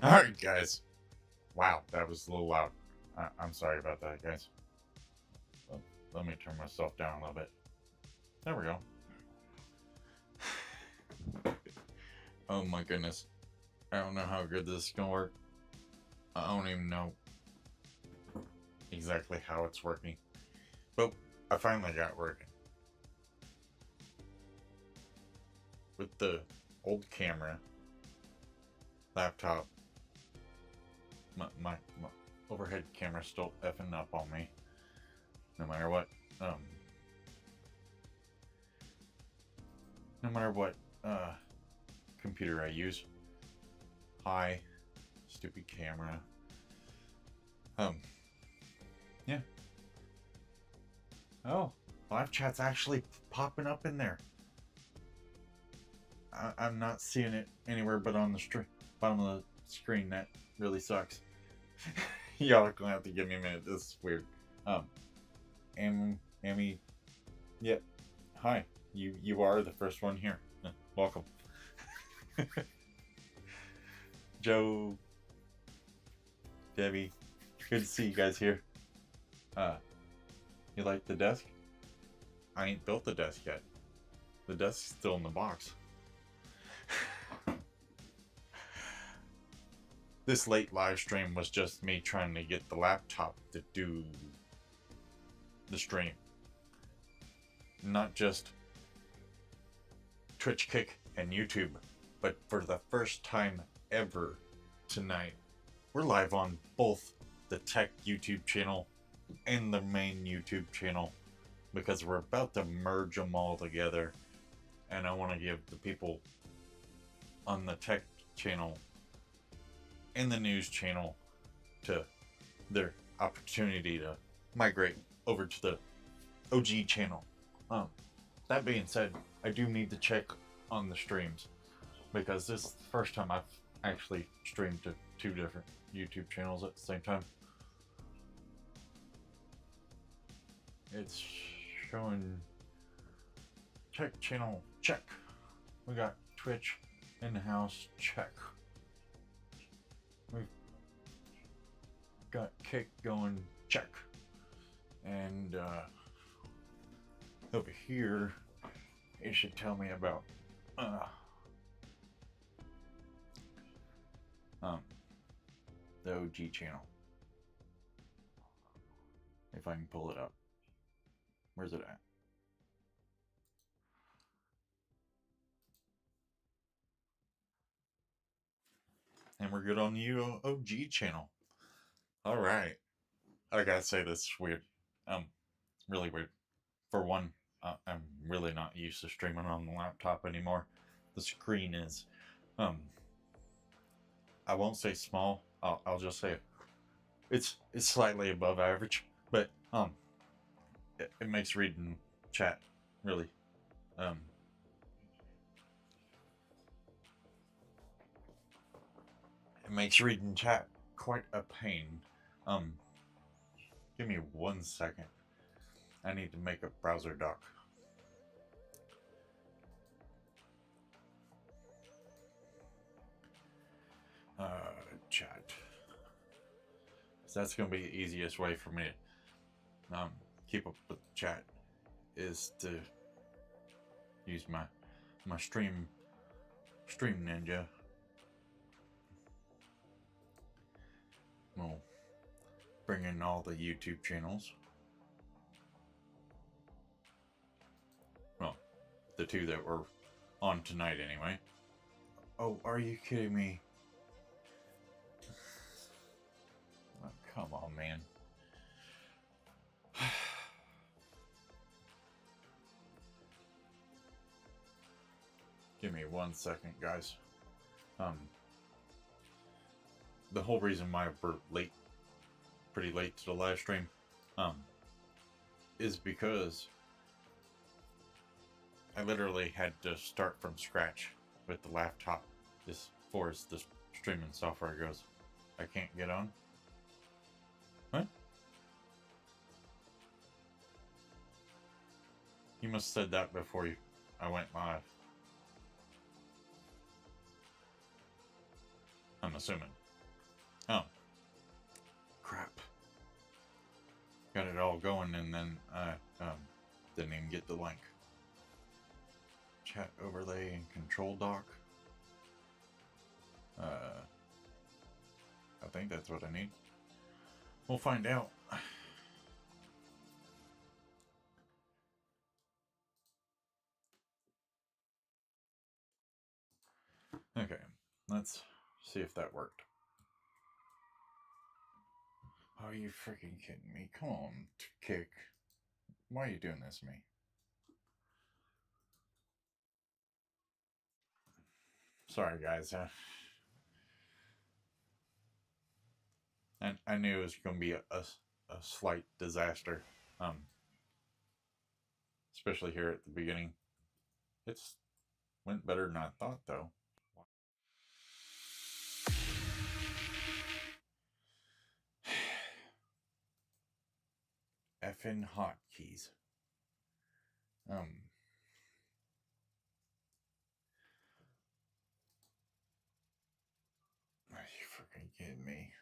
Alright, guys. Wow, that was a little loud. I'm sorry about that, guys. Let me turn myself down a little bit. There we go. Oh my goodness. I don't know how good this is gonna work. I don't even know exactly how it's working. But I finally got working. With the old camera, laptop, my overhead camera still effing up on me. No matter what, no matter what computer I use. Hi, stupid camera. Yeah. Oh, live chat's actually popping up in there. I'm not seeing it anywhere but on the bottom of the screen. That really sucks. Y'all are gonna have to give me a minute. This is weird. Amy, yep. Hi, you are the first one here. Welcome. Joe, Debbie, good to see you guys here. You like the desk? I ain't built the desk yet. The desk's still in the box. This late live stream was just me trying to get the laptop to do the stream. Not just Twitch, Kick, and YouTube, but for the first time ever tonight, we're live on both the tech YouTube channel and the main YouTube channel because we're about to merge them all together, and I want to give the people on the tech channel and the news channel to their opportunity to migrate over to the OG channel. That being said, I do need to check on the streams because this is the first time I've actually streamed to two different YouTube channels at the same time. It's showing tech channel check. We got Twitch in the house check. We've got Kick going check. And over here it should tell me about the OG channel. If I can pull it up. Where's it at? And we're good on the OG channel. Alright. I gotta say, this is weird. Really weird. For one, I'm really not used to streaming on the laptop anymore. The screen is, I won't say small. I'll just say it's slightly above average, but it makes reading chat really it makes reading chat quite a pain. Give me 1 second. I need to make a browser doc. Chat. So that's gonna be the easiest way for me to keep up with the chat is to use my stream ninja. We'll bring in all the YouTube channels. Well, the two that were on tonight anyway. Oh, are you kidding me? Oh, come on, man. Give me 1 second, guys. The whole reason why we're pretty late to the live stream, is because I literally had to start from scratch with the laptop as far as the streaming software goes. I can't get on. What? You must have said that before I went live. I'm assuming. got it all going, and then I didn't even get the link. Chat overlay and control dock. I think that's what I need. We'll find out. Okay, let's see if that worked. Oh, you freaking kidding me? Come on, Kick. Why are you doing this to me? Sorry, guys. And I knew it was going to be a slight disaster. Especially here at the beginning. It's went better than I thought, though. Effing hotkeys. Are you freaking kidding me?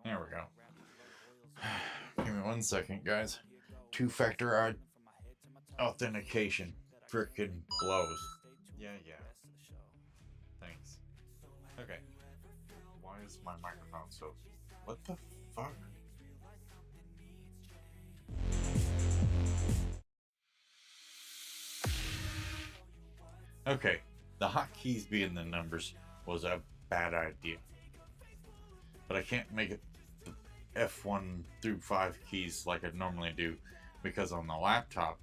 There we go. Give me 1 second, guys. Two-factor authentication freaking blows. Yeah. Thanks. Okay. Why is my microphone so... What the fuck? Okay. The hotkeys being the numbers was a bad idea. But I can't make it the F1 through 5 keys like I normally do, because on the laptop,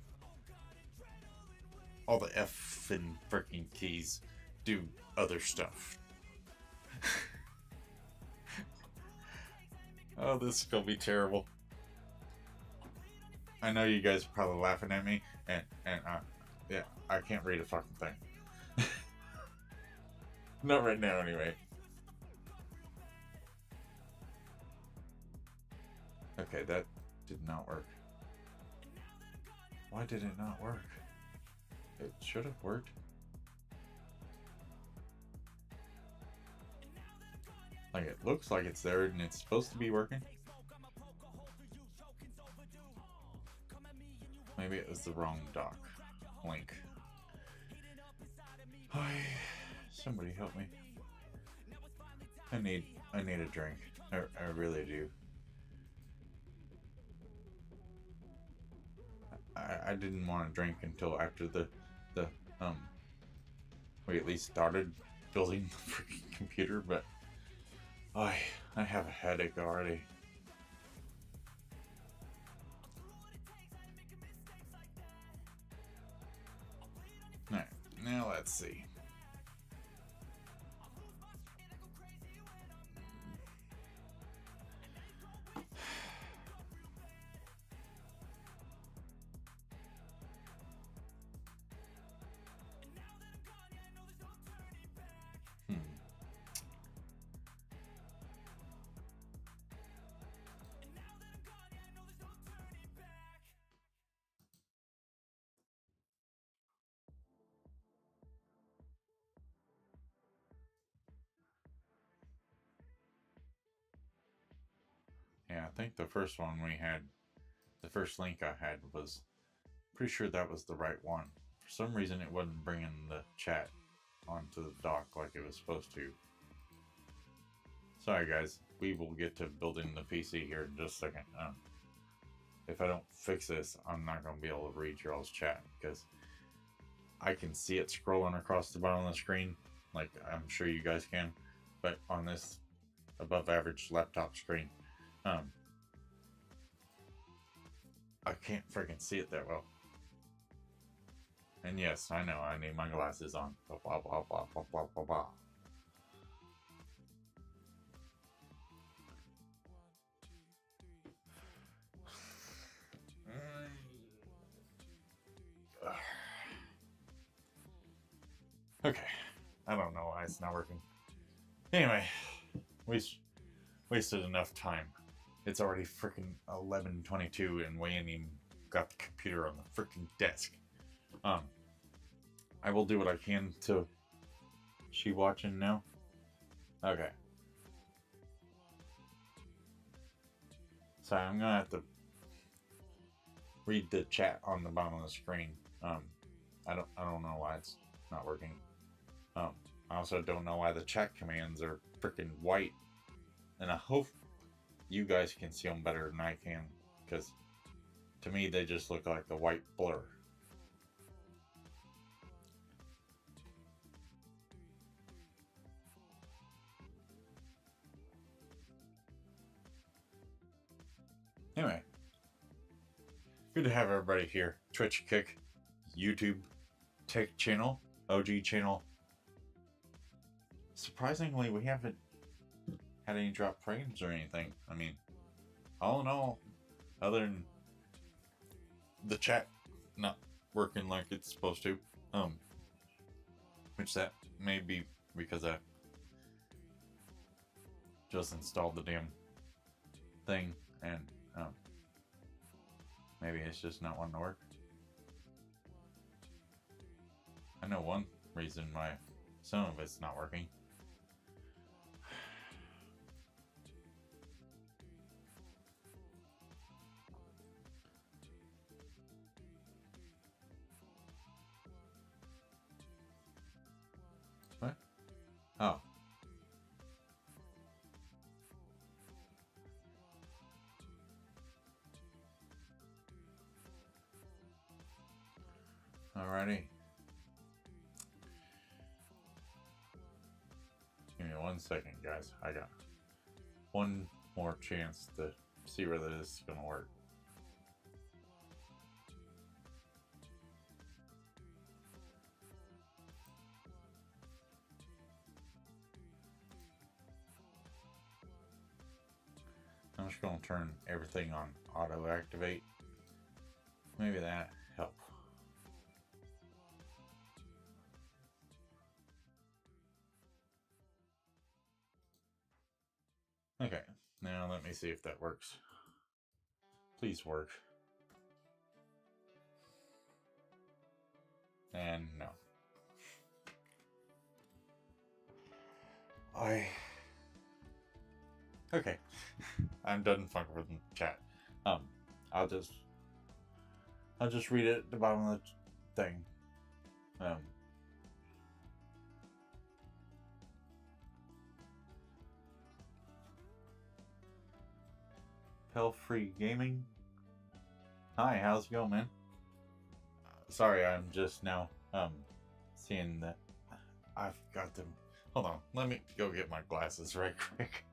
all the F and freaking keys do other stuff. Oh, this is gonna be terrible. I know you guys are probably laughing at me, and yeah, I can't read a fucking thing. Not right now, anyway. Okay, that did not work. Why did it not work? It should have worked. Like, it looks like it's there and it's supposed to be working. Maybe it was the wrong dock link. Hi, somebody help me. I need a drink. I really do. I didn't want to drink until after we at least started building the freaking computer, but I have a headache already. Alright, now let's see. Yeah, I think the first one we had, the first link I had was, pretty sure that was the right one. For some reason it wasn't bringing the chat onto the dock like it was supposed to. Sorry guys, we will get to building the PC here in just a second. If I don't fix this, I'm not going to be able to read your all's chat, because I can see it scrolling across the bottom of the screen, like I'm sure you guys can, but on this above average laptop screen, I can't freaking see it that well. And yes, I know, I need my glasses on. Blah, blah, blah, blah, blah, blah, blah, blah. Okay, I don't know why it's not working. Anyway, we wasted enough time It's already freaking 11:22 and we ain't even got the computer on the freaking desk. I will do what I can to... She watching now? Okay. So I'm gonna have to read the chat on the bottom of the screen. I don't know why it's not working. I also don't know why the chat commands are freaking white. And I hope you guys can see them better than I can, because to me they just look like a white blur. Anyway, good to have everybody here. Twitch, Kick, YouTube, Tech channel, OG channel. Surprisingly, we haven't had any drop frames or anything. I mean, all in all, other than the chat not working like it's supposed to, which that may be because I just installed the damn thing and maybe it's just not wanting to work. I know one reason why some of it's not working. What? Oh. Alrighty. Give me 1 second, guys. I got one more chance to see whether this is going to work. I'm just going to turn everything on auto activate. Maybe that help. Okay, now let me see if that works. Please work. And no. Okay. I'm done fucking with the chat. I'll just read it at the bottom of the thing. Free Gaming. Hi, how's it going, man? Sorry, I'm just now seeing that I've got them. Hold on, let me go get my glasses right quick.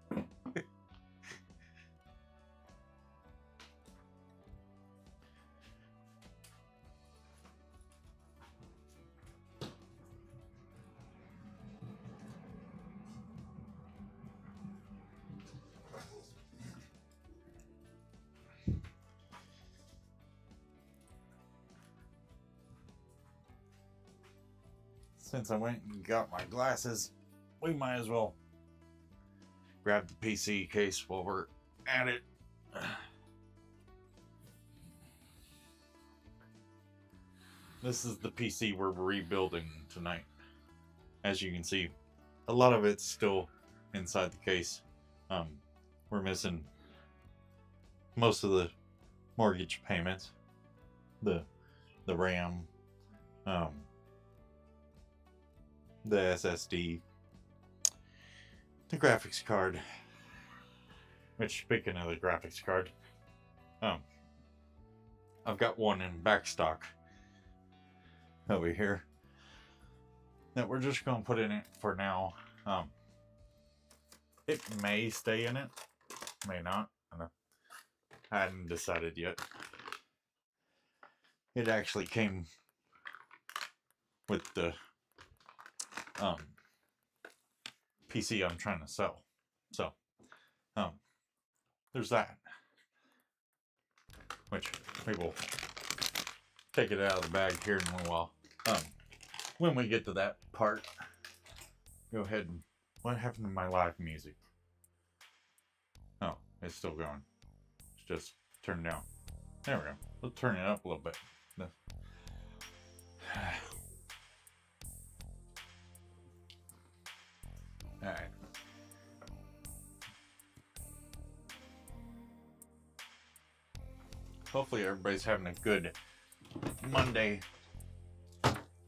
Since I went and got my glasses, we might as well grab the PC case while we're at it. This is the PC we're rebuilding tonight. As you can see, a lot of it's still inside the case. We're missing most of the mortgage payments, the RAM, the SSD, the graphics card. Which, speaking of the graphics card, I've got one in back stock over here that we're just going to put in it for now. It may stay in it, may not. I hadn't decided yet. It actually came with the PC I'm trying to sell. So, there's that. Which we will take it out of the bag here in a little while. When we get to that part, go ahead and... What happened to my live music? Oh, it's still going. just turned down. There we go. Let's turn it up a little bit. Alright. Hopefully everybody's having a good Monday.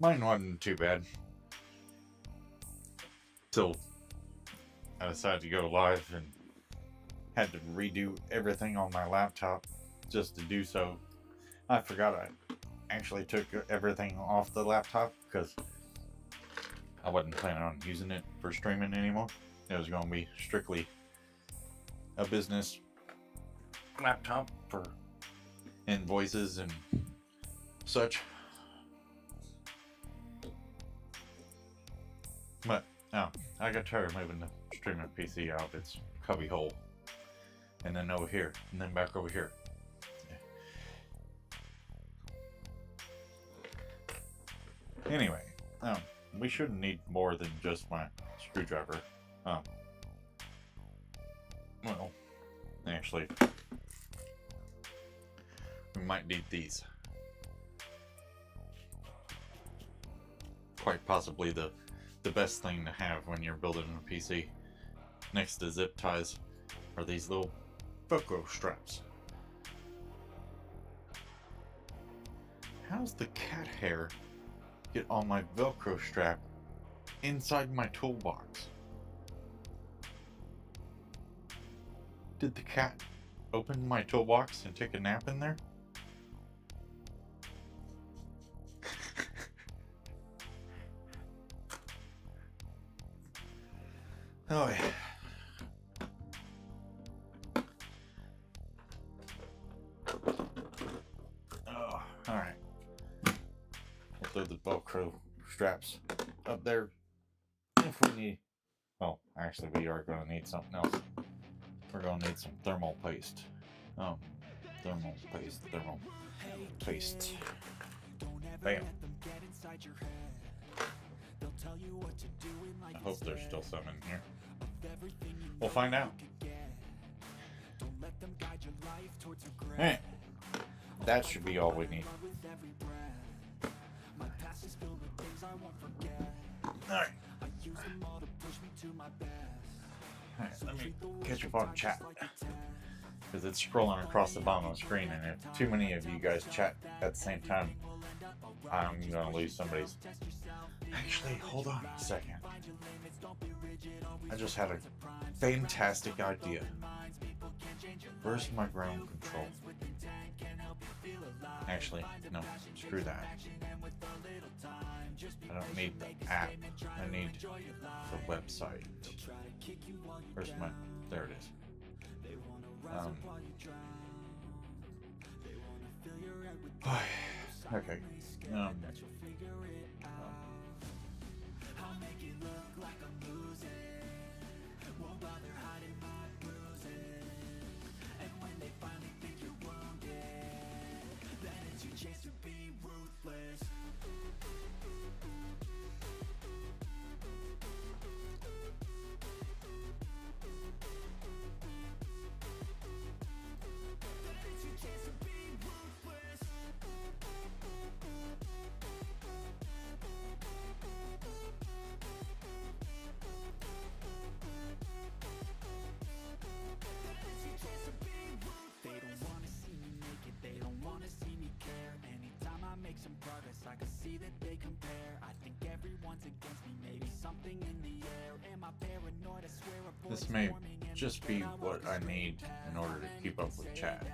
Mine wasn't too bad. So I decided to go live and had to redo everything on my laptop just to do so. I forgot I actually took everything off the laptop because I wasn't planning on using it for streaming anymore. It was going to be strictly a business laptop for invoices and such. But no, I got tired of moving the streaming PC out of its cubby hole, and then over here, and then back over here. Yeah. Anyway, we shouldn't need more than just my screwdriver. Well, actually, we might need these. Quite possibly the best thing to have when you're building a PC next to zip ties are these little Velcro straps. How's the cat hair get on my Velcro strap inside my toolbox? Did the cat open my toolbox and take a nap in there? Oh yeah. Oh, alright. We'll throw the Velcro straps up there if we need. Oh, actually we are going to need something else. We're going to need some thermal paste. Thermal paste. Bam. I hope there's still some in here. We'll find out. Hey, that should be all we need. Alright. Alright, let me catch up on chat. Because it's scrolling across the bottom of the screen, and if too many of you guys chat at the same time, I'm going to lose somebody's. Actually, hold on a second. I just had a fantastic idea. Where's my ground control? Actually, no, screw that. I don't need the app. I need the website. Where's my... There it is. Okay. I can see that they compare. I think everyone's against me. Maybe something in the air. Am I paranoid? I swear a voice This may forming in just my be head. I what I wasn't need in order to keep up with chat.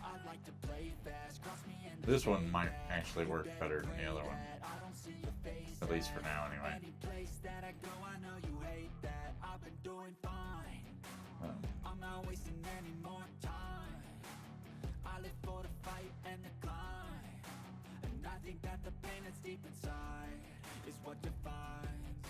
I like to play fast. Cross me in the This one might actually work better than the other one. I don't see your face. At least for now, anyway. Any place that I go, I know you hate that. I've been doing fine. I'm not wasting any more time. I live for the fight and the climb. And I think that the pain that's deep inside is what defines.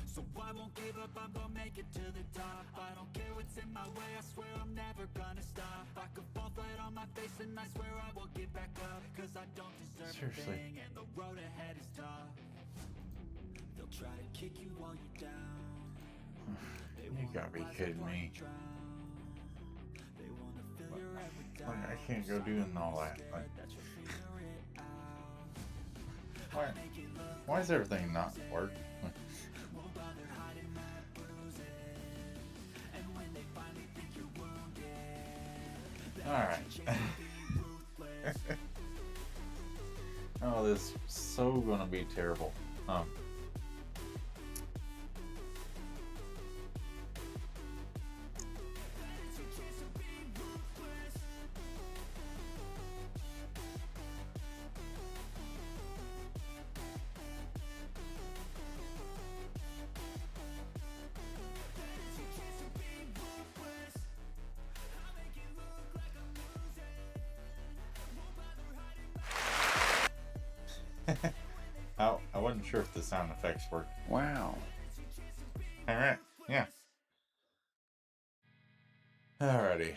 So I won't give up, I'm gonna make it to the top. I don't care what's in my way, I swear I'm never gonna stop. I could fall flat on my face and I swear I will get back up. Cause I don't deserve Seriously. a thing and the road ahead is tough. They'll try to kick you while you're down. You gotta be kidding me. They wanna fill your head with Like, I can't go doing all that. Like, why is everything not work? Alright. Oh, this is so gonna be terrible. I wasn't sure if the sound effects worked. Wow. Alright, yeah. Alrighty.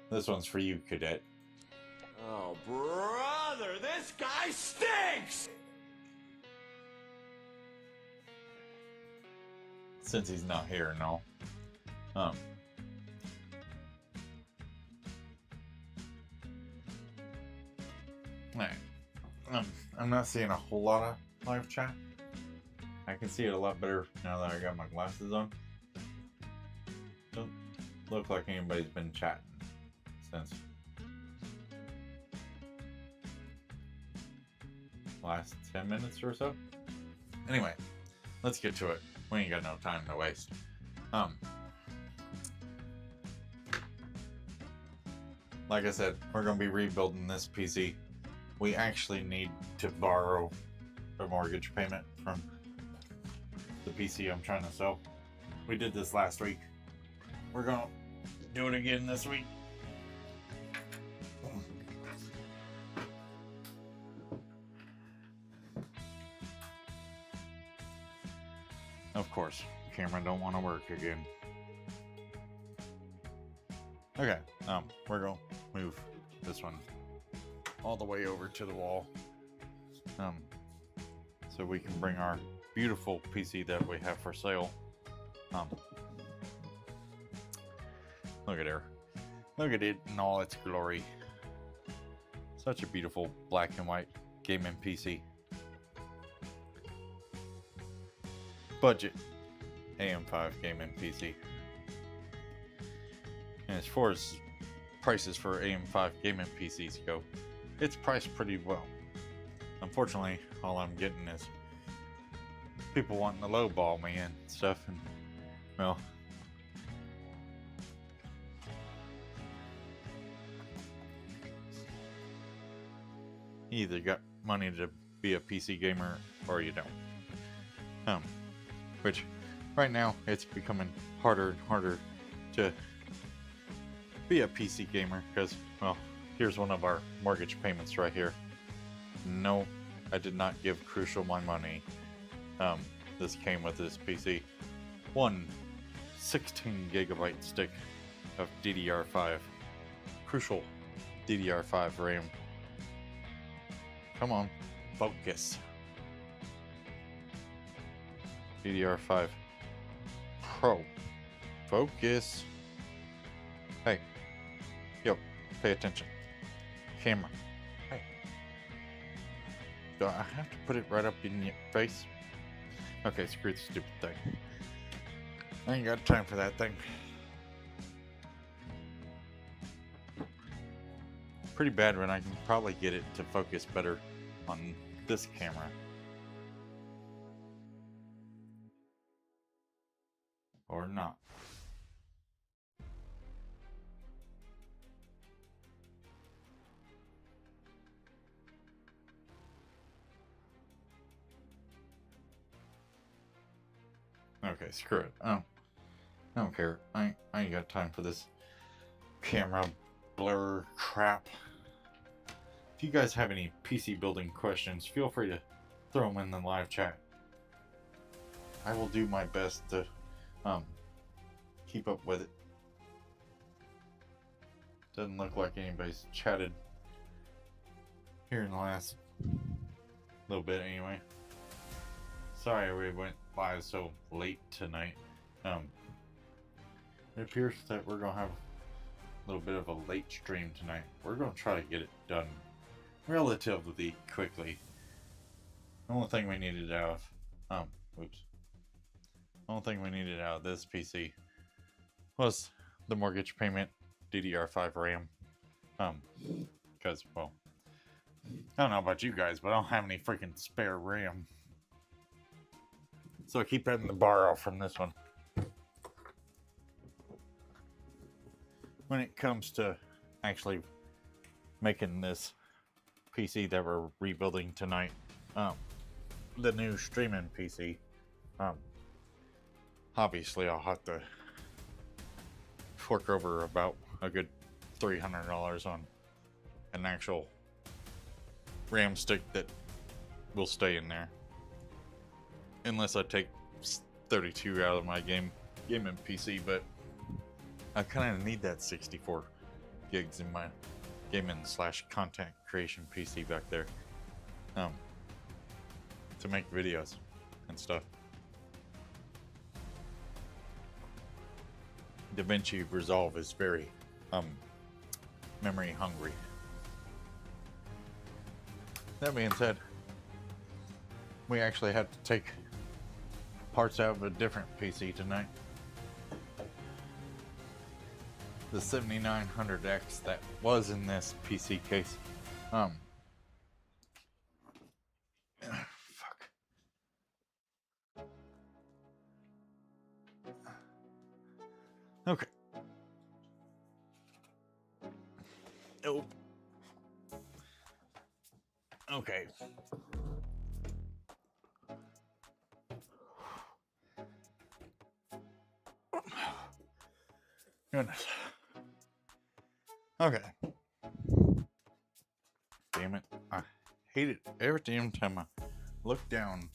This one's for you, Cadet. Oh, brother, this guy stinks! Since he's not here, no. Alright. I'm not seeing a whole lot of live chat. I can see it a lot better now that I got my glasses on. Don't look like anybody's been chatting since last 10 minutes or so. Anyway, let's get to it. We ain't got no time to waste. Like I said, we're gonna be rebuilding this PC. We actually need to borrow a mortgage payment from the PC I'm trying to sell. We did this last week. We're gonna do it again this week. Of course, camera don't want to work again. Okay, we're gonna move this one all the way over to the wall, so we can bring our beautiful PC that we have for sale. Look at her. Look at it in all its glory. Such a beautiful black and white gaming PC. Budget AM5 gaming PC. And as far as prices for AM5 gaming PCs go, it's priced pretty well. Unfortunately, all I'm getting is people wanting to lowball me and stuff, and well, you either got money to be a PC gamer or you don't. Which right now it's becoming harder and harder to be a PC gamer because, well, here's one of our mortgage payments right here. No, I did not give Crucial my money. This came with this PC. One 16 gigabyte stick of DDR5. Crucial DDR5 RAM. Come on, focus. DDR5 Pro. Focus. Hey. Yo, pay attention. Camera. Hey. Do I have to put it right up in your face? Okay, screw the stupid thing. I ain't got time for that thing. Pretty bad when I can probably get it to focus better on this camera. Or not. Okay, screw it. I don't care. I ain't got time for this camera blur crap. If you guys have any PC building questions, feel free to throw them in the live chat. I will do my best to keep up with it. Doesn't look like anybody's chatted here in the last little bit anyway. Sorry we went by so late tonight. It appears that we're gonna have little bit of a late stream tonight. We're going to try to get it done relatively quickly. The only thing we needed out of, the only thing we needed out of this PC was the mortgage payment, DDR5 RAM. Because, well, I don't know about you guys, but I don't have any freaking spare RAM. So I keep having to borrow from this one. When it comes to actually making this PC that we're rebuilding tonight, the new streaming PC, obviously I'll have to fork over about a good $300 on an actual RAM stick that will stay in there, unless I take 32 out of my gaming PC. But I kind of need that 64 gigs in my gaming / content creation PC back there, to make videos and stuff. DaVinci Resolve is very memory hungry. That being said, we actually had to take parts out of a different PC tonight. The 7900X that was in this PC case. Fuck. Okay. Oh. Okay. Goodness. Okay. Damn it. I hate it every damn time I look down.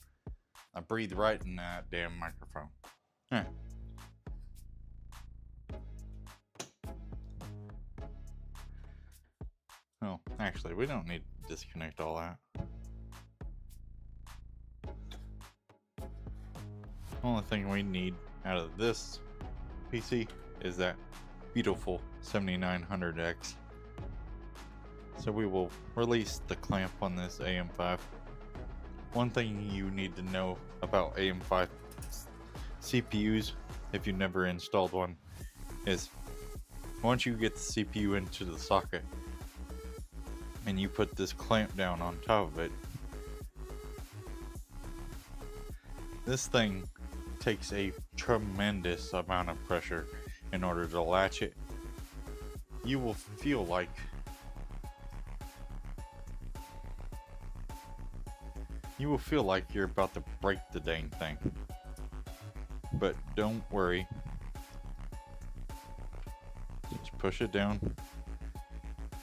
I breathe right in that damn microphone. Eh. Oh, actually, we don't need to disconnect all that. Only thing we need out of this PC is that beautiful 7900X. So we will release the clamp on this AM5. One thing you need to know about AM5 CPUs, if you've never installed one, is once you get the CPU into the socket and you put this clamp down on top of it, this thing takes a tremendous amount of pressure in order to latch it. You will feel like you're about to break the dang thing. But don't worry. Just push it down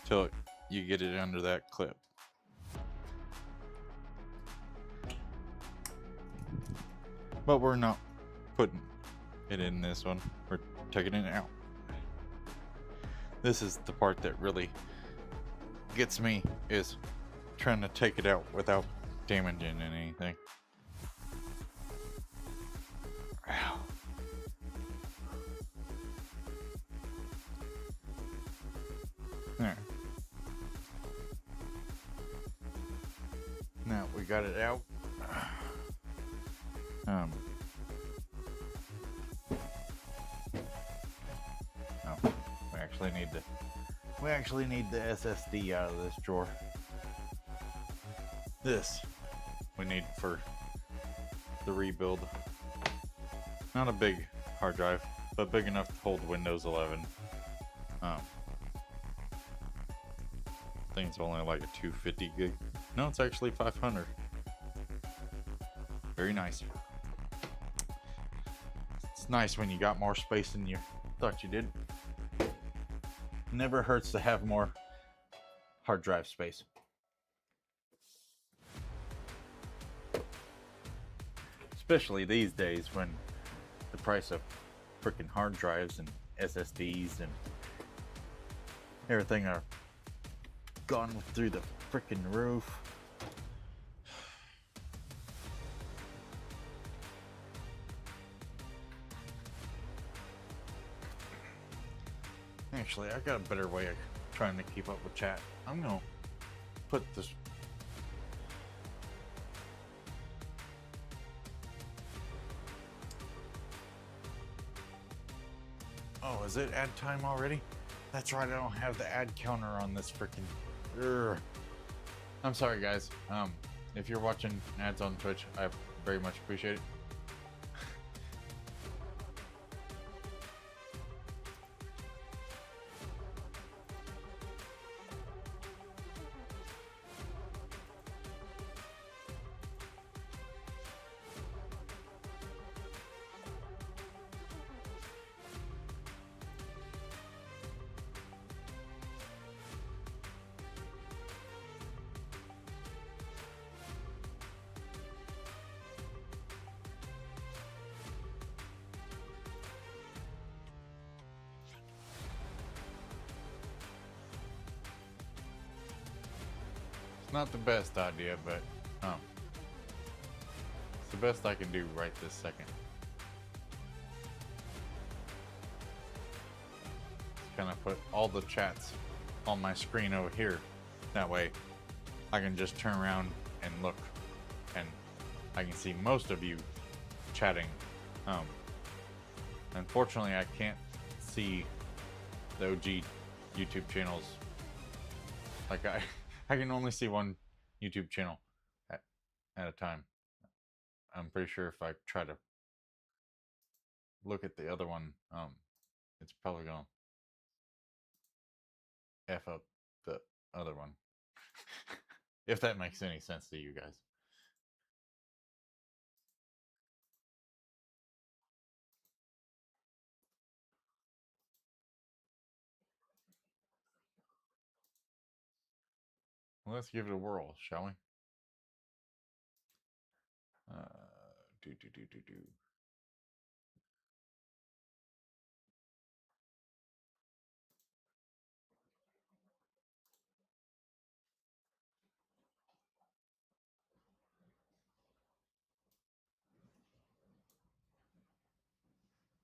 till you get it under that clip. But we're not putting it in this one. We're taking it out. This is the part that really gets me, is trying to take it out without damaging anything. Ow. There. Now we got it out. We actually need the SSD out of this drawer. This we need for the rebuild. Not a big hard drive, but big enough to hold Windows 11. I think it's only like a 250 gig. No, it's actually 500. Very nice. It's nice when you got more space than you thought you did. Never hurts to have more hard drive space. Especially these days when the price of freaking hard drives and SSDs and everything are gone through the freaking roof. Actually, I got a better way of trying to keep up with chat. I'm gonna put this. Oh, is it ad time already? That's right, I don't have the ad counter on this freaking. I'm sorry, guys. If you're watching ads on Twitch, I very much appreciate it. It's not the best idea, but it's the best I can do right this second. Just kind of put all the chats on my screen over here. That way I can just turn around and look, and I can see most of you chatting. Unfortunately, I can't see the OG YouTube channels. Like I can only see one YouTube channel at a time. I'm pretty sure if I try to look at the other one, it's probably gonna F up the other one. If that makes any sense to you guys. Well, let's give it a whirl, shall we? Do.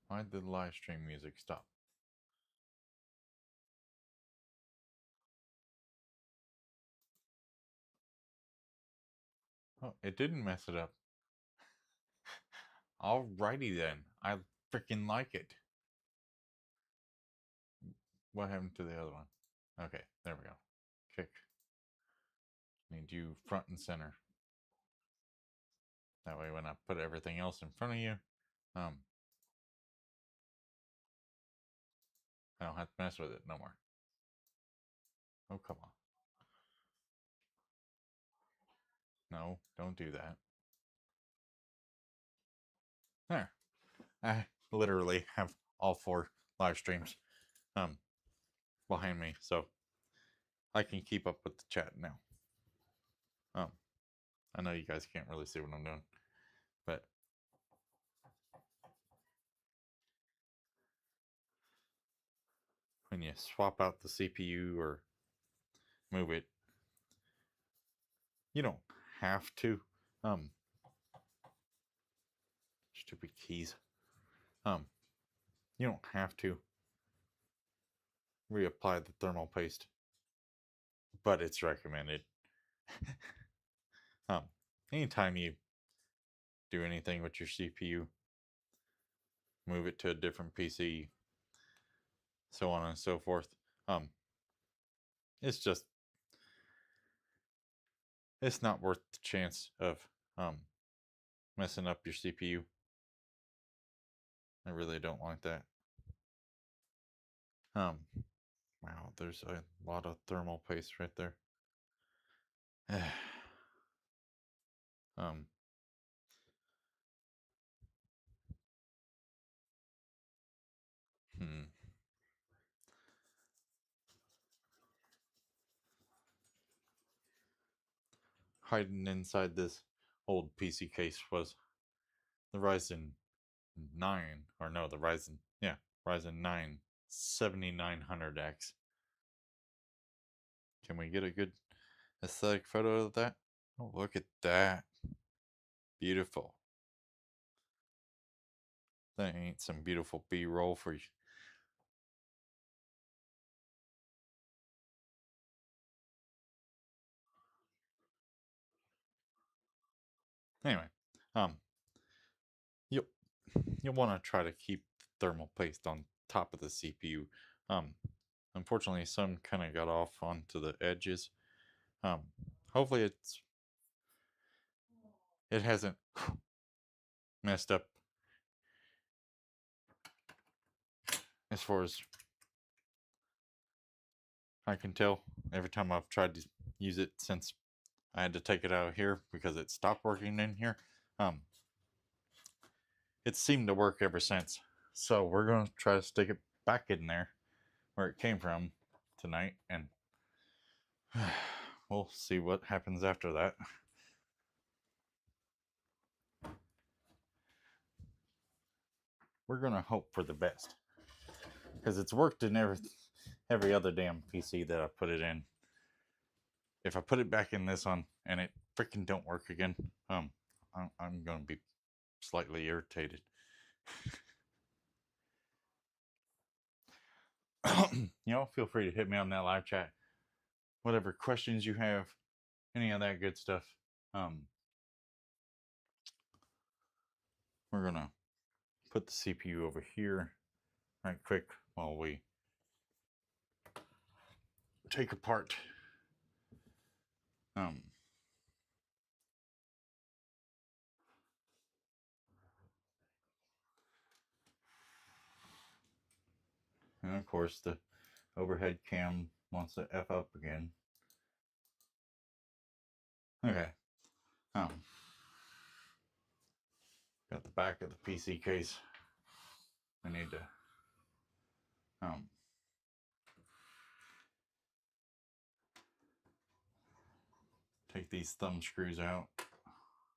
Why did the live stream music stop? Oh, it didn't mess it up. Alrighty then. I freaking like it. What happened to the other one? Okay, there we go. Kick. Need you front and center. That way when I put everything else in front of you, I don't have to mess with it no more. Oh, come on. No, don't do that. There. I literally have all 4 live streams behind me, so I can keep up with the chat now. I know you guys can't really see what I'm doing, but when you swap out the CPU or move it, you don't have to. Stupid keys. You don't have to reapply the thermal paste, but it's recommended. Anytime you do anything with your CPU, move it to a different PC, so on and so forth. It's just, it's not worth the chance of messing up your CPU. I really don't like that. Wow, there's a lot of thermal paste right there. Hiding inside this old PC case was the Ryzen 9, or no, the Ryzen 9 7900X. Can we get a good aesthetic photo of that? Oh, look at that. Beautiful. That ain't some beautiful B-roll for Anyway, um, you'll you'll want to try to keep the thermal paste on top of the CPU. Um, Unfortunately, some kind of got off onto the edges. Um, Hopefully it hasn't messed up as far as I can tell. Every time I've tried to use it since I had to take it out of here because it stopped working in here. It seemed to work ever since. So we're going to try to stick it back in there where it came from tonight, and we'll see what happens after that. We're going to hope for the best, because it's worked in every other damn PC that I put it in. If I put it back in this one and it freaking don't work again, I'm going to be slightly irritated. Feel free to hit me on that live chat. Whatever questions you have, any of that good stuff. We're gonna put the CPU over here right quick while we take apart and of course the overhead cam wants to F up again. Okay. Got the back of the PC case. I need to take these thumb screws out.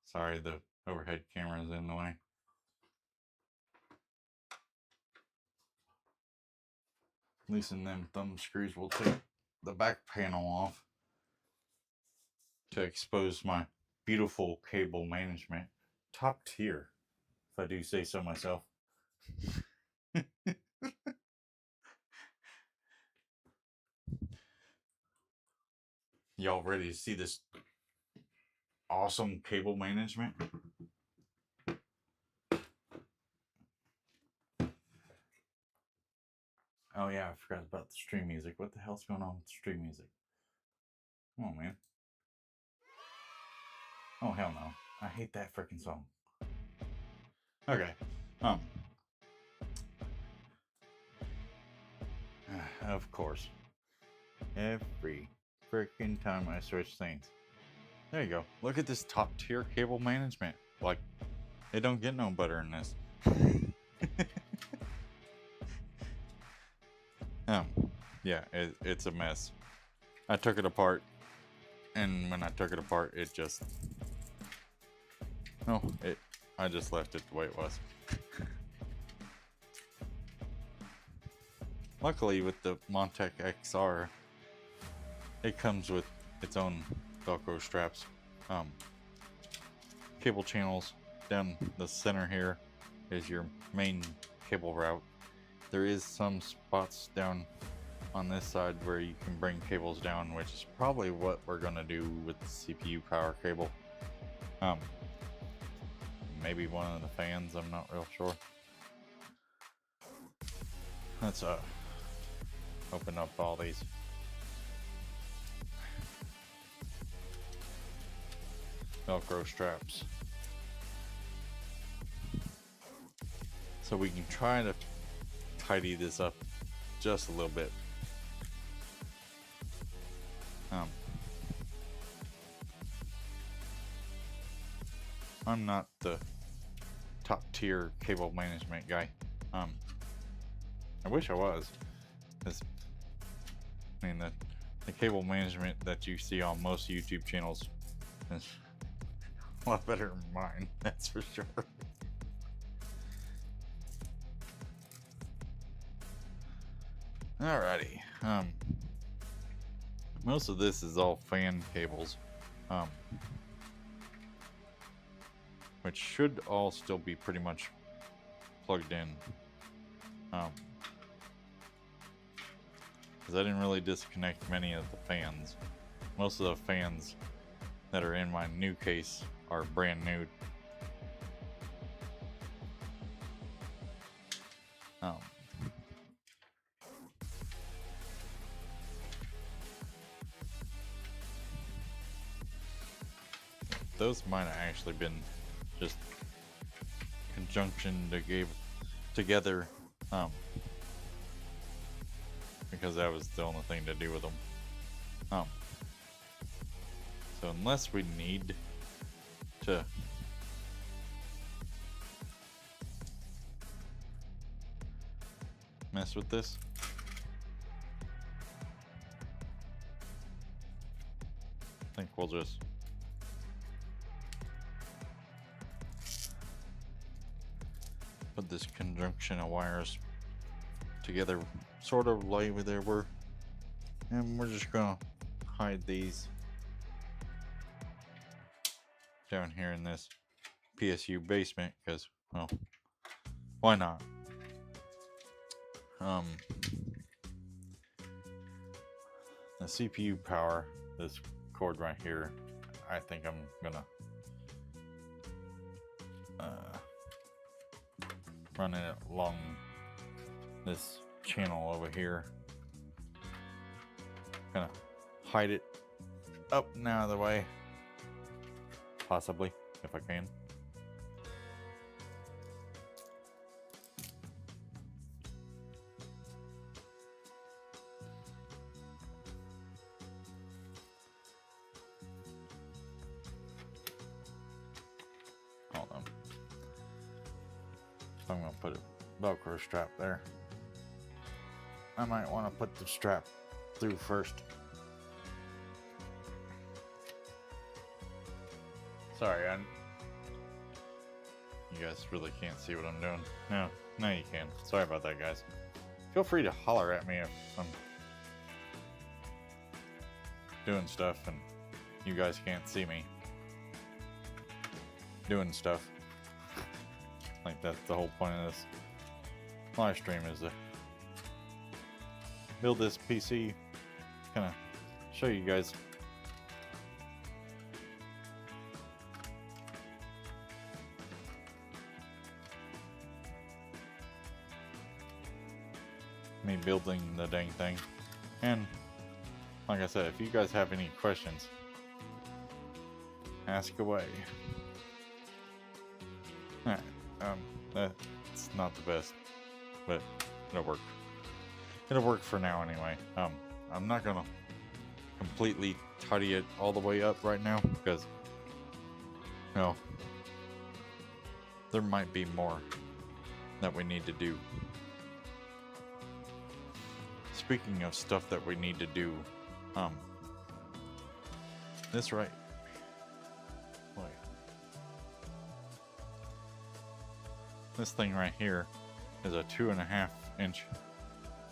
Sorry, the overhead camera is in the way. Loosen them thumb screws. We'll take the back panel off to expose my beautiful cable management. Top tier, if I do say so myself. Y'all ready to see this awesome cable management? Oh yeah, I forgot about the stream music. What the hell's going on with stream music? Come on, man. Oh hell no. I hate that freaking song. Okay. Of course. Every freaking time I switch things. There you go. Look at this top tier cable management. Like, it don't get no better than this. Yeah, it's a mess. I took it apart, and when I took it apart, it just... No, I just left it the way it was. Luckily, with the Montec XR, it comes with its own Velcro straps. Cable channels down the center here is your main cable route. There is some spots down on this side where you can bring cables down, which is probably what we're gonna do with the CPU power cable. Maybe one of the fans, I'm not real sure. Let's open up all these. Velcro straps. So we can try to tidy this up just a little bit. I'm not the top tier cable management guy. I wish I was. I mean, the cable management that you see on most YouTube channels is a lot better than mine, that's for sure. Alrighty. Most of this is all fan cables, which should all still be pretty much plugged in. Because I didn't really disconnect many of the fans. Most of the fans that are in my new case are brand new. Those might have actually been just conjunction to gave together, because that was the only thing to do with them. So unless we need to mess with this, I think we'll just put this conjunction of wires together sort of like they were, and we're just gonna hide these down here in this PSU basement because, well, why not? The CPU power, this cord right here, I think I'm gonna run it along this channel over here. Gonna hide it up and out of the way, possibly, if I can. Hold on. I'm gonna put a Velcro strap there. I might want to put the strap through first. Sorry, you guys really can't see what I'm doing. No, you can. Sorry about that, guys. Feel free to holler at me if I'm doing stuff and you guys can't see me doing stuff. Like, that's the whole point of this live stream, is to build this PC, kind of show you guys me building the dang thing. And like I said, if you guys have any questions, ask away. Alright, that's not the best, but it'll work. It'll work for now anyway. I'm not gonna completely tidy it all the way up right now because, you know, there might be more that we need to do. Speaking of stuff that we need to do, this right, wait, this thing right here is a 2.5 inch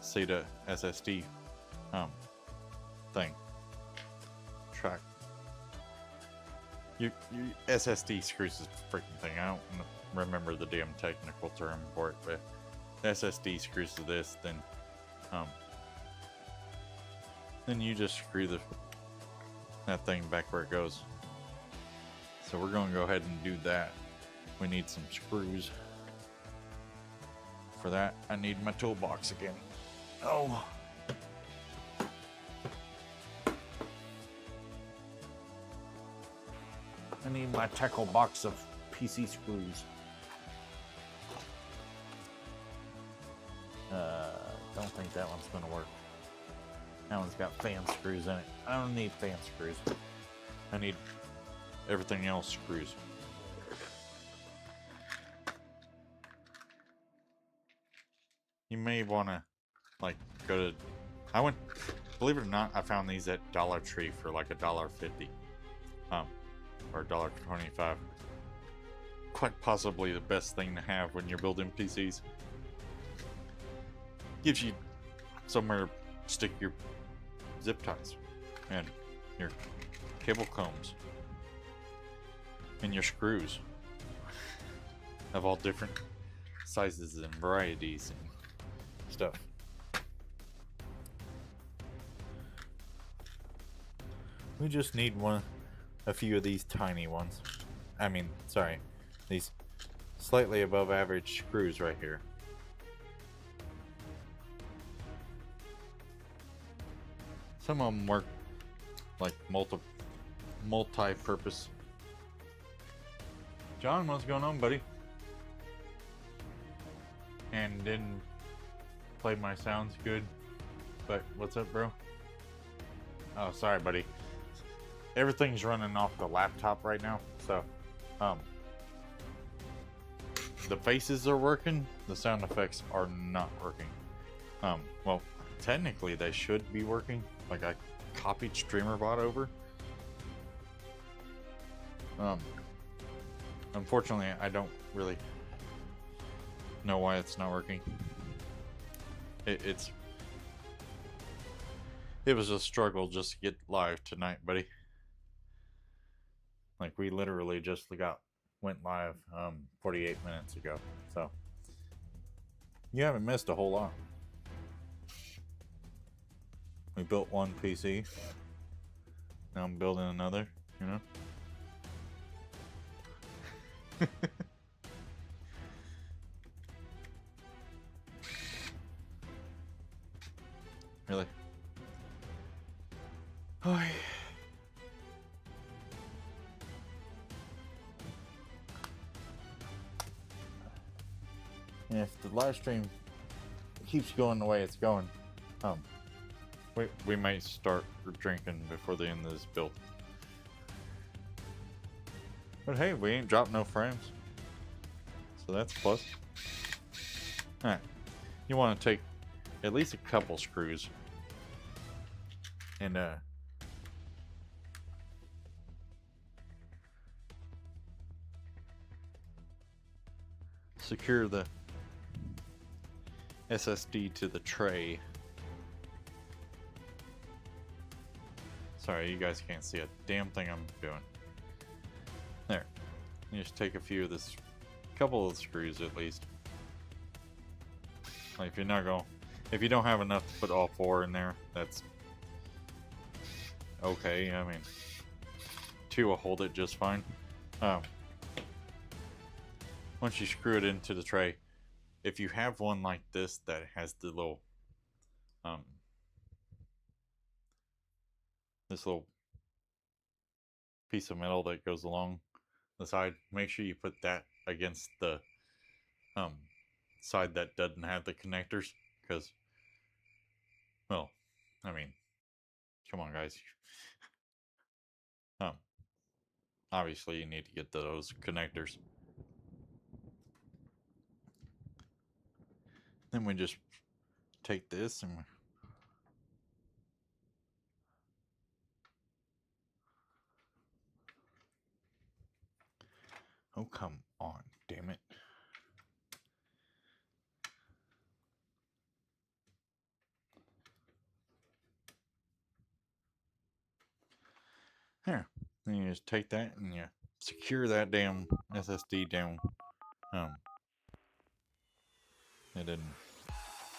SATA SSD thing. Track. Your SSD screws this freaking thing. I don't remember the damn technical term for it, but the SSD screws to this, then you just screw that thing back where it goes. So we're going to go ahead and do that. We need some screws. For that, I need my toolbox again. Oh. I need my tackle box of PC screws. Don't think that one's gonna work. That one's got fan screws in it. I don't need fan screws. I need everything else screws. You may want to, like, go to... believe it or not, I found these at Dollar Tree for like $1.50. Or $1.25. Quite possibly the best thing to have when you're building PCs. Gives you somewhere to stick your zip ties and your cable combs and your screws of all different sizes and varieties and stuff. We just need one a few of these tiny ones. I mean, sorry, these slightly above average screws right here. Some of them work like multi-purpose. John, what's going on, buddy? And didn't play my sounds good, but what's up, bro? Oh, sorry, buddy. Everything's running off the laptop right now, so the faces are working, the sound effects are not working. Well, technically they should be working. Like, I copied StreamerBot over. Unfortunately, I don't really know why it's not working. It was a struggle just to get live tonight, buddy. Like, we literally just went live 48 minutes ago, so you haven't missed a whole lot. We built one PC. Now I'm building another, you know? Really? Oh. And if the live stream keeps going the way it's going, we might start drinking before the end of this build. But hey, we ain't dropped no frames, so that's a plus. Alright, you want to take at least a couple screws and secure the SSD to the tray. Sorry, you guys can't see a damn thing I'm doing. There. You just take a few of this, couple of screws at least. Like, if you don't have enough to put all four in there, that's okay. I mean, two will hold it just fine. Once you screw it into the tray, if you have one like this that has the little this little piece of metal that goes along the side, make sure you put that against the side that doesn't have the connectors, because, well, I mean, come on, guys. Obviously you need to get those connectors. Then we just take this and oh, come on, damn it. There. Then you just take that and you secure that damn SSD down. It didn't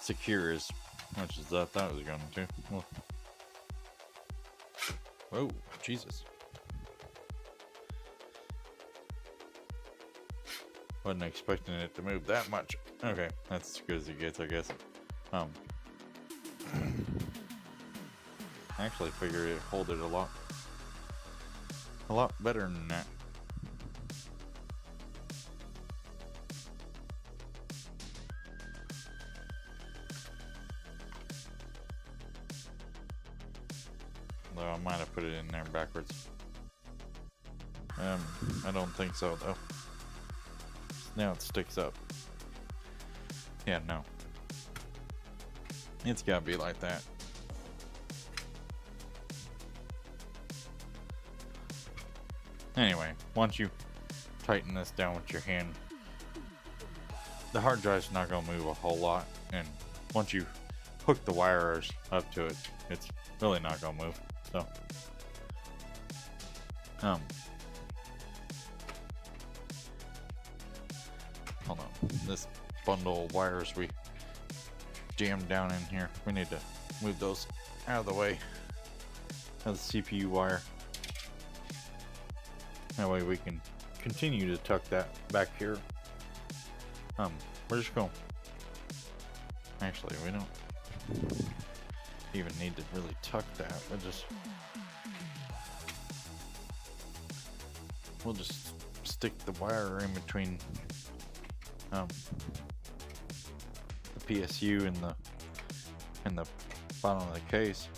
secure as much as I thought it was going to. Well, whoa, Jesus. Wasn't expecting it to move that much. Okay, that's as good as it gets, I guess. I actually figured it hold it a lot better than that. Though I might have put it in there backwards. I don't think so though. Now it sticks up. Yeah, no. It's gotta be like that. Anyway, once you tighten this down with your hand, the hard drive's not gonna move a whole lot, and once you hook the wires up to it, it's really not gonna move. So, hold on. This bundle of wires we jammed down in here, we need to move those out of the way of the CPU wire. That way we can continue to tuck that back here. We're just going. Actually, we don't even need to really tuck that. We'll just stick the wire in between the PSU and the bottom of the case,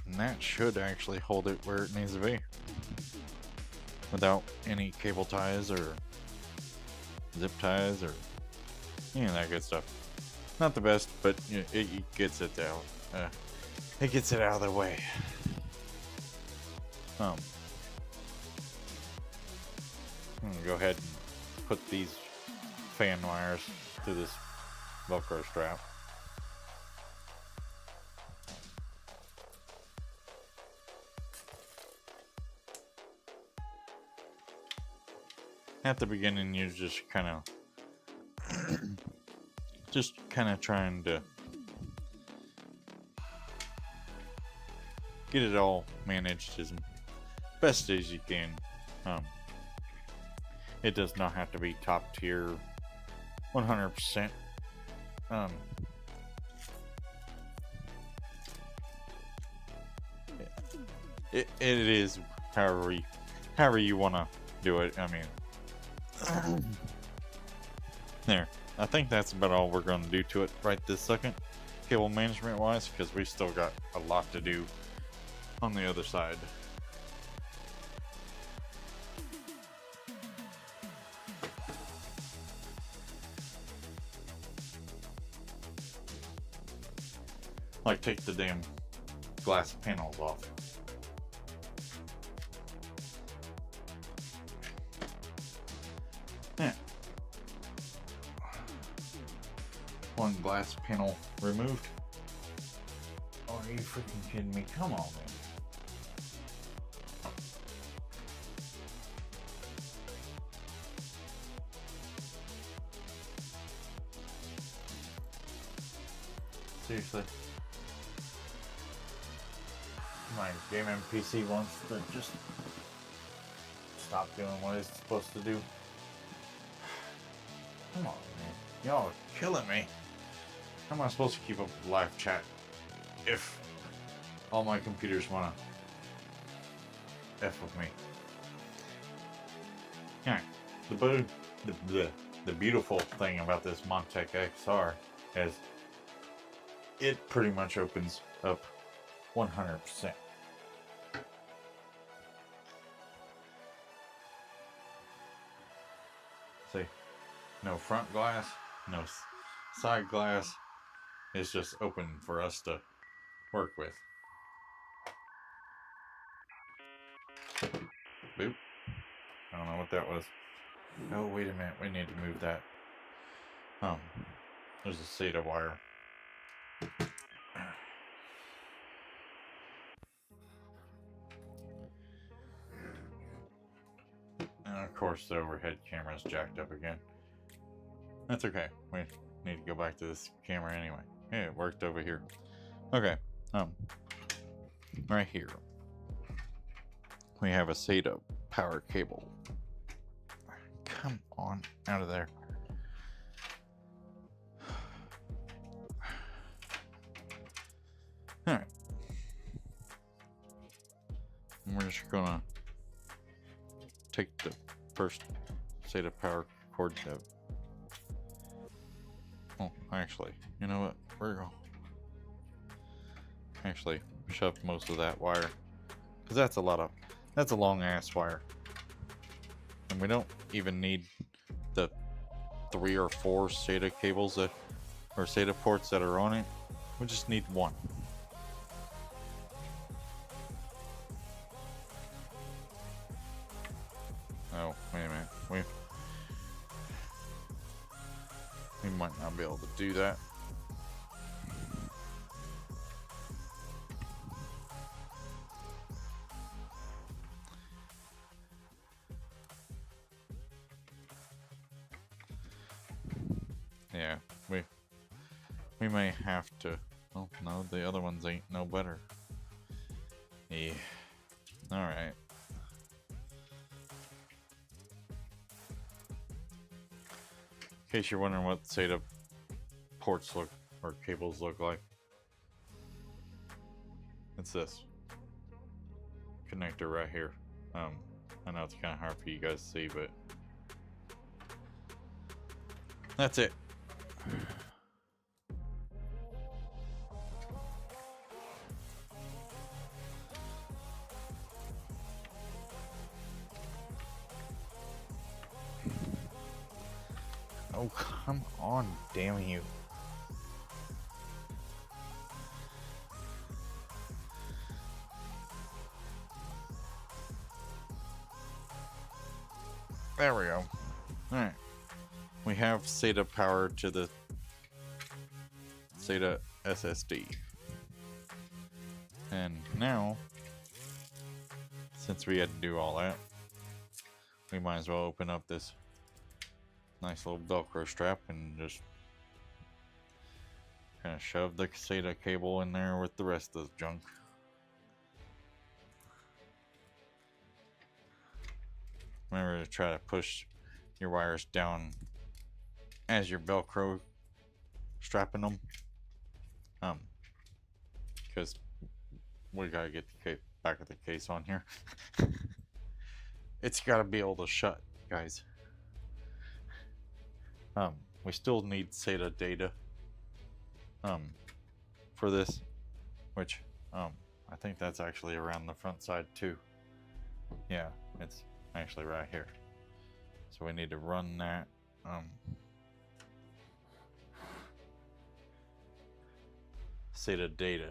and that should actually hold it where it needs to be without any cable ties or zip ties or any of that good stuff. Not the best, but you know, it gets it out. It gets it out of the way. I'm gonna go ahead and put these fan wires to this Velcro strap. At the beginning, you're just kind of trying to get it all managed as best as you can. It does not have to be top tier 100%. It is however you want to do it. I mean, there. I think that's about all we're going to do to it right this second, cable management wise, because we still got a lot to do on the other side. Like, take the damn glass panels off. Yeah. One glass panel removed. Oh, are you freaking kidding me? Come on, man. Seriously. My gaming PC wants to just stop doing what it's supposed to do. Come on, man. Y'all are killing me. How am I supposed to keep up with live chat if all my computers want to F with me? Alright. The beautiful thing about this Montec XR is it pretty much opens up 100%. See, no front glass, no side glass. It's just open for us to work with. Boop. I don't know what that was. Oh, wait a minute. We need to move that. There's a SATA wire. And of course the overhead camera's jacked up again. That's okay. We need to go back to this camera anyway. Yeah, it worked over here. Okay. Right here we have a SATA power cable. Come on, out of there. Alright. We're just gonna take the first SATA power cord out. Oh, actually, you know what? We're going to actually shove most of that wire, because that's a long ass wire, and we don't even need the 3 or 4 SATA cables or SATA ports that are on it. We just need one. Oh, wait a minute. We might not be able to do that. Yeah, we may have to. Oh no, the other ones ain't no better. Yeah. All right. case you're wondering what SATA ports look or cables look like, it's this connector right here. I know it's kind of hard for you guys to see, but that's it. Oh, come on, damn you. There we go. Alright. We have SATA power to the SATA SSD. And now, since we had to do all that, we might as well open up this nice little Velcro strap and just kind of shove the SATA cable in there with the rest of the junk. Remember to try to push your wires down as you're Velcro strapping them. Because we gotta get the back of the case on here. It's gotta be able to shut, guys. We still need SATA data for this, which I think that's actually around the front side too. Yeah, it's actually right here. So we need to run that SATA data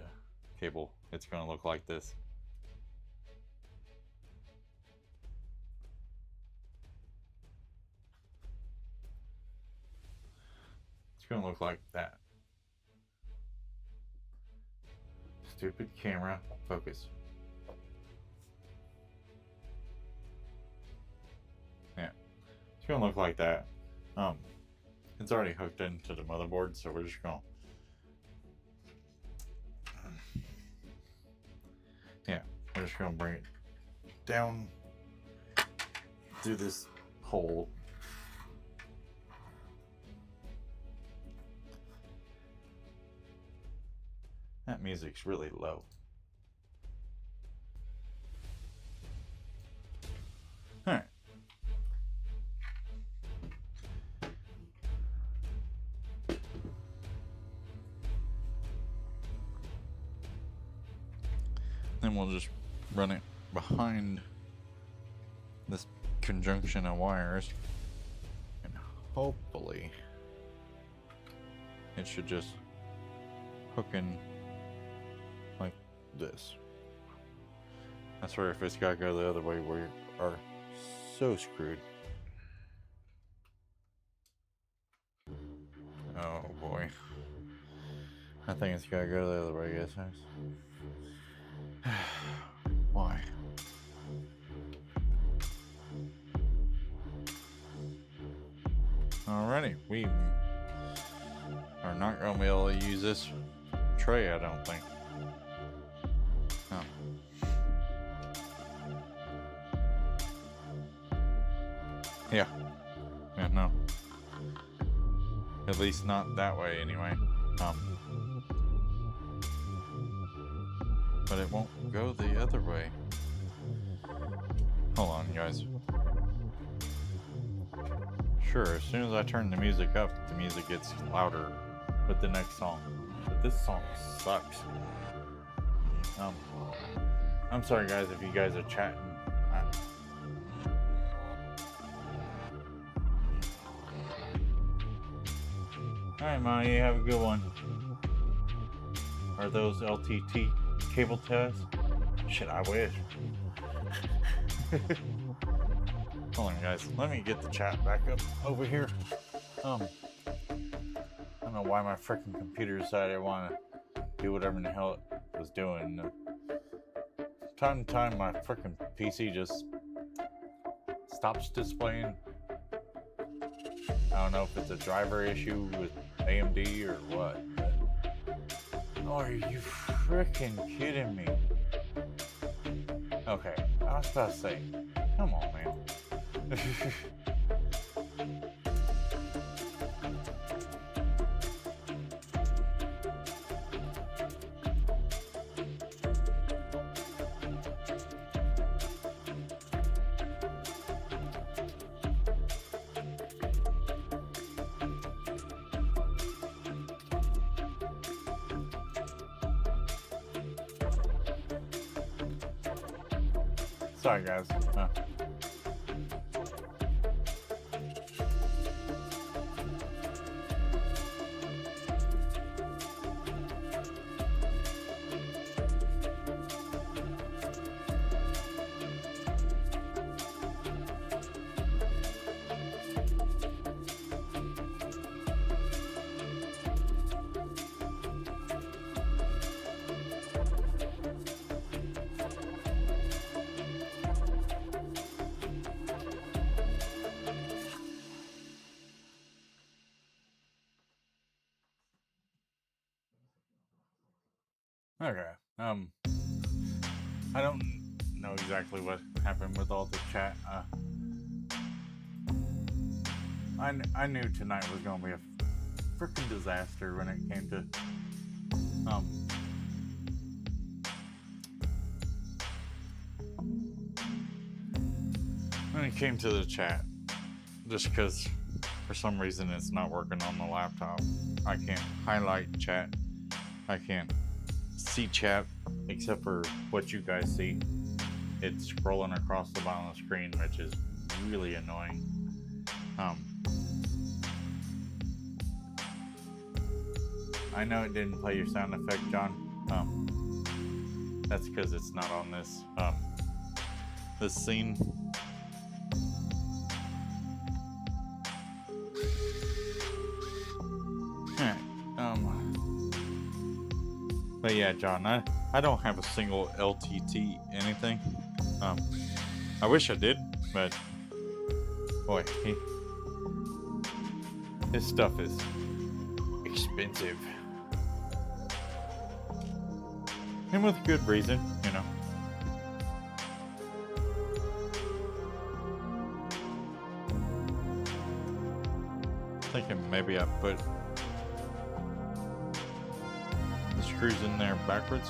cable. It's going to look like this. It's going to look like that. Stupid camera, focus. Yeah, it's going to look like that. It's already hooked into the motherboard, so we're just going to, we're just going to bring it down through this hole. That music's really low. Alright. Then we'll just run it behind this conjunction of wires, and hopefully it should just hook in like this. I swear if it's gotta go the other way, we are so screwed. Oh boy. I think it's gotta go the other way, guys. Why? Alrighty, we are not going to be able to use this tray, I don't think. Oh. Yeah. Yeah, no. At least not that way, anyway. But it won't go the other way. Hold on, guys. Sure, as soon as I turn the music up, the music gets louder with the next song. But this song sucks. I'm sorry, guys, if you guys are chatting. Alright, Ma, you have a good one. Are those LTT cable ties? Shit, I wish. Hold on, guys. Let me get the chat back up over here. I don't know why my freaking computer decided I want to do whatever in the hell it was doing. Time to time, my freaking PC just stops displaying. I don't know if it's a driver issue with AMD or what. Oh, are you freaking kidding me? Okay, I was about to say, come on, man. Sorry, guys. Okay. I don't know exactly what happened with all the chat. I knew tonight was gonna be a freaking disaster when it came to the chat, just because for some reason it's not working on the laptop. I can't highlight chat. I can't see chat except for what you guys see. It's scrolling across the bottom of the screen, which is really annoying. I know it didn't play your sound effect, John. That's because it's not on this scene. But yeah, John, I don't have a single LTT anything. I wish I did, but boy, his stuff is expensive. And with good reason, you know. Thinking maybe I put the screws in there backwards.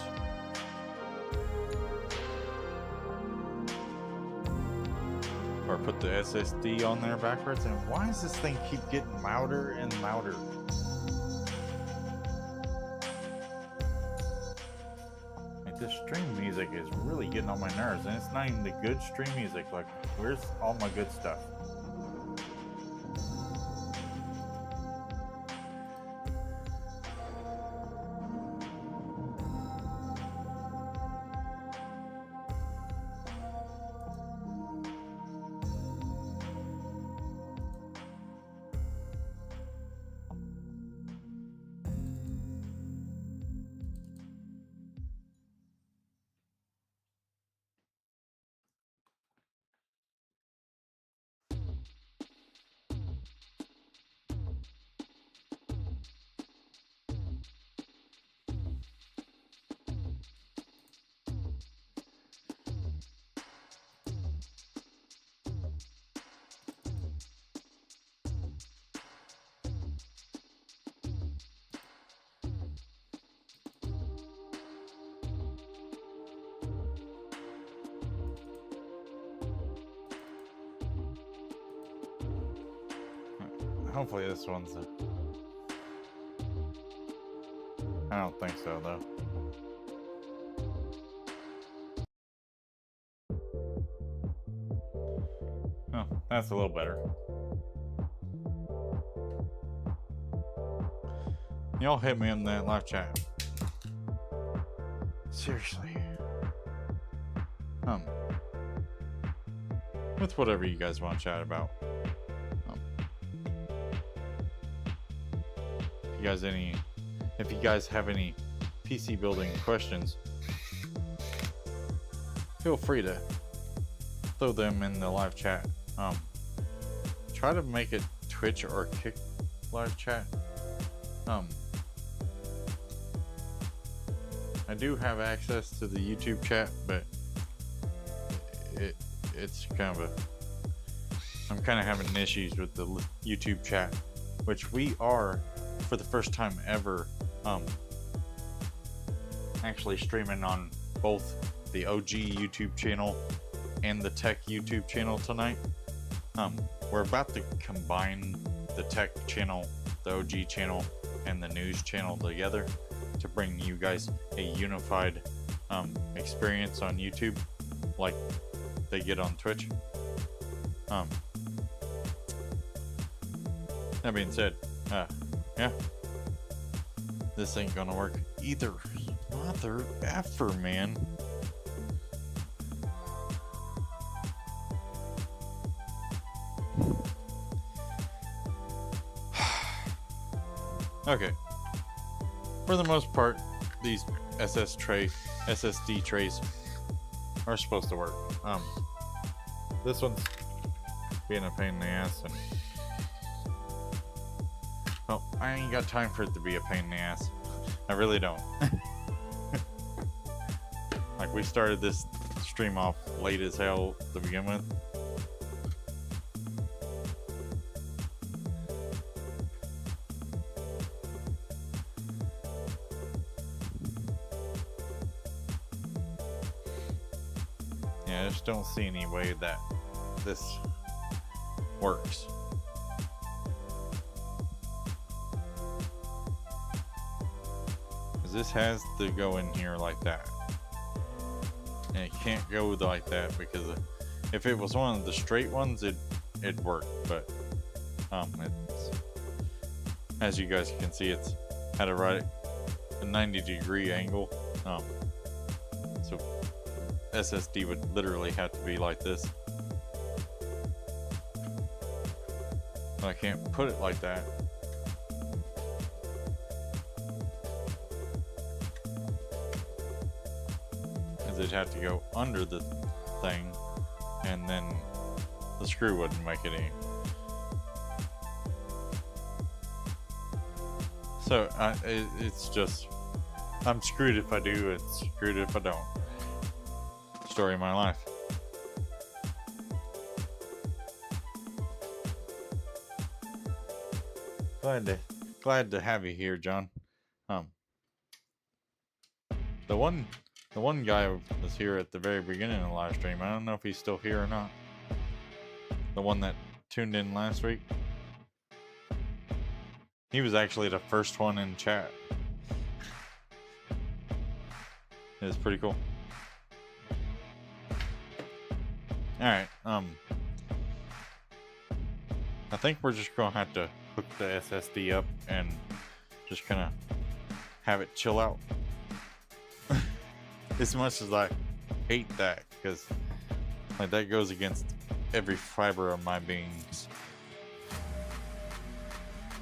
Or put the SSD on there backwards. And why does this thing keep getting louder and louder? Like, this stream music is really getting on my nerves, and it's not even the good stream music. Like, where's all my good stuff? Hopefully this one's I don't think so, though. Oh, that's a little better. Y'all hit me in that live chat. Seriously. With whatever you guys want to chat about. If you guys have any PC building questions, feel free to throw them in the live chat. Try to make it Twitch or Kick live chat. I do have access to the YouTube chat, but it's kind of I'm kind of having issues with the YouTube chat, which we are, for the first time ever, actually streaming on both the OG YouTube channel and the Tech YouTube channel tonight. We're about to combine the Tech channel, the OG channel, and the News channel together to bring you guys a unified experience on YouTube. Like, they get on Twitch. That being said, yeah, this ain't gonna work either. Mother effer, man. Okay. For the most part, these SSD trays are supposed to work. This one's being a pain in the ass, and well, I ain't got time for it to be a pain in the ass. I really don't. Like, we started this stream off late as hell to begin with. Yeah, I just don't see any way that this works. Because this has to go in here like that. And it can't go like that because if it was one of the straight ones, it'd work. But it's, as you guys can see, it's at a 90-degree angle. So SSD would literally have to be like this. But I can't put it like that. Because it'd have to go under the thing, and then the screw wouldn't make it any. So it's just, I'm screwed if I do, it's screwed if I don't. Story of my life. Glad to have you here, John. The one guy was here at the very beginning of the live stream. I don't know if he's still here or not. The one that tuned in last week. He was actually the first one in chat. It was pretty cool. Alright, I think we're just gonna have to hook the SSD up and just kind of have it chill out. As much as I hate that, because like that goes against every fiber of my beings.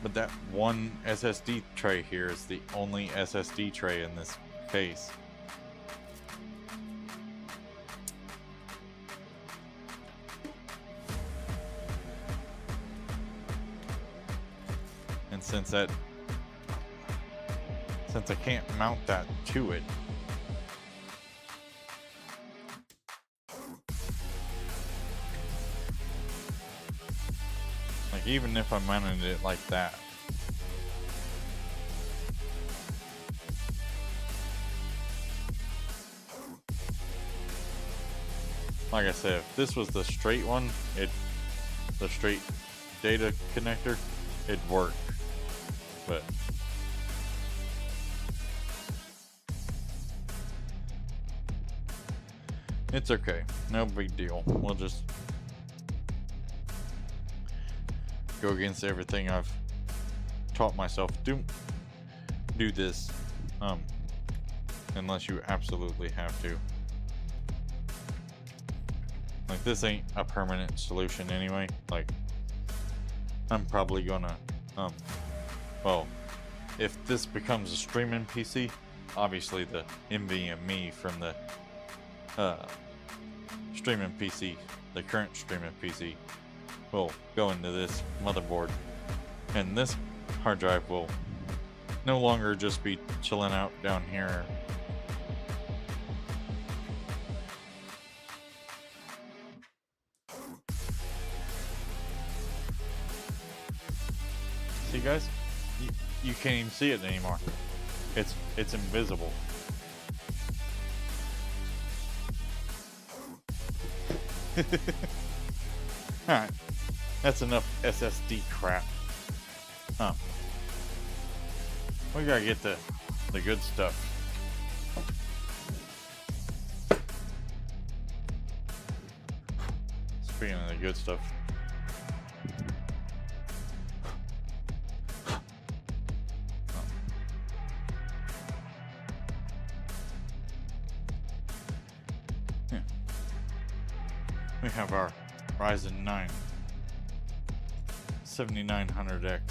But that one SSD tray here is the only SSD tray in this case. And since I can't mount that to it, like even if I mounted it like that, like I said, if this was the straight one, the straight data connector, it'd work. But it's okay, no big deal. We'll just go against everything I've taught myself. Do this, unless you absolutely have to. Like, this ain't a permanent solution anyway. Like, I'm probably gonna, well, if this becomes a streaming PC, obviously the NVMe from the streaming PC, the current streaming PC, will go into this motherboard, and this hard drive will no longer just be chilling out down here. See, guys, you can't even see it anymore. It's invisible. Alright, that's enough SSD crap. We gotta get the good stuff. Speaking of the good stuff. Yeah. We have our Ryzen 9 7900X.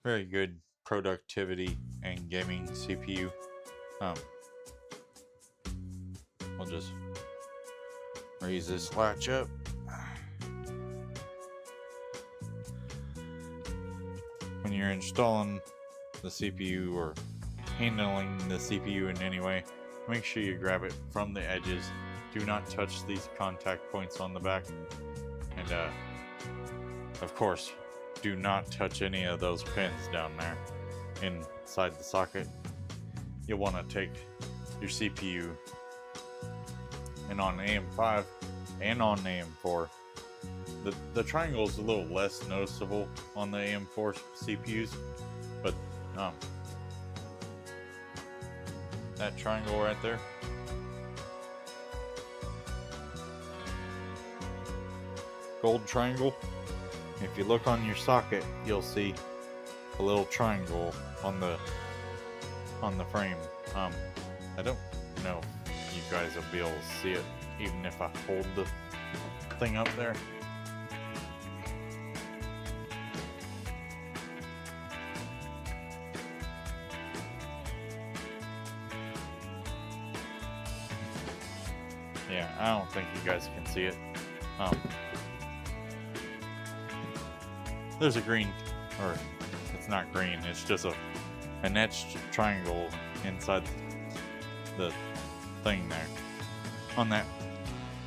Very good productivity and gaming CPU. We'll just raise this latch up. When you're installing the CPU or handling the CPU in any way, make sure you grab it from the edges. Do not touch these contact points on the back. And of course, do not touch any of those pins down there inside the socket. You'll want to take your CPU, and on AM5 and on AM4, the triangle is a little less noticeable on the AM4 CPUs, but that triangle right there, gold triangle, if you look on your socket, you'll see a little triangle on the frame. I don't know if you guys will be able to see it even if I hold the thing up there. Yeah, I don't think you guys can see it. There's a green, or it's not green, it's just an etched triangle inside the thing there. On that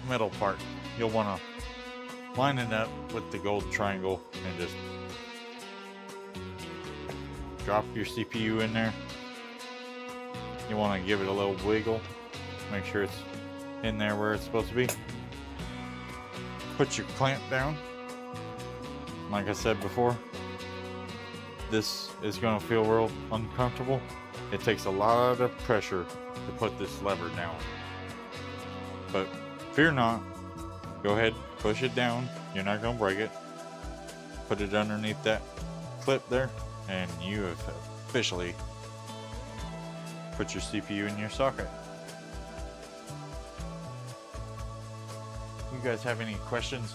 metal part, you'll want to line it up with the gold triangle and just drop your CPU in there. You want to give it a little wiggle, make sure it's in there where it's supposed to be. Put your clamp down. Like I said before, this is going to feel real uncomfortable. It takes a lot of pressure to put this lever down. But fear not. Go ahead, push it down. You're not going to break it. Put it underneath that clip there, and you have officially put your CPU in your socket. You guys have any questions?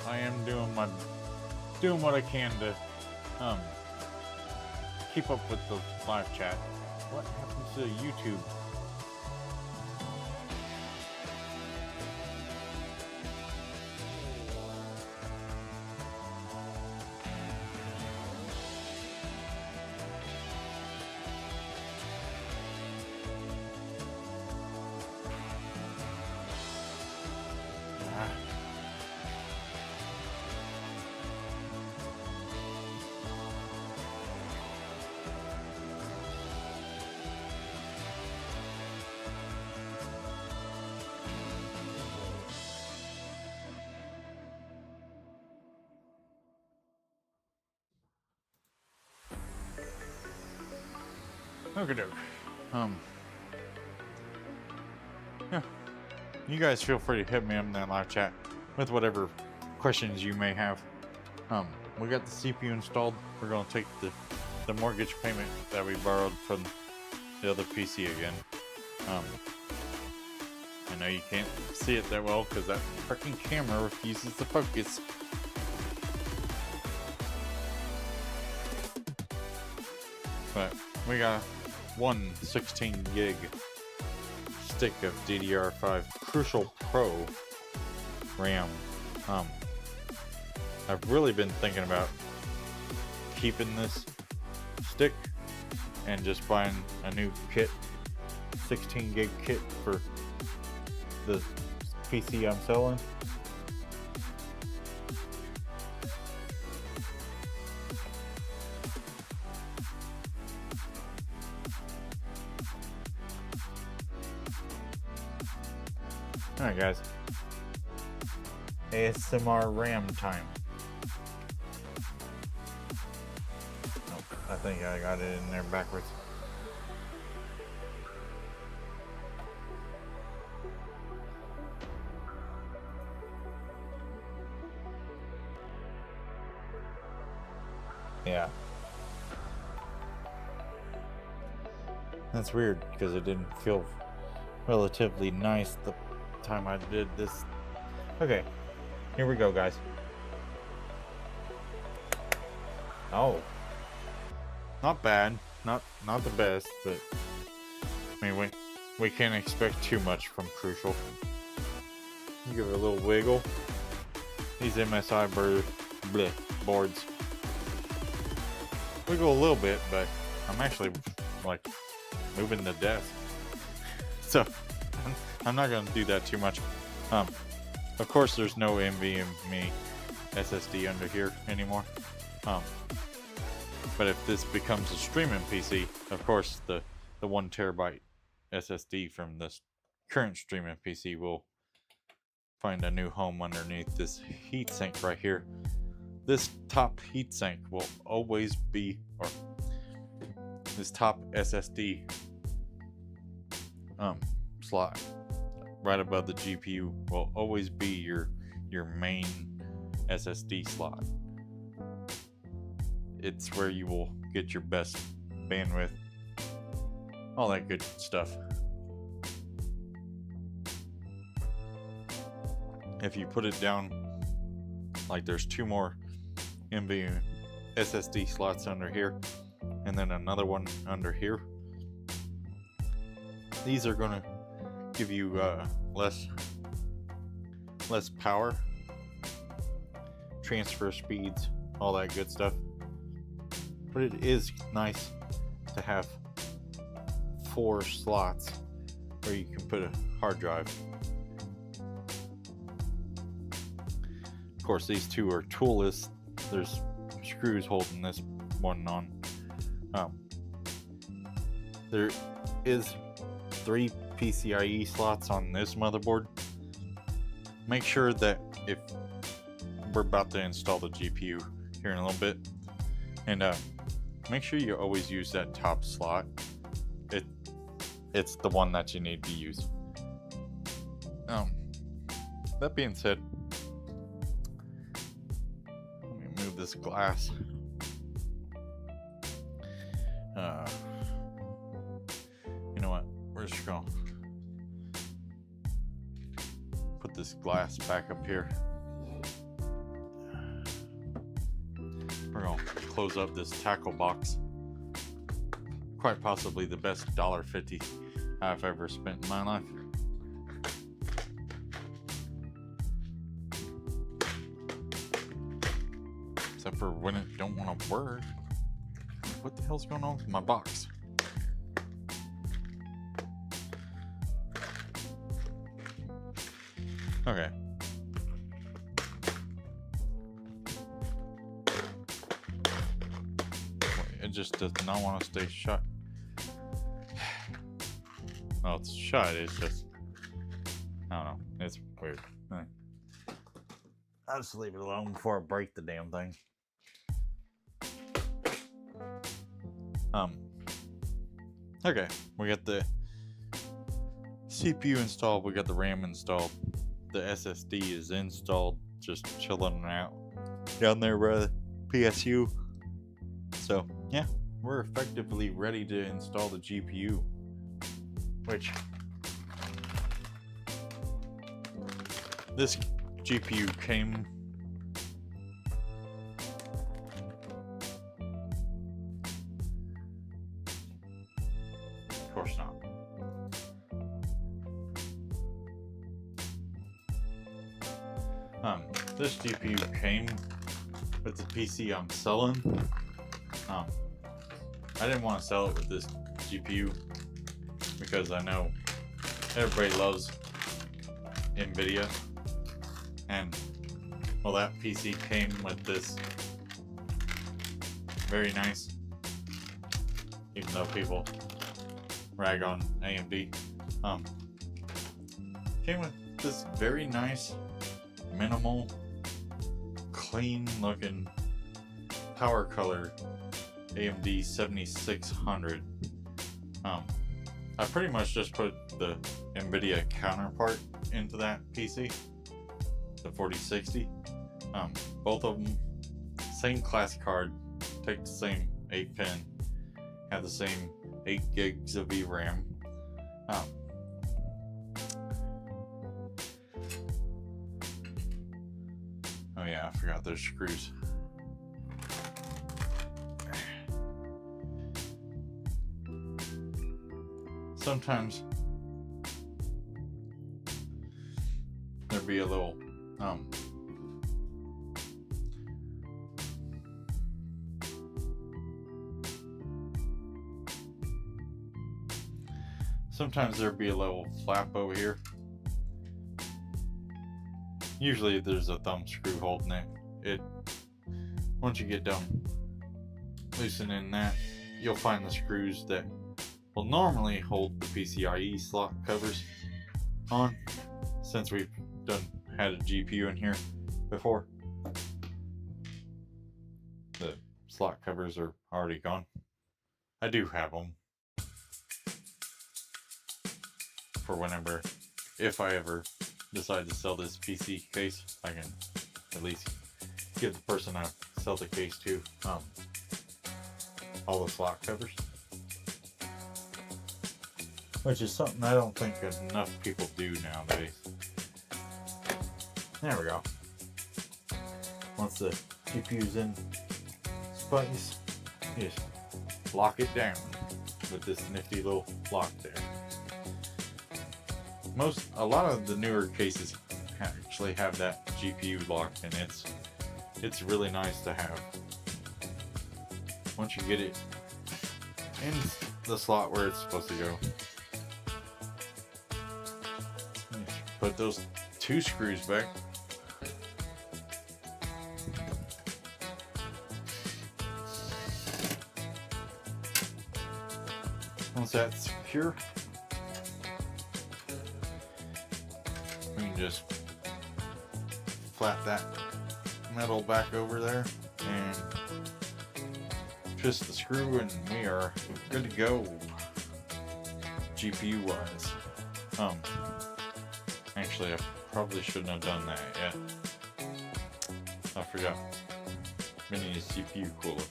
I am doing what I can to keep up with the live chat. What happens to YouTube? Okay, doke. Yeah. You guys feel free to hit me up in that live chat with whatever questions you may have. We got the CPU installed. We're gonna take the mortgage payment that we borrowed from the other PC again. I know you can't see it that well because that freaking camera refuses to focus. But we got one 16 gig stick of DDR5 Crucial Pro RAM. I've really been thinking about keeping this stick and just buying a new kit, 16 gig kit for the PC I'm selling. Alright guys, ASMR RAM time. I think I got it in there backwards. Yeah. That's weird because it didn't feel relatively nice the time I did this. Okay, here we go, guys. Oh, not bad, not the best, but I mean we can't expect too much from Crucial. Give it a little wiggle. These MSI boards wiggle a little bit, but I'm actually like moving the desk, so I'm not gonna do that too much. Of course, there's no NVMe SSD under here anymore. But if this becomes a streaming PC, of course the 1 terabyte SSD from this current streaming PC will find a new home underneath this heatsink right here. This top heatsink will always be, or this top SSD slot right above the GPU will always be your main SSD slot. It's where you will get your best bandwidth, all that good stuff. If you put it down, like there's 2 more NVMe SSD slots under here, and then another one under here. These are gonna give you less power, transfer speeds, all that good stuff. But it is nice to have 4 slots where you can put a hard drive. Of course, these 2 are toolless. There's screws holding this one on. There is 3 PCIe slots on this motherboard. Make sure that if we're about to install the GPU here in a little bit, and make sure you always use that top slot. It's the one that you need to use. That being said, let me move this glass. You know what? We're just gonna put this glass back up here. We're gonna close up this tackle box. Quite possibly the best $1.50 I've ever spent in my life. Except for when it don't want to work. What the hell's going on with my box? Okay. It just does not want to stay shut. Well, it's shut, it's just, I don't know, it's weird. I'll just leave it alone before I break the damn thing. Okay, we got the CPU installed, we got the RAM installed, the SSD is installed, just chilling out down there by the PSU. So, yeah, we're effectively ready to install the GPU, which this GPU came of course not. This GPU came with the PC I'm selling. I didn't want to sell it with this GPU because I know everybody loves NVIDIA, and well, that PC came with this very nice, even though people rag on AMD, came with this very nice, minimal, clean looking power color AMD 7600. I pretty much just put the NVIDIA counterpart into that PC, the 4060. Both of them, same class card, take the same 8 pin, have the same 8 gigs of VRAM. Oh yeah, I forgot those screws. Sometimes there'd be a little sometimes there'd be a little flap over here. Usually there's a thumb screw holding it. Once you get done loosening that, you'll find the screws that will normally hold the PCIe slot covers on, since we've had a GPU in here before. The slot covers are already gone. I do have them for whenever, if I ever decide to sell this PC case, I can at least give the person I sell the case to all the slot covers, which is something I don't think enough people do nowadays. There we go. Once the GPU's in place, you just lock it down with this nifty little lock there. A lot of the newer cases actually have that GPU locked, and it's really nice to have. Once you get it in the slot where it's supposed to go, put those 2 screws back. Once that's secure, we can just flap that metal back over there and twist the screw, and we are good to go GPU wise. Actually, I probably shouldn't have done that yet. I forgot. Mini CPU cooler.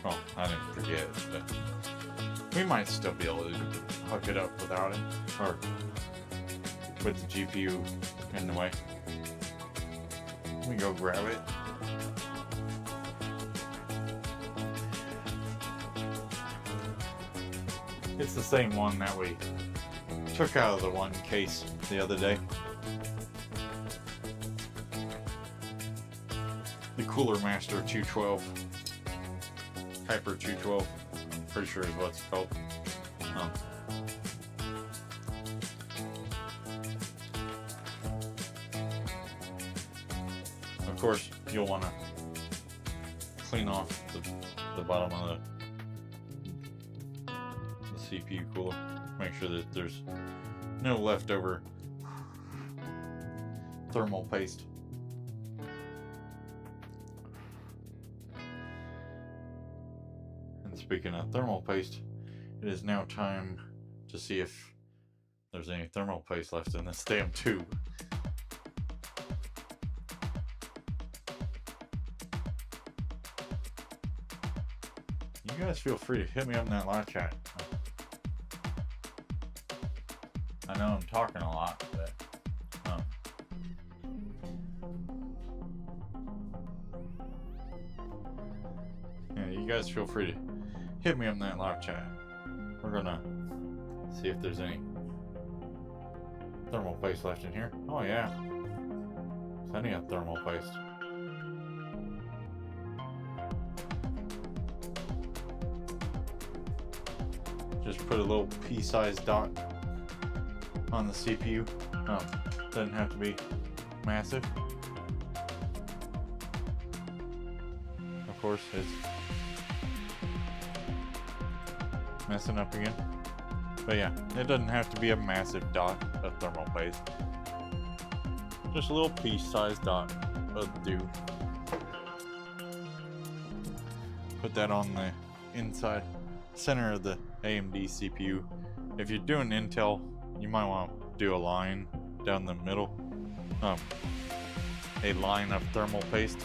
Well, I didn't forget, but we might still be able to hook it up without it, or with the GPU in the way. Let me go grab it. It's the same one that we took out of the one case the other day. The Cooler Master 212. Hyper 212. I'm pretty sure is what it's called. Of course, you'll want to clean off the bottom of the CPU cooler. Make sure that there's no leftover thermal paste. And speaking of thermal paste, it is now time to see if there's any thermal paste left in this damn tube. You guys feel free to hit me up in that live chat. I know I'm talking a lot, but yeah, you guys feel free to hit me up in that live chat. We're gonna see if there's any thermal paste left in here. Oh yeah, plenty of thermal paste. Just put a little pea-sized dot on the CPU. Doesn't have to be massive. Of course, it's messing up again. But yeah, it doesn't have to be a massive dot of thermal paste. Just a little pea-sized dot of dew. Put that on the inside center of the AMD CPU. If you're doing Intel, you might want to do a line down the middle, a line of thermal paste.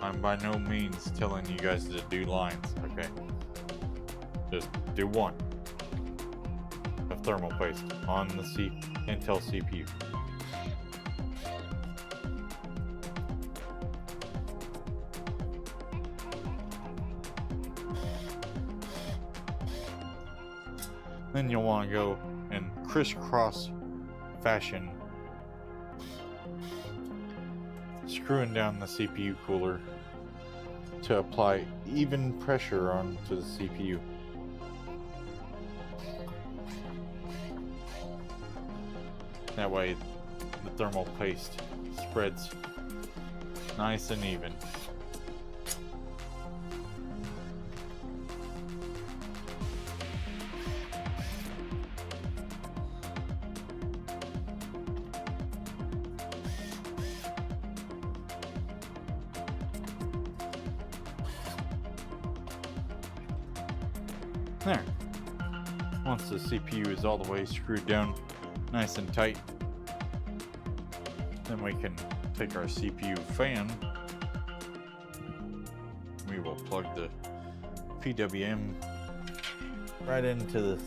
I'm by no means telling you guys to do lines, okay? Just do one of thermal paste on the Intel CPU. Then you'll want to go in crisscross fashion, screwing down the CPU cooler to apply even pressure onto the CPU. That way the thermal paste spreads nice and even. There. Once the CPU is all the way screwed down nice and tight, then we can take our CPU fan. We will plug the PWM right into the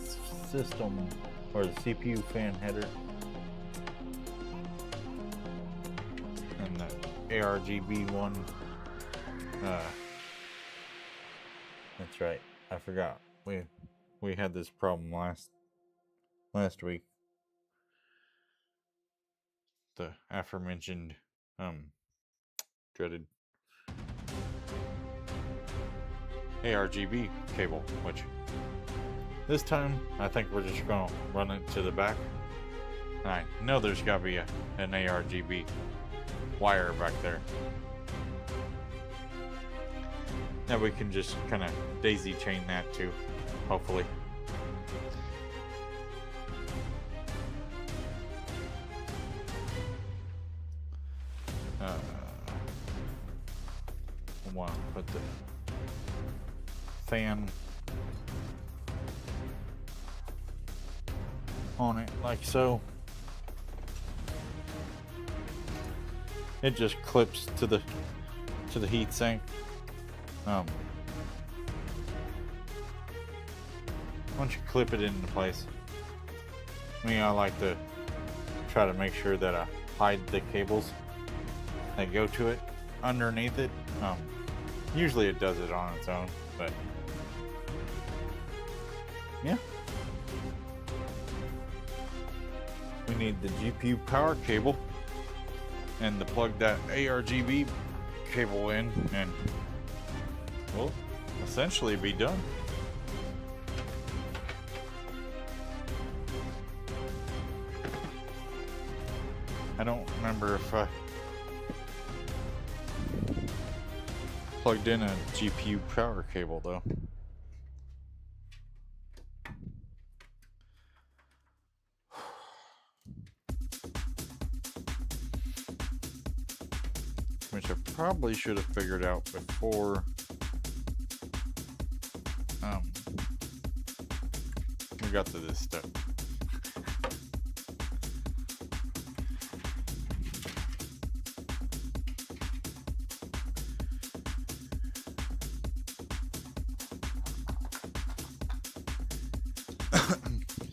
system or the CPU fan header. And the ARGB one. That's right. I forgot. We had this problem last week. The aforementioned dreaded ARGB cable, which this time I think we're just gonna run it to the back. And I know there's gotta be an ARGB wire back there that we can just kind of daisy chain that to, hopefully. I want to put the fan on it like so. It just clips to the heat sink. Once you clip it into place, I like to try to make sure that I hide the cables that go to it underneath it. Usually it does it on its own, but yeah. We need the GPU power cable and to plug that ARGB cable in, and we'll essentially be done. I don't remember if I plugged in a GPU power cable though. Which I probably should have figured out before we got to this step.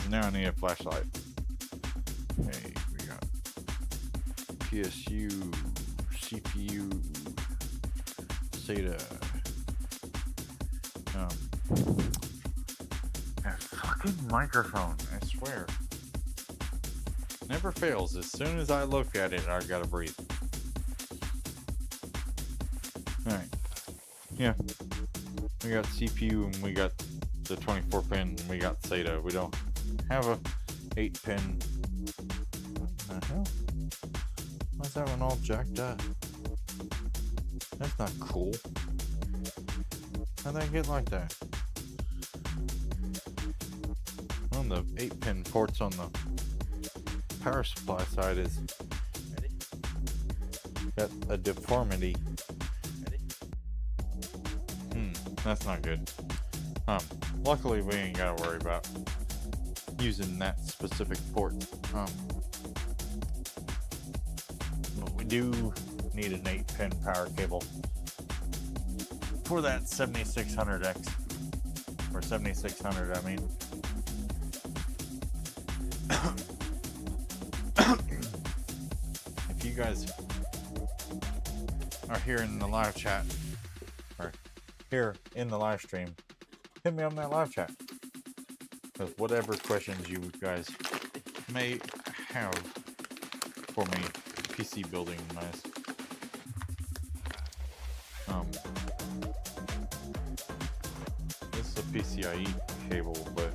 Now I need a flashlight. Okay, we got PSU, CPU, SATA. That fucking microphone, I swear. Never fails. As soon as I look at it, I gotta breathe. Alright. Yeah. We got CPU and we got the 24 pin and we got SATA. We don't have a 8 pin. What the hell? Why is that one all jacked up? That's not cool. How'd that get like that? On the 8 pin ports on the power supply side is got a deformity. That's not good. Luckily we ain't gotta worry about using that specific port. But we do need an 8-pin power cable for that 7600X, or 7600, I mean. If you guys are here in the live chat, or here in the live stream, hit me on that live chat with whatever questions you guys may have for me, PC building wise. This is a PCIe cable, but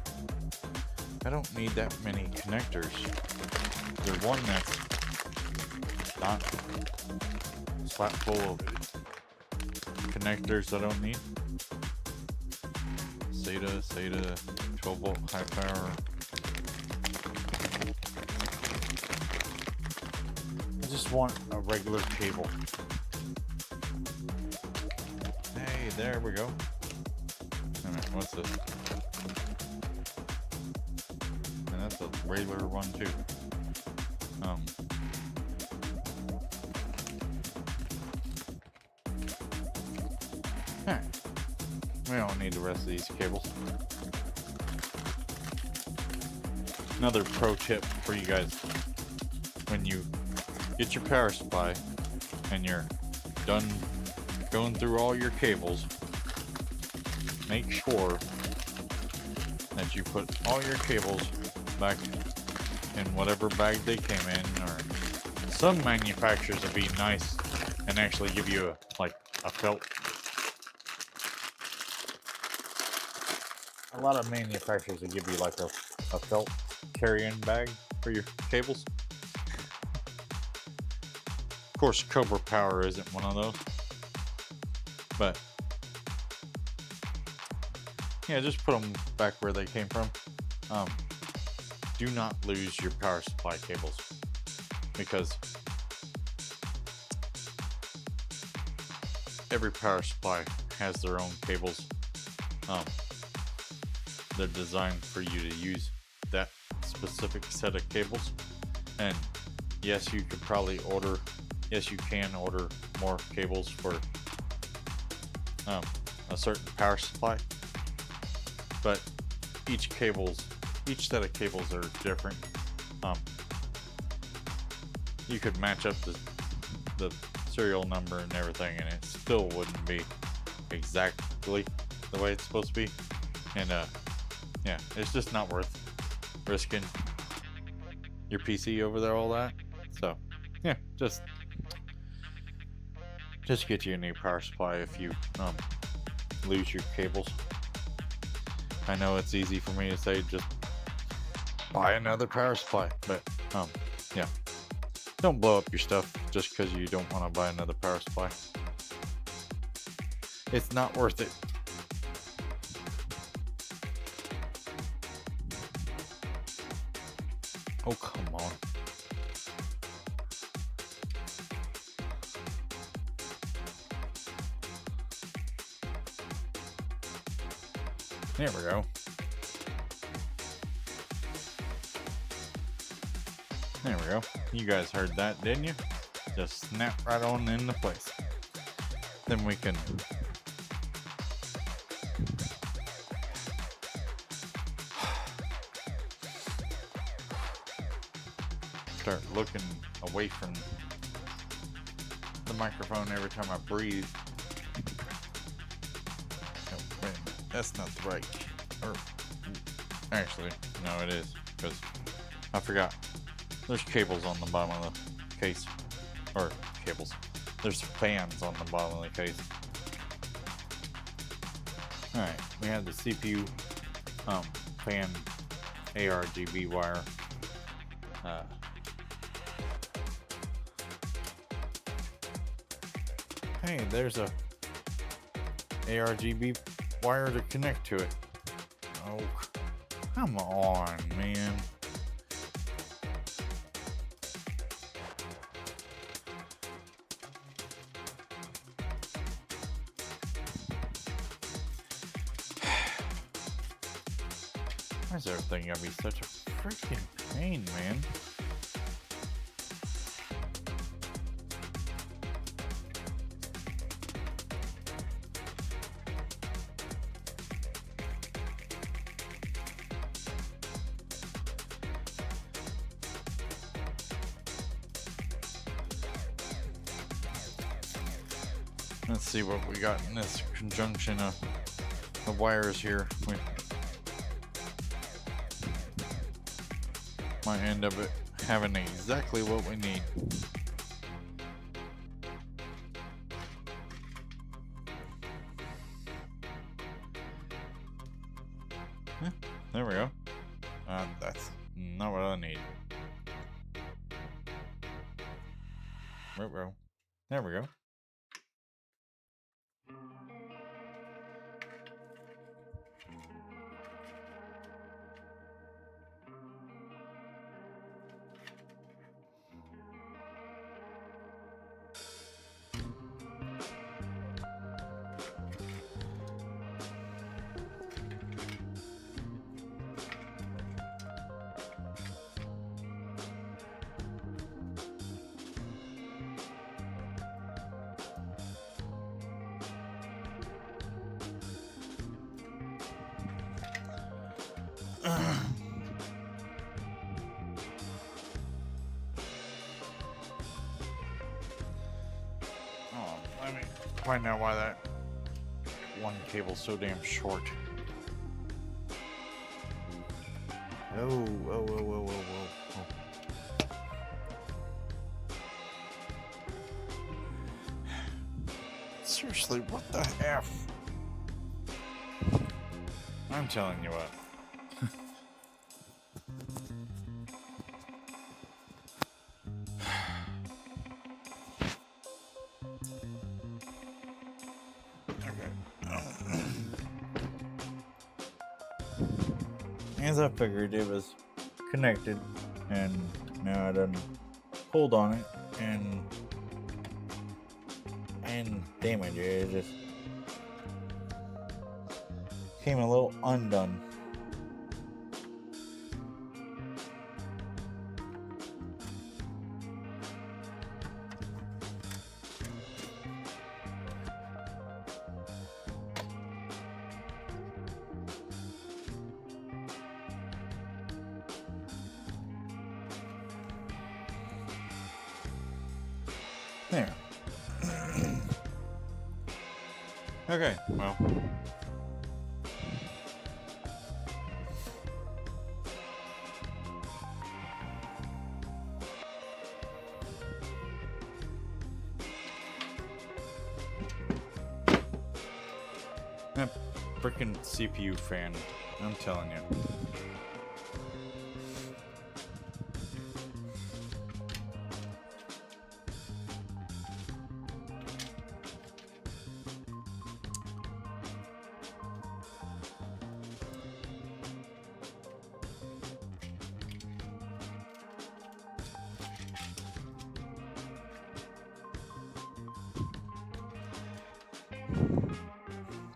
I don't need that many connectors. There's one that's not slap full of connectors I don't need. SATA, 12 volt high power. I just want a regular cable. Hey, there we go. Wait a minute, what's this? And that's a regular one too. Alright. We don't need the rest of these cables. Another pro tip for you guys: when you get your power supply and you're done going through all your cables, make sure that you put all your cables back in whatever bag they came in. Or some manufacturers will be nice and actually give you a felt. A lot of manufacturers will give you like a felt carry-in bag for your cables. Of course, Cobra Power isn't one of those, but yeah, just put them back where they came from. Do not lose your power supply cables, because every power supply has their own cables. They're designed for you to use that specific set of cables. And yes, you could probably order, yes, you can order more cables for a certain power supply, but each set of cables are different. You could match up the serial number and everything, and it still wouldn't be exactly the way it's supposed to be. And yeah, it's just not worth risking your PC over there, all that. So yeah, just get you a new power supply if you lose your cables. I know it's easy for me to say just buy another power supply, but yeah, don't blow up your stuff just because you don't want to buy another power supply. It's not worth it. Oh, come on. There we go. There we go. You guys heard that, didn't you? Just snap right on into place. Then we can start looking away from the microphone every time I breathe. Oh, wait a minute. That's not the right. Or actually, no, it is, because I forgot. There's cables on the bottom of the case. Or cables. There's fans on the bottom of the case. Alright, we have the CPU fan ARGB wire. Hey, there's a ARGB wire to connect to it. Oh, come on, man. Why is everything gonna be such a freaking pain, man? Let's see what we got in this conjunction of the wires here. We might end up having exactly what we need. There we go. That's not what I need. There we go. There we go. Let me find out why that one cable's so damn short. Oh. Seriously, what the F? I'm telling you what. As I figured, it was connected, and now I done pulled on it, and damn it, dude, it just came a little undone. There. Okay, well. That freaking CPU fan, I'm telling you.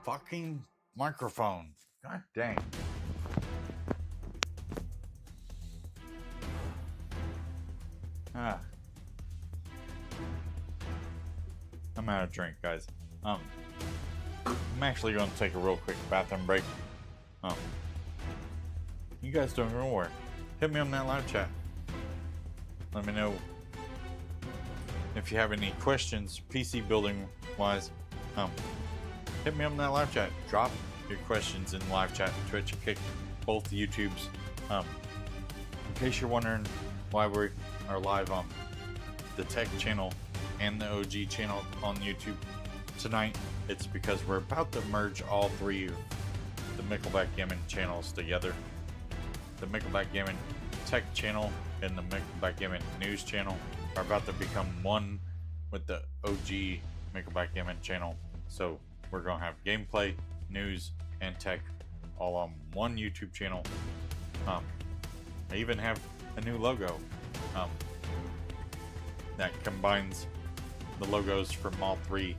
Fucking microphone. God dang. I'm out of drink, guys. I'm actually going to take a real quick bathroom break. You guys don't go nowhere. Hit me on that live chat. Let me know if you have any questions, PC building wise. Hit me up in that live chat. Drop your questions in live chat. Twitch, Kick, both YouTubes. In case you're wondering why we are live on the Tech channel and the OG channel on YouTube tonight, it's because we're about to merge all three of the Mickleback Gammon channels together. The Mickleback Gammon Tech channel and the Mickleback Gammon News channel are about to become one with the OG Mickleback Gammon channel. So we're going to have gameplay, news, and tech all on one YouTube channel. I even have a new logo that combines the logos from all three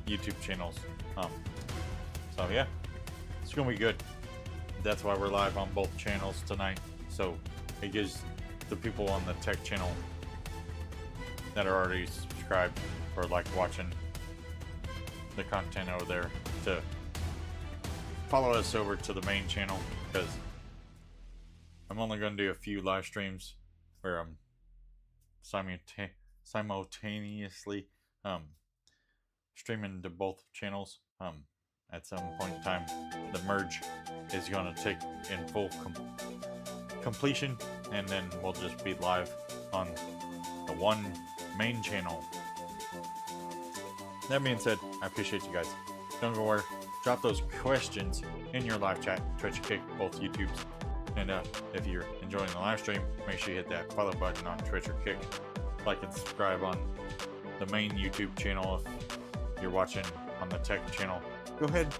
YouTube channels. So yeah, it's going to be good. that's why we're live on both channels tonight. So it gives the people on the tech channel that are already subscribed or like watching the content over there to follow us over to the main channel, because I'm only going to do a few live streams where I'm simultaneously streaming to both channels. At some point in time, the merge is going to take in full completion, and then we'll just be live on the one main channel. That being said, I appreciate you guys. Don't go away. Drop those questions in your live chat, Twitch, Kick, both YouTubes. And if you're enjoying the live stream, make sure you hit that follow button on Twitch or Kick. Like and subscribe on the main YouTube channel if you're watching on the tech channel. Go ahead,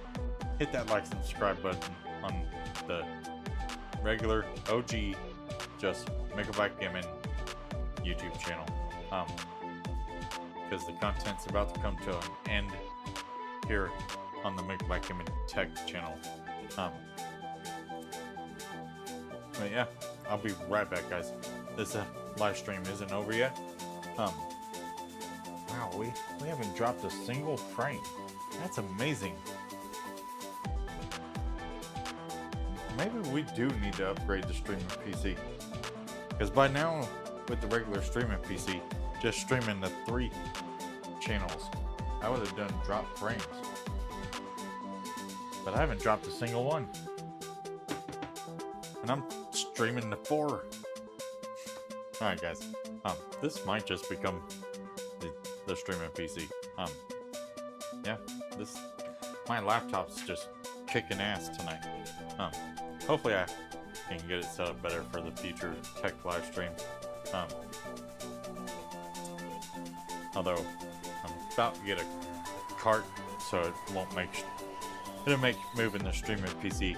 hit that like and subscribe button on the regular OG, just Megabyte Gaming YouTube channel. Because the content's about to come to an end here on the Megabyte Gaming Tech channel. But yeah, I'll be right back, guys. This live stream isn't over yet. Wow, we haven't dropped a single frame. That's amazing. Maybe we do need to upgrade the streaming PC. Because by now, with the regular streaming PC, just streaming the 3 channels, I would have done drop frames. But I haven't dropped a single one. And I'm streaming the 4. Alright guys, this might just become the streaming PC. Yeah, my laptop's just kicking ass tonight. Hopefully I can get it set up better for the future tech live streams. Although I'm about to get a cart, so it'll make moving the streaming PC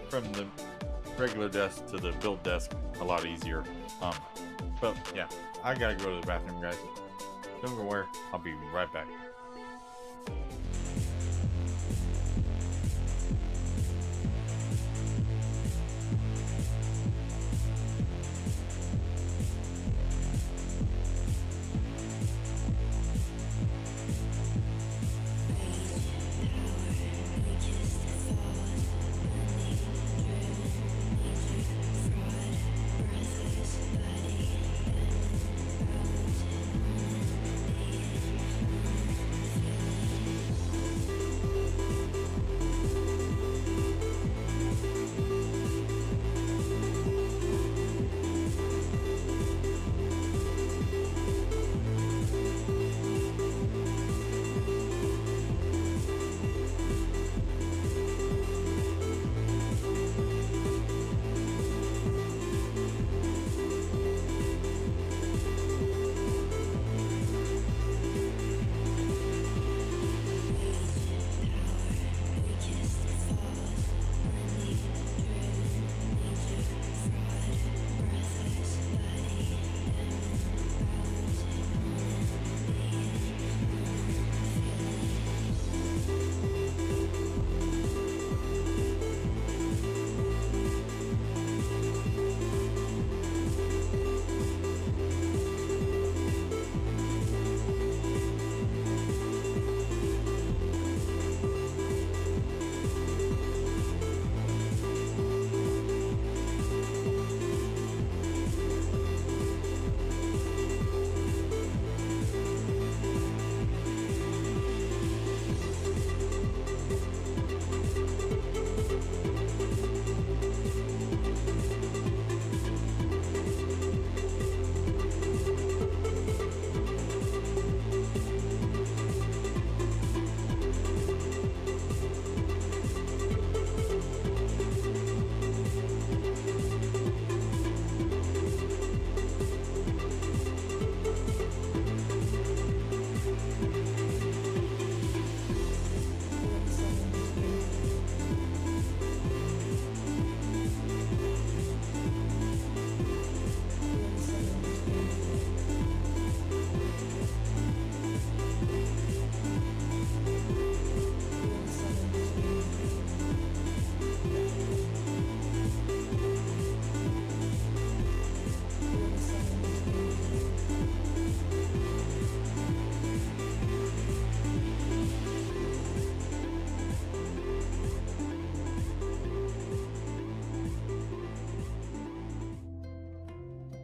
from the regular desk to the build desk a lot easier. But yeah, I gotta go to the bathroom, guys. Don't go where. I'll be right back.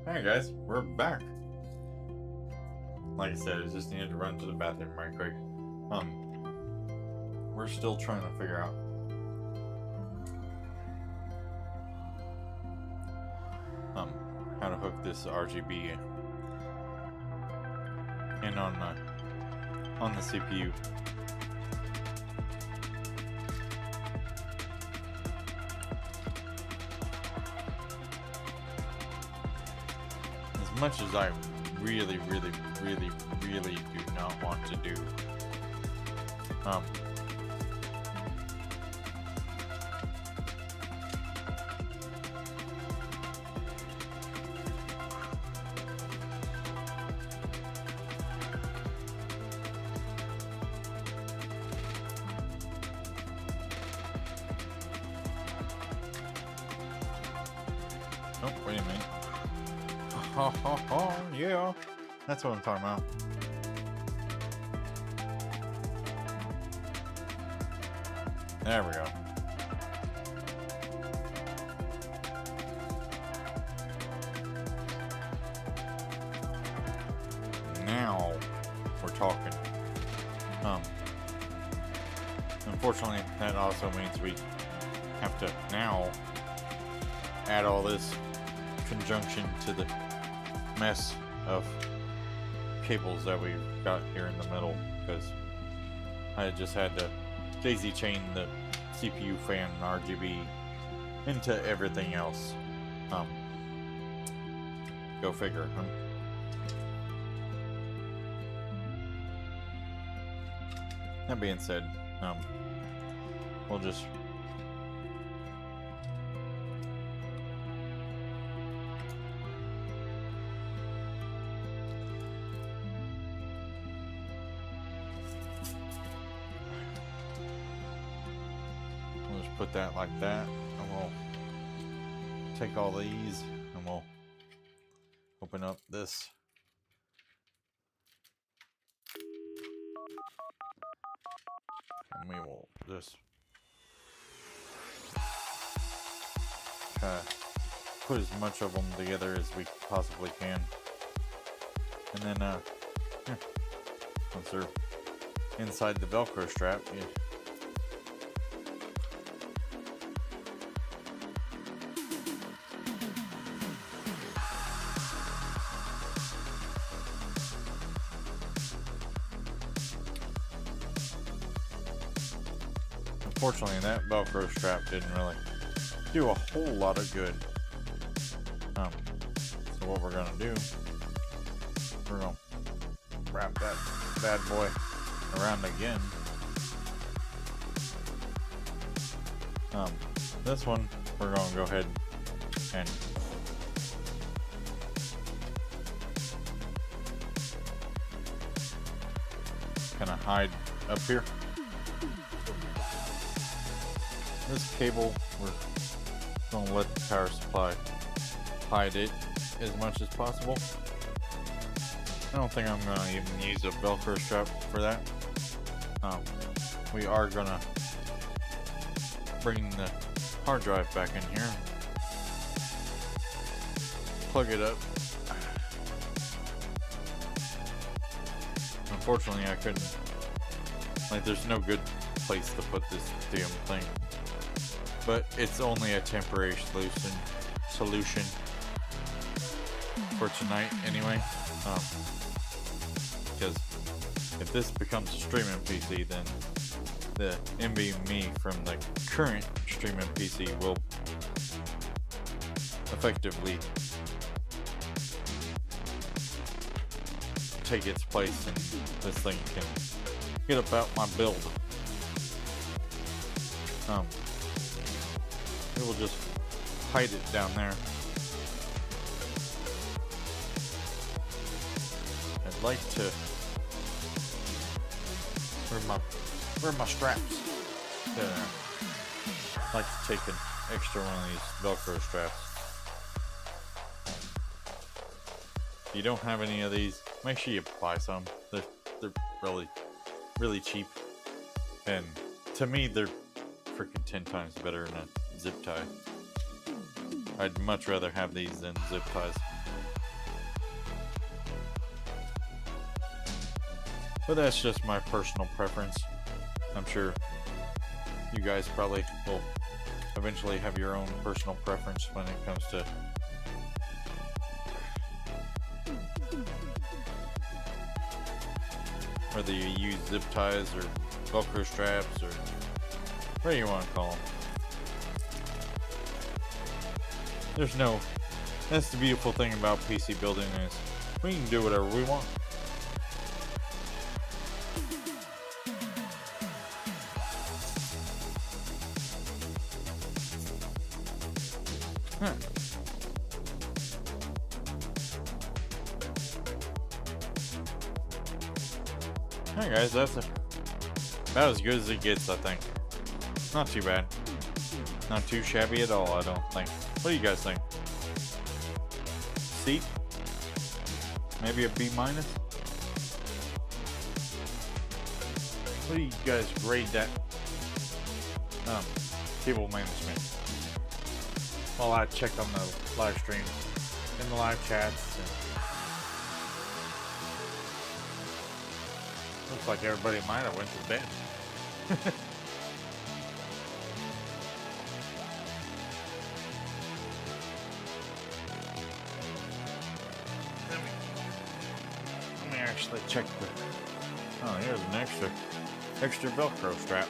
Hey guys, we're back. Like I said, I just needed to run to the bathroom right quick. We're still trying to figure out how to hook this RGB in on the CPU. As much as I really do not want to do oh, wait a minute. Oh, yeah. That's what I'm talking about. There we go. Now we're talking. Unfortunately, that also means we have to now add all this conjunction to the mess of cables that we've got here in the middle, because I just had to daisy chain the CPU fan and RGB into everything else. Go figure, huh? That being said, we'll just put that like that, and we'll take all these and we'll open up this. And we will just try to put as much of them together as we possibly can. And then, once they're inside the Velcro strap, unfortunately, that Velcro strap didn't really do a whole lot of good. So what we're gonna do, we're gonna wrap that bad boy around again. This one, we're gonna go ahead and kind of hide up here. This cable, we're going to let the power supply hide it as much as possible. I don't think I'm going to even use a Velcro strap for that. We are going to bring the hard drive back in here, plug it up. Unfortunately, I couldn't, like, there's no good place to put this damn thing. But it's only a temporary solution for tonight anyway. Because if this becomes a streaming PC, then the NVMe from the current streaming PC will effectively take its place, and this thing can get about my build. It will just hide it down there. I'd like to. Where are my straps? There. I'd like to take an extra one of these Velcro straps. If you don't have any of these, make sure you buy some. They're really cheap, and to me they're freaking 10 times better than a zip tie. I'd much rather have these than zip ties. But that's just my personal preference. I'm sure you guys probably will eventually have your own personal preference when it comes to whether you use zip ties or Velcro straps or whatever you want to call them. That's the beautiful thing about PC building is we can do whatever we want. Alright guys, that's about as good as it gets, I think. Not too bad. Not too shabby at all, I don't think. What do you guys think? C? Maybe a B minus? What do you guys grade that cable management? Well, I checked on the live stream in the live chats. Looks like everybody might have went to bed. Let me actually check the. Oh, here's an extra Velcro strap.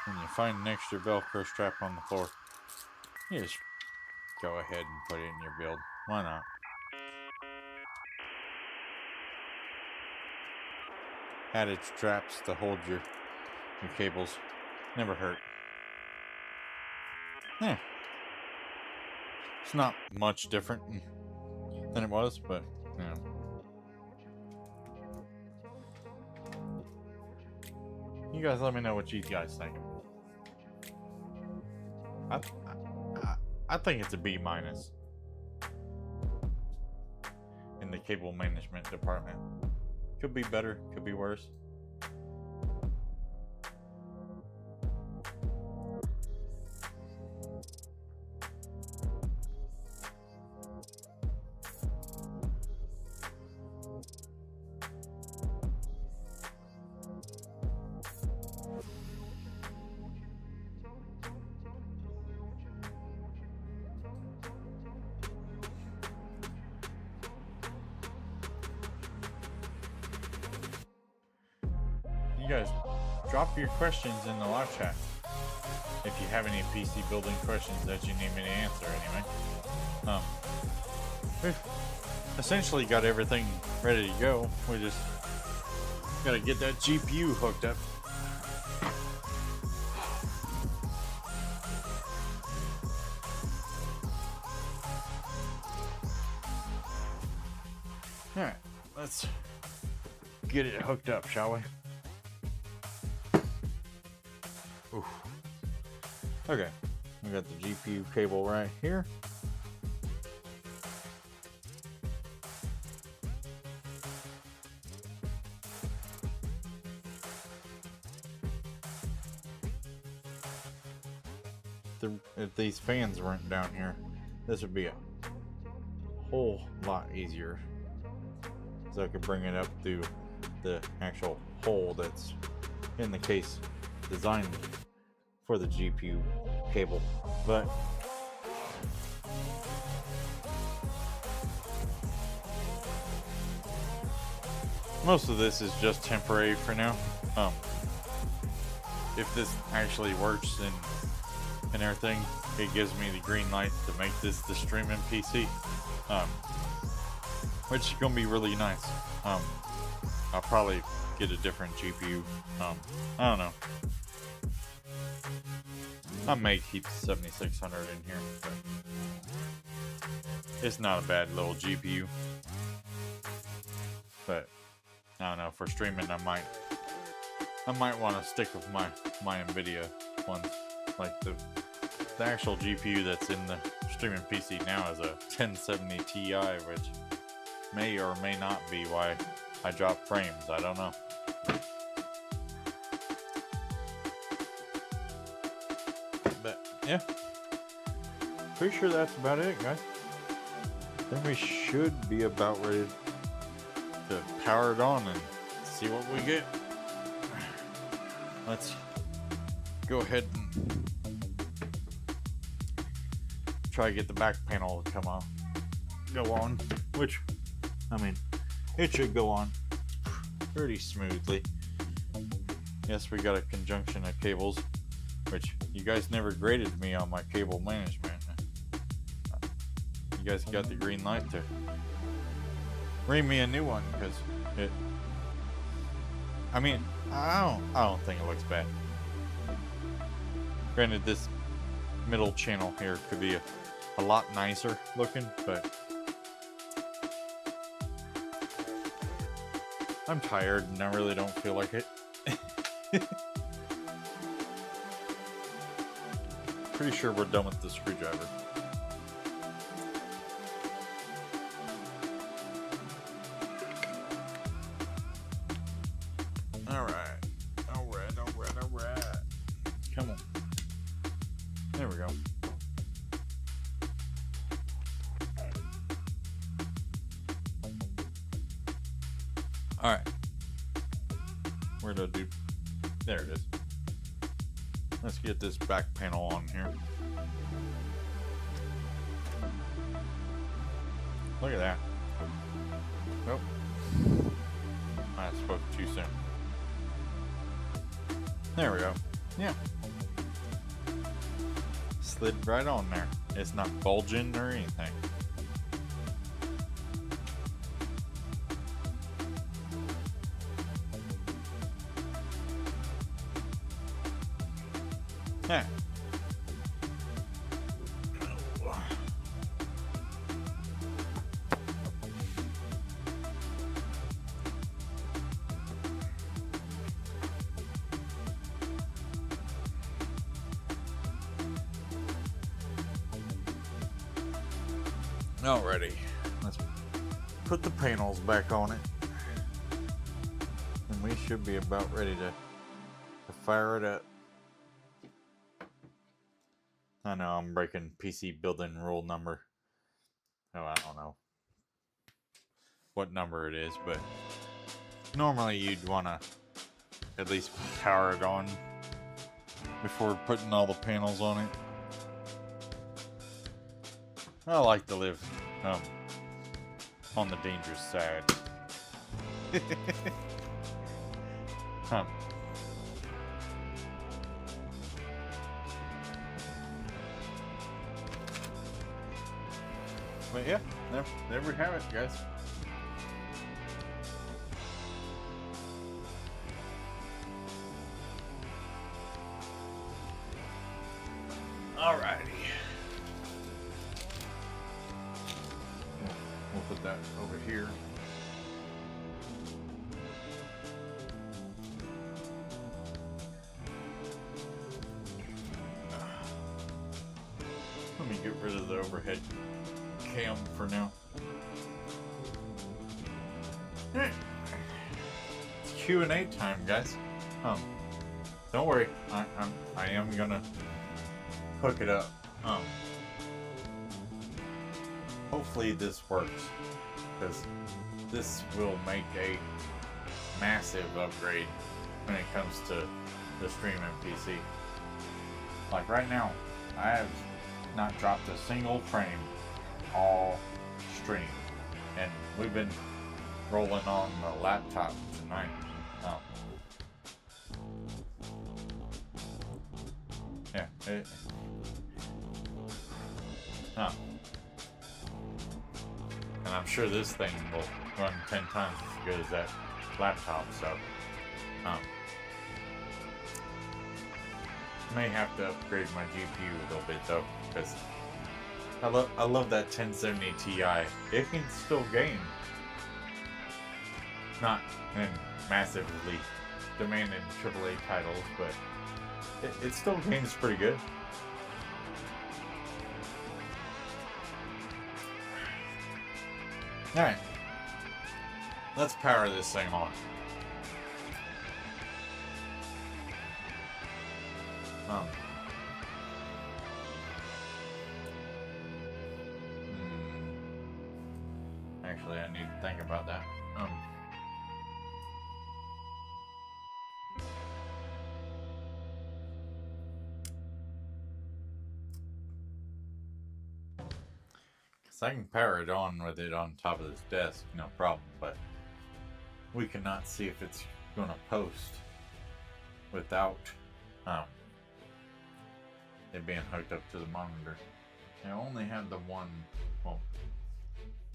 When you find an extra Velcro strap on the floor, you just go ahead and put it in your build. Why not? Added straps to hold your cables. Never hurt. Yeah. It's not much different than it was, but, you know. You guys let me know what you guys think. I think it's a B minus in the cable management department. Could be better, could be worse. You guys drop your questions in the live chat if you have any PC building questions that you need me to answer anyway. We've essentially got everything ready to go. We just gotta get that GPU hooked up. Alright, let's get it hooked up, shall we? Oof. Okay, we got the GPU cable right here. If these fans weren't down here, this would be a whole lot easier. So I could bring it up through the actual hole that's in the case designed for the GPU cable. But most of this is just temporary for now. If this actually works and everything, it gives me the green light to make this the streaming PC, which is gonna be really nice. I'll probably get a different GPU. I don't know. I may keep the 7600 in here, but it's not a bad little GPU. But I don't know, for streaming I might want to stick with my NVIDIA ones. Like the actual GPU that's in the streaming PC now is a 1070 Ti, which may or may not be why I drop frames. I don't know. But yeah, pretty sure that's about it, guys. Then we should be about ready to power it on and see what we get. Let's go ahead and try to get the back panel to go on, which, I mean, it should go on pretty smoothly. Yes, we got a conjunction of cables, which you guys never graded me on my cable management. You guys got the green light to read me a new one, because it, I mean, I don't think it looks bad. Granted, this middle channel here could be a lot nicer looking, but I'm tired and I really don't feel like it. Pretty sure we're done with the screwdriver. Alright. Come on. There we go. Alright. Where'd I do? There it is. Let's get this back panel on here. Look at that. Nope. I spoke too soon. There we go. Yeah. Slid right on there. It's not bulging or anything. Yeah. Alrighty, let's put the panels back on it, and we should be about ready to fire it up. I know I'm breaking PC building rule number. Oh, I don't know what number it is, but normally you'd want to at least power it on before putting all the panels on it. I like to live on the dangerous side. But yeah, there we have it, guys. Alrighty. We'll put that over here. Let me get rid of the overhead cam for now. It's Q&A time, guys. Don't worry, I am gonna hook it up. Hopefully this works, because this will make a massive upgrade when it comes to the streaming PC. Like right now, I have not dropped a single frame all stream, and we've been rolling on the laptop tonight. Yeah. And I'm sure this thing will run 10 times as good as that laptop, so may have to upgrade my GPU a little bit though, because I love that 1070 Ti. It can still game. Not in massively demanding AAA titles, but it still games pretty good. Alright, Let's power this thing on. Actually, I need to think about that. Cause I can power it on with it on top of this desk, no problem. But we cannot see if it's gonna post without it being hooked up to the monitor. I only have the one. Well,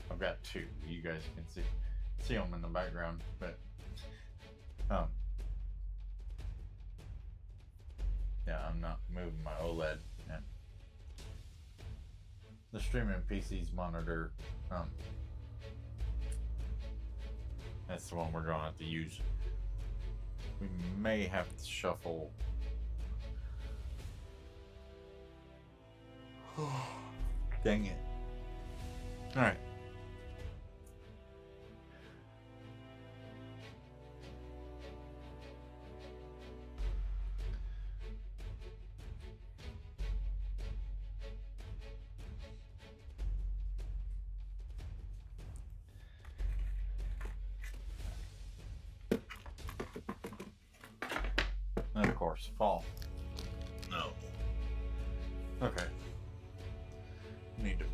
I've got two. You guys can see them in the background, but yeah, I'm not moving my OLED. And the streaming PC's monitor, that's the one we're going to have to use. We may have to shuffle. Dang it. Alright. And of course, fall. No. Okay. Need to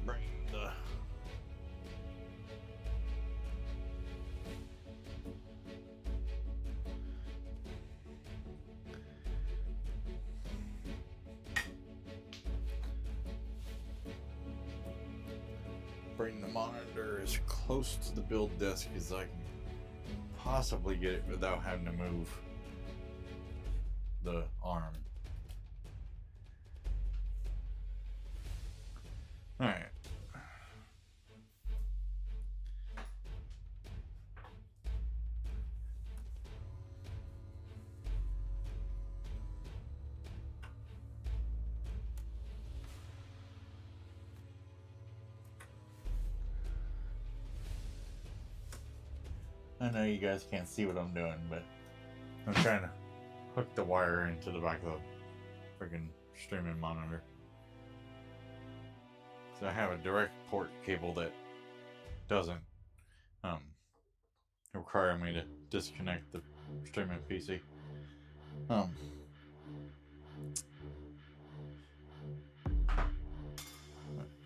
bring the monitor as close to the build desk as I can possibly get it without having to move the arm. Alright. I know you guys can't see what I'm doing, but I'm trying to hook the wire into the back of the freaking streaming monitor. So I have a direct port cable that doesn't require me to disconnect the streaming PC. I'm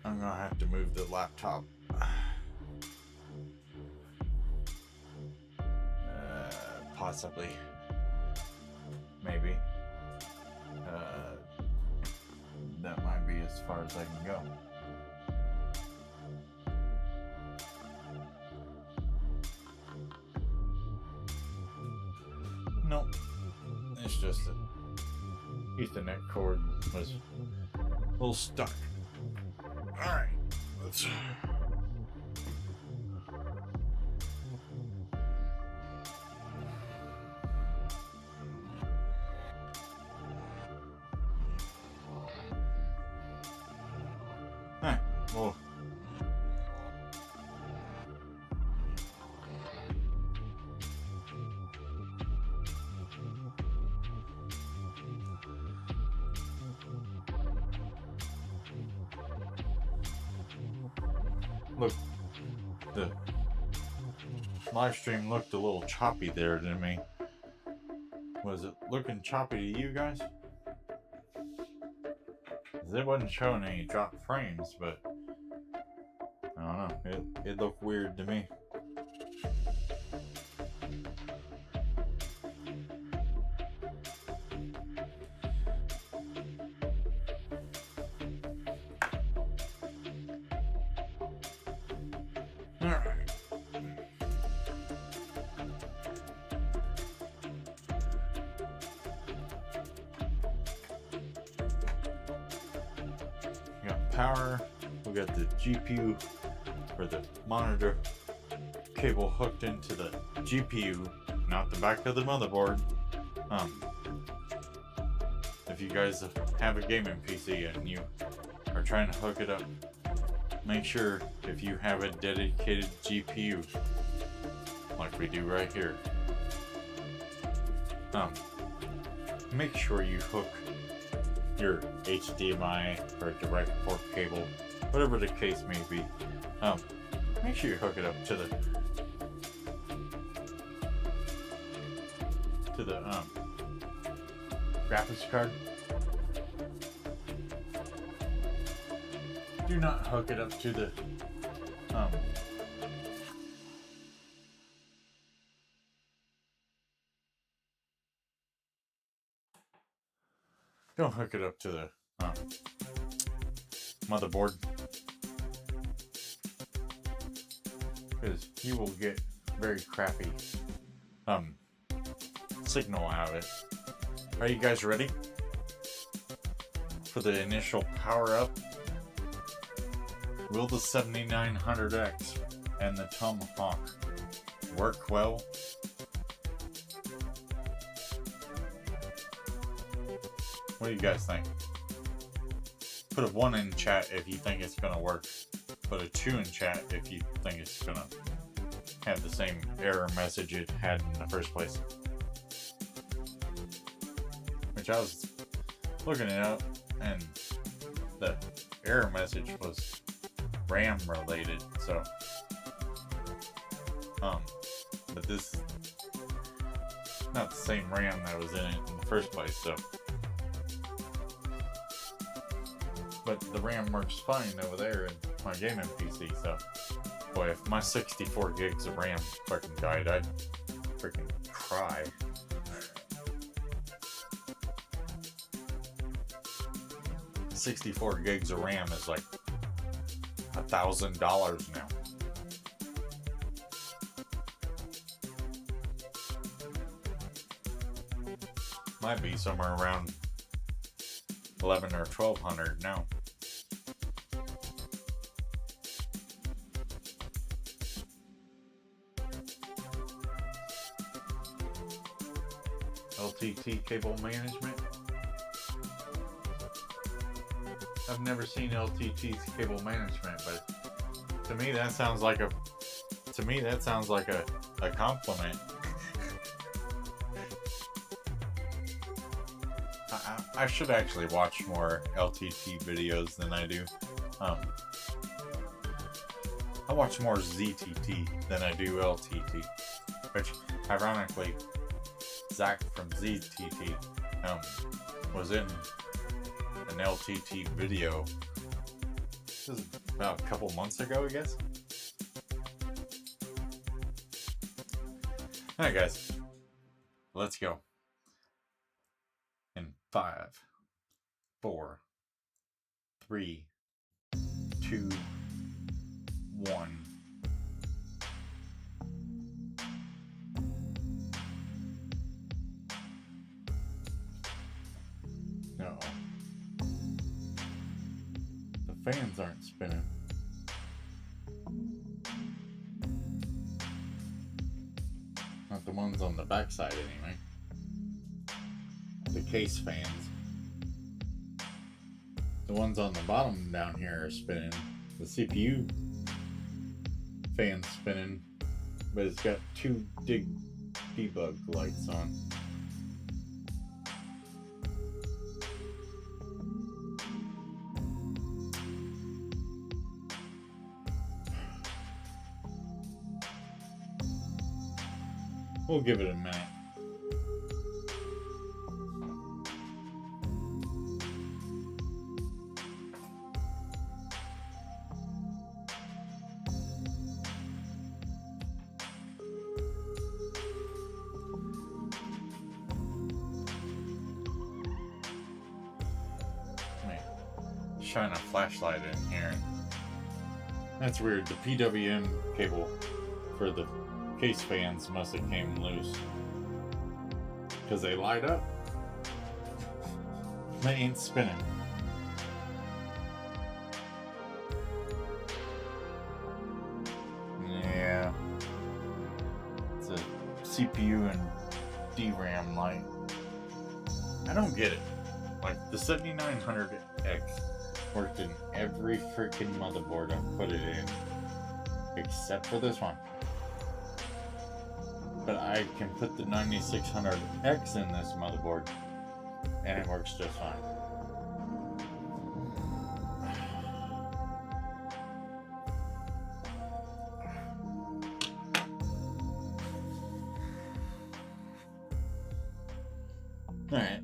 gonna have to move the laptop. Possibly. Maybe. That might be as far as I can go. Nope. It's just that Ethernet cord was a little stuck. Alright, let's... Alright, well... Look, the live stream looked a little choppy there to me. Was it looking choppy to you guys? 'Cause it wasn't showing any dropped frames, but I don't know. It looked weird to me. Power, we got the GPU or the monitor cable hooked into the GPU, not the back of the motherboard. If you guys have a gaming PC and you are trying to hook it up, make sure if you have a dedicated GPU like we do right here. Make sure you hook your HDMI or direct port cable, whatever the case may be. Make sure you hook it up to the graphics card. Do not hook it up to the don't hook it up to the motherboard, because you will get very crappy signal out of it. Are you guys ready for the initial power up? Will the 7900X and the Tomahawk work well? What do you guys think? Put a 1 in chat if you think it's gonna work. Put a 2 in chat if you think it's gonna have the same error message it had in the first place. Which I was looking it up, and the error message was RAM related, so but this is not the same RAM that was in it in the first place, so. But the RAM works fine over there in my gaming PC, so boy, if my 64 gigs of RAM fucking died, I'd freaking cry. $64 gigs of RAM is like $1,000 now. Might be somewhere around 11 or 1200 now. LTT cable management. I've never seen LTT's cable management, but to me that sounds like a compliment. I should actually watch more LTT videos than I do. I watch more ZTT than I do LTT, which ironically, Zach from ZTT was in an LTT video. This is about a couple months ago, I guess. Alright guys, let's go. In 5, 4, 3, 2, 1. No. The fans aren't spinning. Not the ones on the backside anyway. The case fans. The ones on the bottom down here are spinning. The CPU fan's spinning, but it's got 2 big debug lights on. We'll give it a minute. Shine a flashlight in here. That's weird. The PWM cable for the case fans must have came loose because they light up. They ain't spinning. Yeah, it's a CPU and DRAM light. I don't get it. Like the 7900X worked in every freaking motherboard I put it in, except for this one. but I can put the 9600X in this motherboard, and it works just fine. Alright.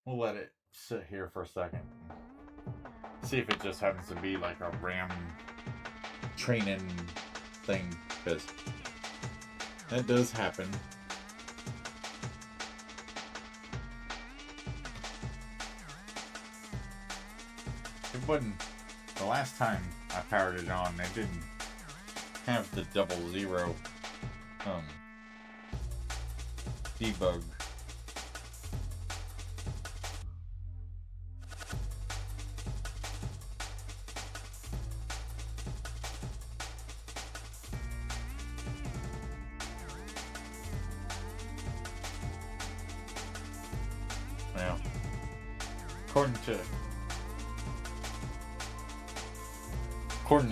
We'll let it sit here for a second. See if it just happens to be like a RAM training thing, because that does happen. It wasn't, the last time I powered it on, it didn't have the 00 debug. Now, according to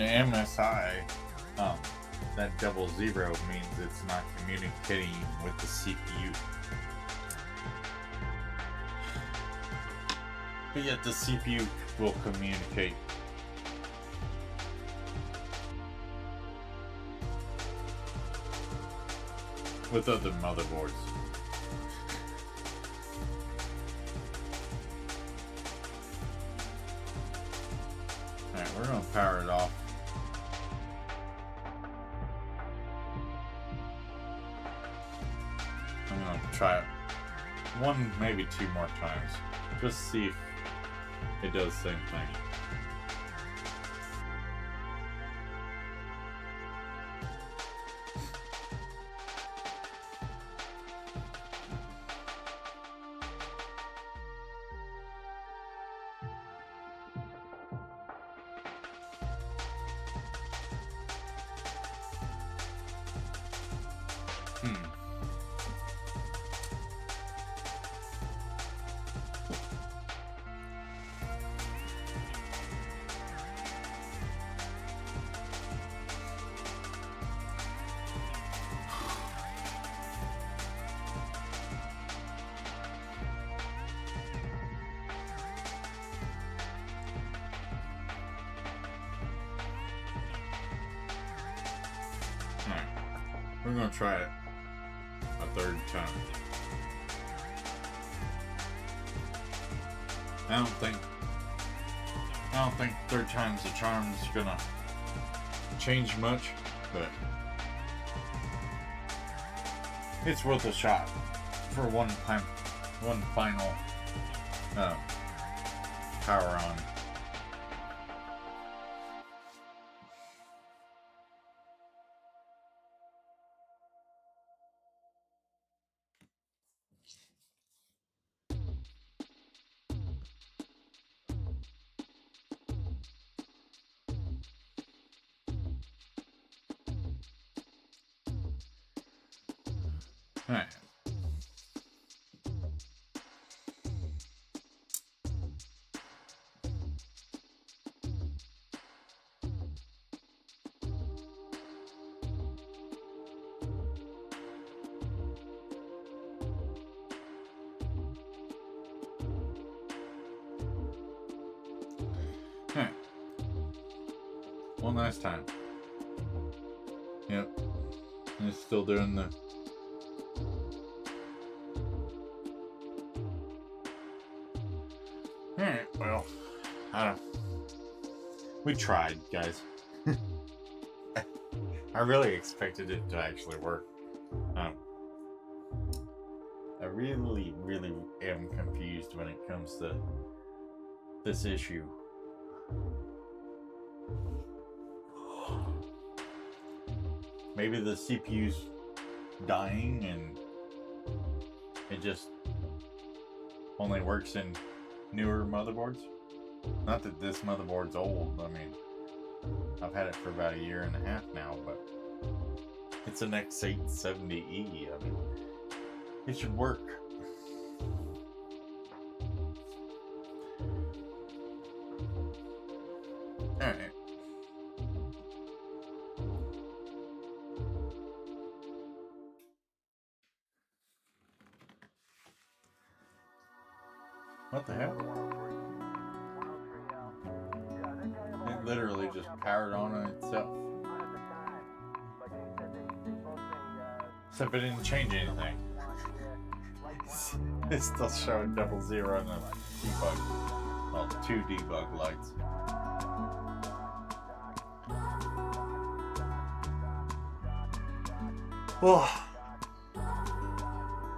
MSI, that 00 means it's not communicating with the CPU. But yet the CPU will communicate. With other motherboards. Alright, we're gonna power it off. I'm gonna try it one, maybe two more times. Just see if it does the same thing. Alright, we're gonna try it a third time. I don't think third time's the charm's gonna change much, but it's worth a shot for one final power on. Alright. Alright. One last time. Yep. And it's still doing the Alright, well, I don't. We tried, guys. I really expected it to actually work. I really am confused when it comes to this issue. Maybe the CPU's dying and it just only works in newer motherboards. Not that this motherboard's old. I mean, I've had it for about 1.5 years now, but it's an X870E. I mean, it should work. Alright. What the hell? It literally just powered on itself. Except it didn't change anything. It's still showing 00 on the debug. Well, 2 debug lights. Whoa.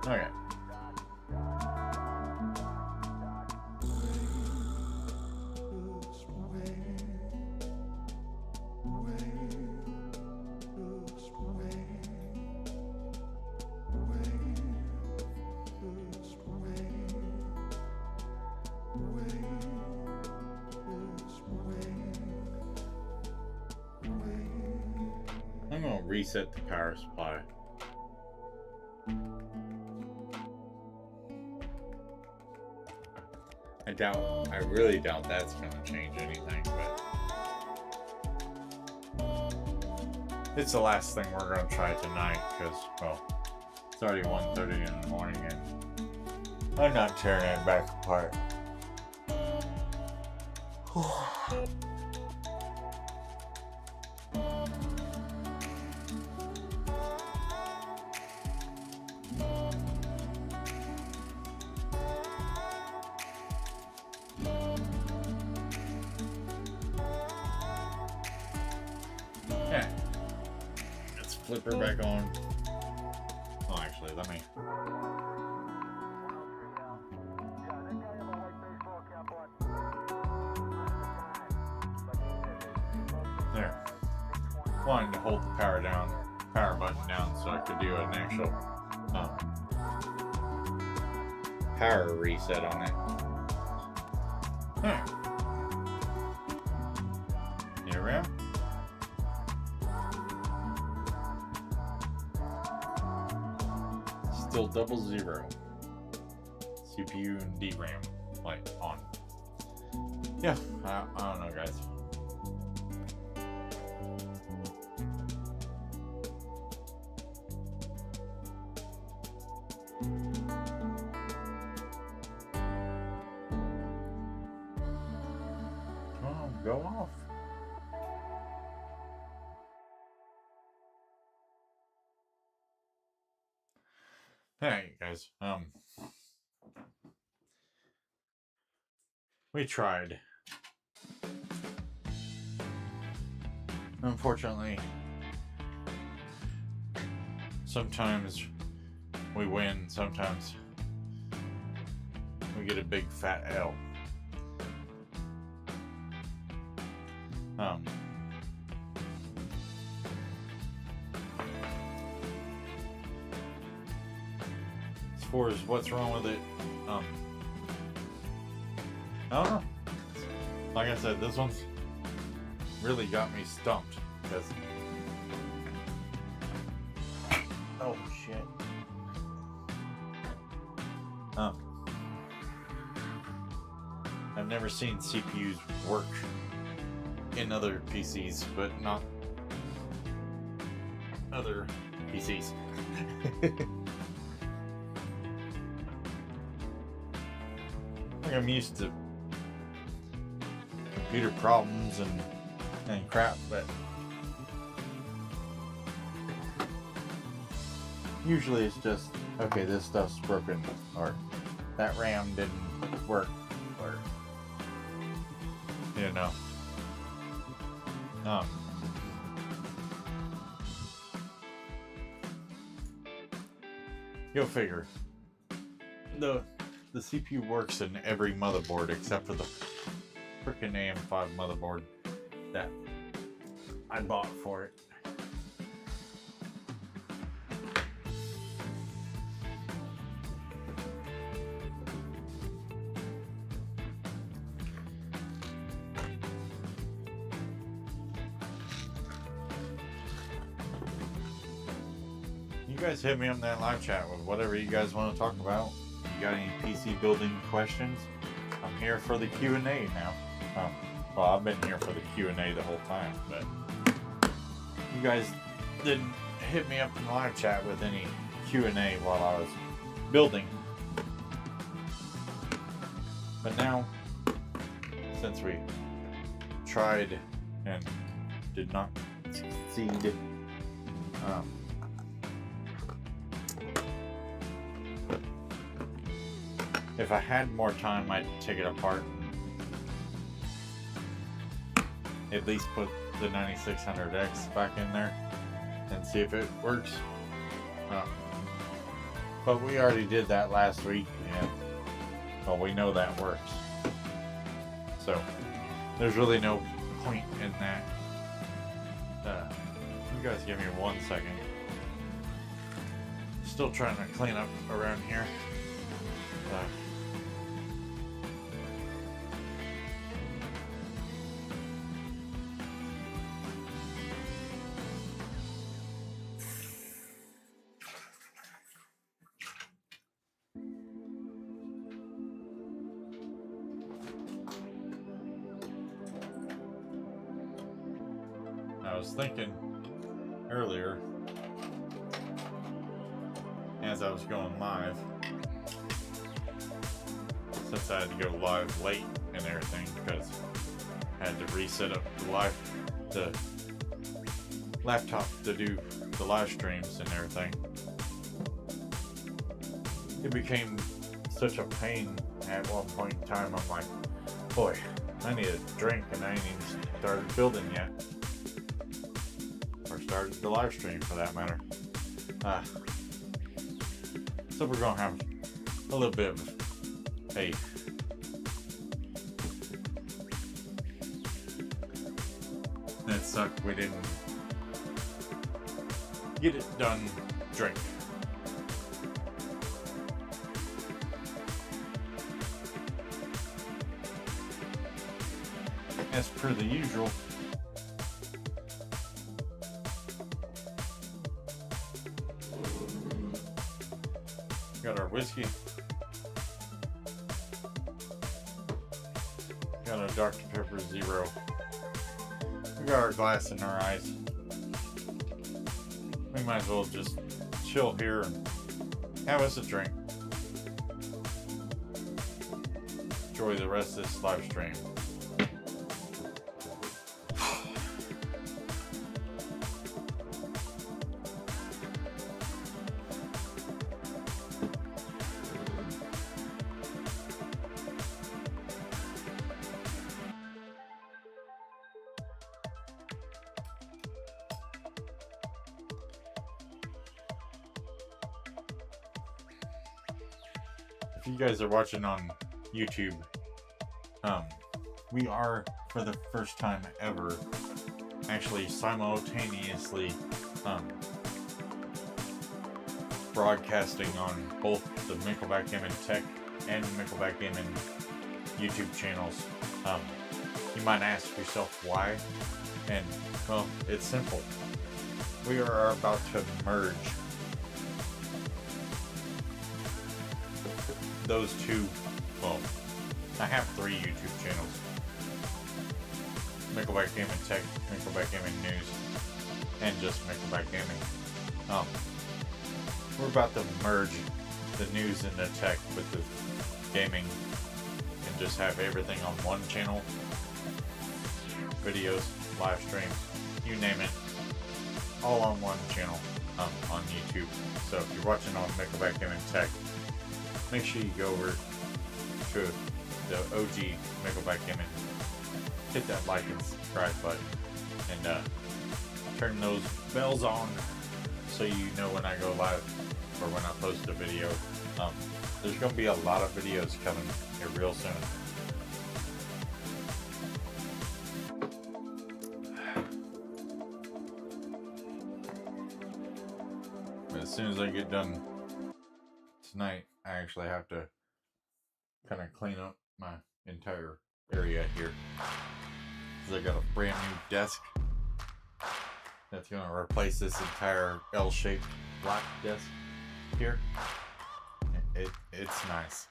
Okay. I'm gonna reset the power supply. I really doubt that's gonna change anything, but it's the last thing we're gonna try tonight, because, well, it's already 1:30 in the morning and I'm not tearing it back apart. Yeah. Let's flip her back on. Oh, actually, let me. There. Wanted to hold the power button down, so I could do an actual power reset on it. There. You around? Still 00. CPU and DRAM light on. Yeah, I don't know, guys. Oh, go off. Hey guys, we tried. Unfortunately, sometimes we win, sometimes we get a big fat L. As far as what's wrong with it, I don't know. Like I said, this one's really got me stumped because oh shit. I've never seen CPUs work in other PCs, but not other PCs. Like I'm used to computer problems and crap, but usually it's just, okay, this stuff's broken, or that RAM didn't work, or you know. You'll figure. The CPU works in every motherboard except for the frickin' AM5 motherboard that I bought for it. You guys hit me up in that live chat with whatever you guys want to talk about. If you got any PC building questions, I'm here for the Q&A now. Well, I've been here for the Q&A the whole time, but you guys didn't hit me up in the live chat with any Q&A while I was building. But now, since we tried and did not succeed, if I had more time, I'd take it apart and at least put the 9600X back in there and see if it works. But we already did that last week, and well, we know that works. So there's really no point in that. You guys give me 1 second. Still trying to clean up around here. I was thinking earlier, as I was going live, since I had to go live late and everything, because I had to reset up the laptop to do the live streams and everything. It became such a pain at one point in time. I'm like, boy, I need a drink, and I ain't even started building yet. Started the live stream for that matter. So we're gonna have a little bit of a that sucked we didn't get it done drink. As per the usual, got our whiskey, got our Dr. Pepper Zero, we got our glass in our eyes. We might as well just chill here and have us a drink. Enjoy the rest of this live stream. If you guys are watching on YouTube, we are, for the first time ever, actually simultaneously broadcasting on both the Nickelback Gaming Tech and Nickelback Gaming YouTube channels. You might ask yourself why, and well, it's simple. We are about to merge those two. Well, I have 3 YouTube channels: Nickelback Gaming Tech, Nickelback Gaming News, and just Nickelback Gaming. We're about to merge the news and the tech with the gaming and just have everything on one channel. Videos, live streams, you name it, all on one channel on YouTube. So if you're watching on Nickelback Gaming Tech, make sure you go over to the OG Nickelback Gaming, hit that like and subscribe button, and turn those bells on so you know when I go live or when I post a video. There's going to be a lot of videos coming here real soon. But as soon as I get done tonight, I actually have to kind of clean up my entire area here, because I got a brand new desk that's going to replace this entire L-shaped black desk here. It's nice.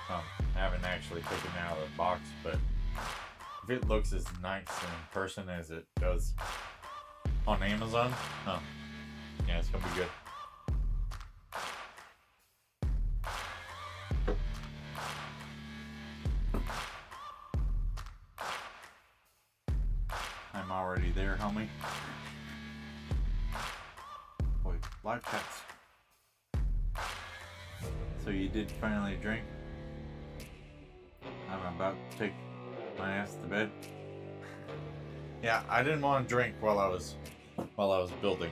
I haven't actually taken it out of the box, but if it looks as nice in person as it does on Amazon, yeah, it's gonna be good. I'm already there, homie. Boy, live chats. So you did finally drink? I'm about to take my ass to bed. Yeah, I didn't want to drink while I was building.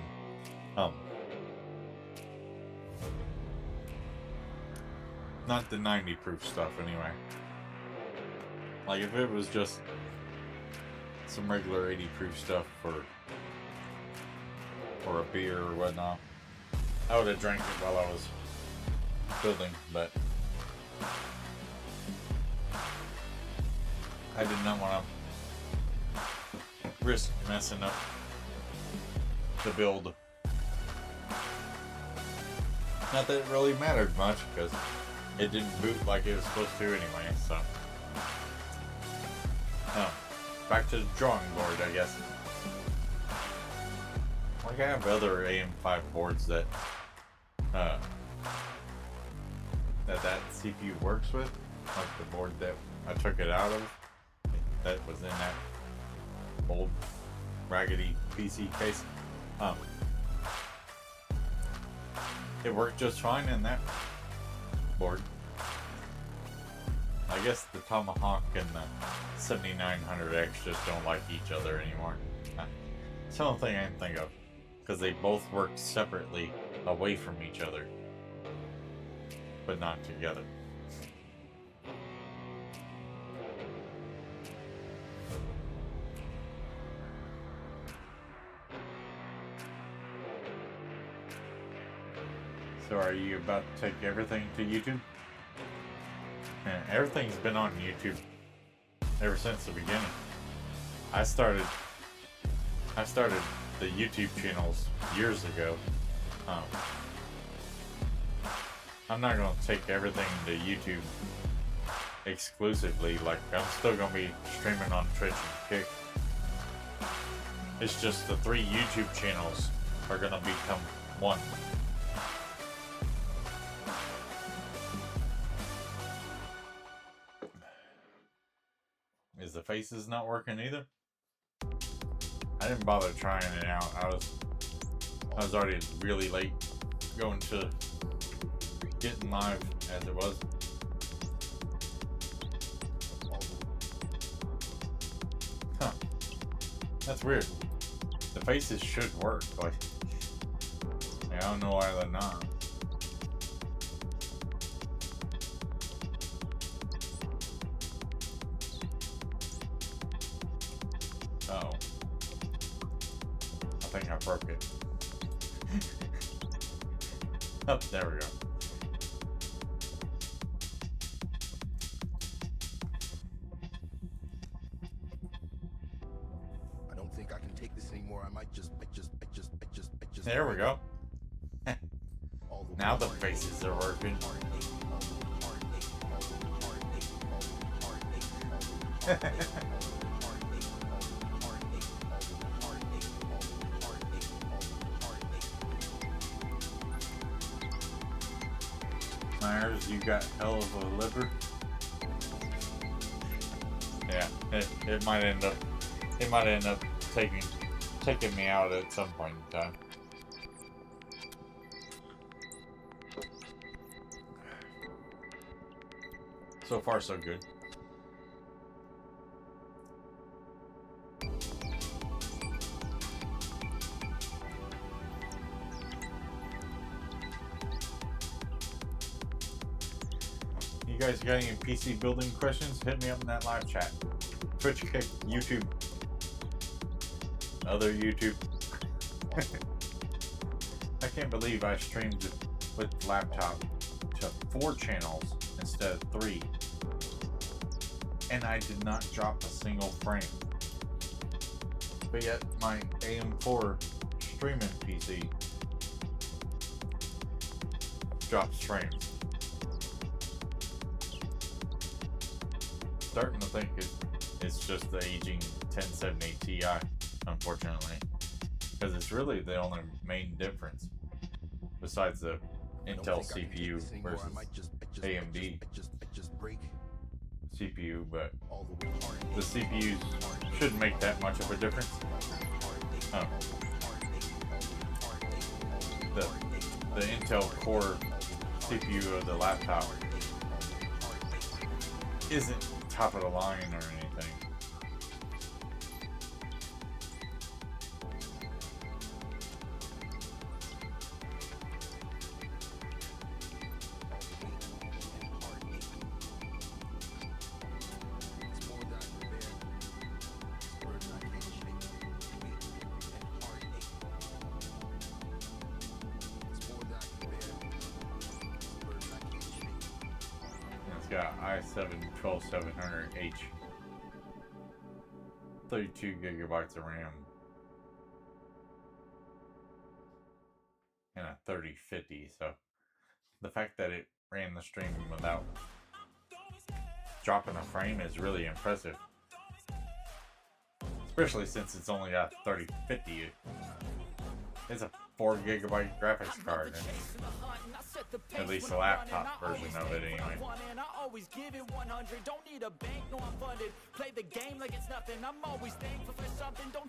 Not the 90 proof stuff anyway. Like if it was just some regular 80 proof stuff for a beer or whatnot, I would have drank it while I was building, but I did not want to risk messing up the build. Not that it really mattered much, because it didn't boot like it was supposed to anyway, so. Back to the drawing board, I guess. Like I have other AM5 boards that that CPU works with, like the board that I took it out of, that was in that old raggedy PC case. It worked just fine in that board. I guess the Tomahawk and the 7900X just don't like each other anymore. It's the only thing I can think of, because they both work separately away from each other, but not together. So are you about to take everything to YouTube? Man, everything's been on YouTube ever since the beginning. I started the YouTube channels years ago. I'm not gonna take everything to YouTube exclusively. Like I'm still gonna be streaming on Twitch and Kick. It's just the 3 YouTube channels are gonna become one. Is the faces not working either? I didn't bother trying it out. I was already really late going to getting live as it was. Huh. That's weird. The faces should work. Like, I don't know why they're not. Oh. I think I broke it. Oh, there we go. I don't think I can take this anymore. I might just. There we go. Now the faces are working. Myers, you got hell of a liver. Yeah, it might end up taking me out at some point in time. So far, so good. You guys got any PC building questions? Hit me up in that live chat. Twitch, Kick, YouTube, other YouTube. I can't believe I streamed with laptop to 4 channels instead of 3, and I did not drop a single frame. But yet my AM4 streaming PC drops frames. Starting to think It's just the aging 1070 Ti, unfortunately, because it's really the only main difference besides the Intel CPU versus AMD CPU, but the CPUs shouldn't make that much of a difference. The Intel Core CPU of the laptop isn't top of the line or anything. It's got i7-12700H, 32 gigabytes of RAM, and a 3050. So the fact that it ran the stream without dropping a frame is really impressive, especially since it's only got 3050. It's a 4 gigabyte graphics card, and at least the laptop version of it anyway.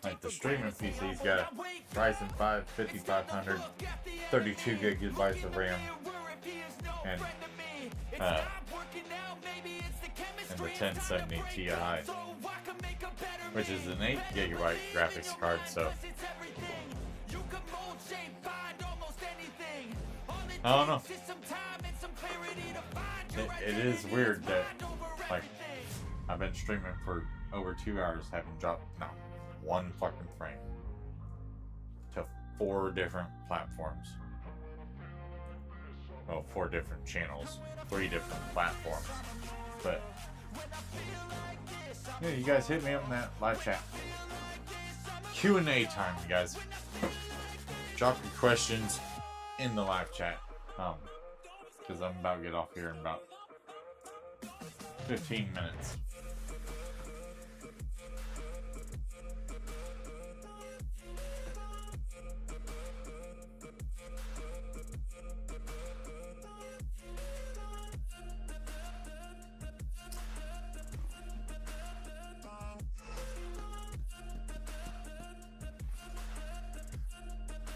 Like the streaming PC's got Ryzen 5 5500, 32 gigabytes of RAM, and the 1070 Ti, which is an 8 gigabyte graphics card. So I don't know. It is weird that, like, I've been streaming for over 2 hours, haven't dropped not one fucking frame to 4 different platforms. Well, 4 different channels, 3 different platforms. But yeah, you guys hit me up in that live chat. Q&A time, you guys. Drop your questions in the live chat. Because I'm about to get off here in about 15 minutes.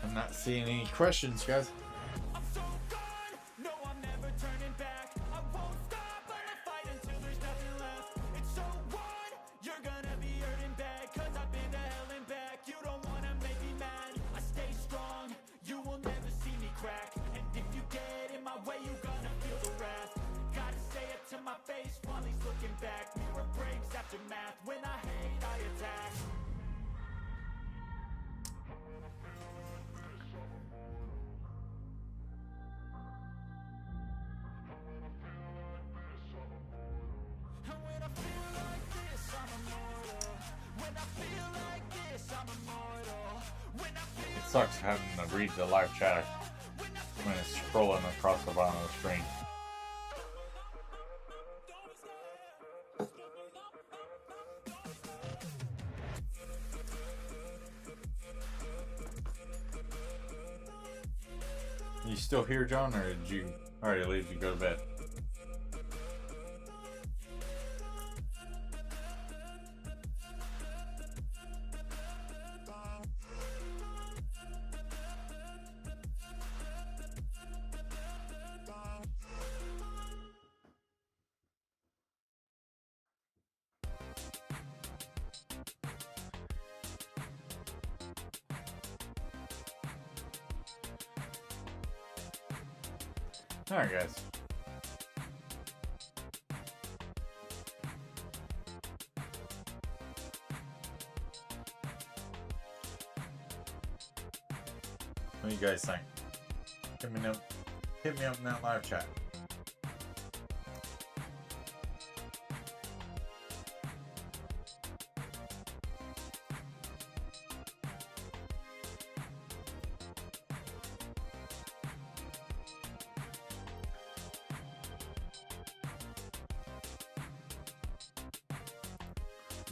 I'm not seeing any questions, guys. It sucks having to read the live chat when it's scrolling across the bottom of the screen. You still here, John, or did you already leave to go to bed? Alright, guys. What do you guys think? Hit me up in that live chat.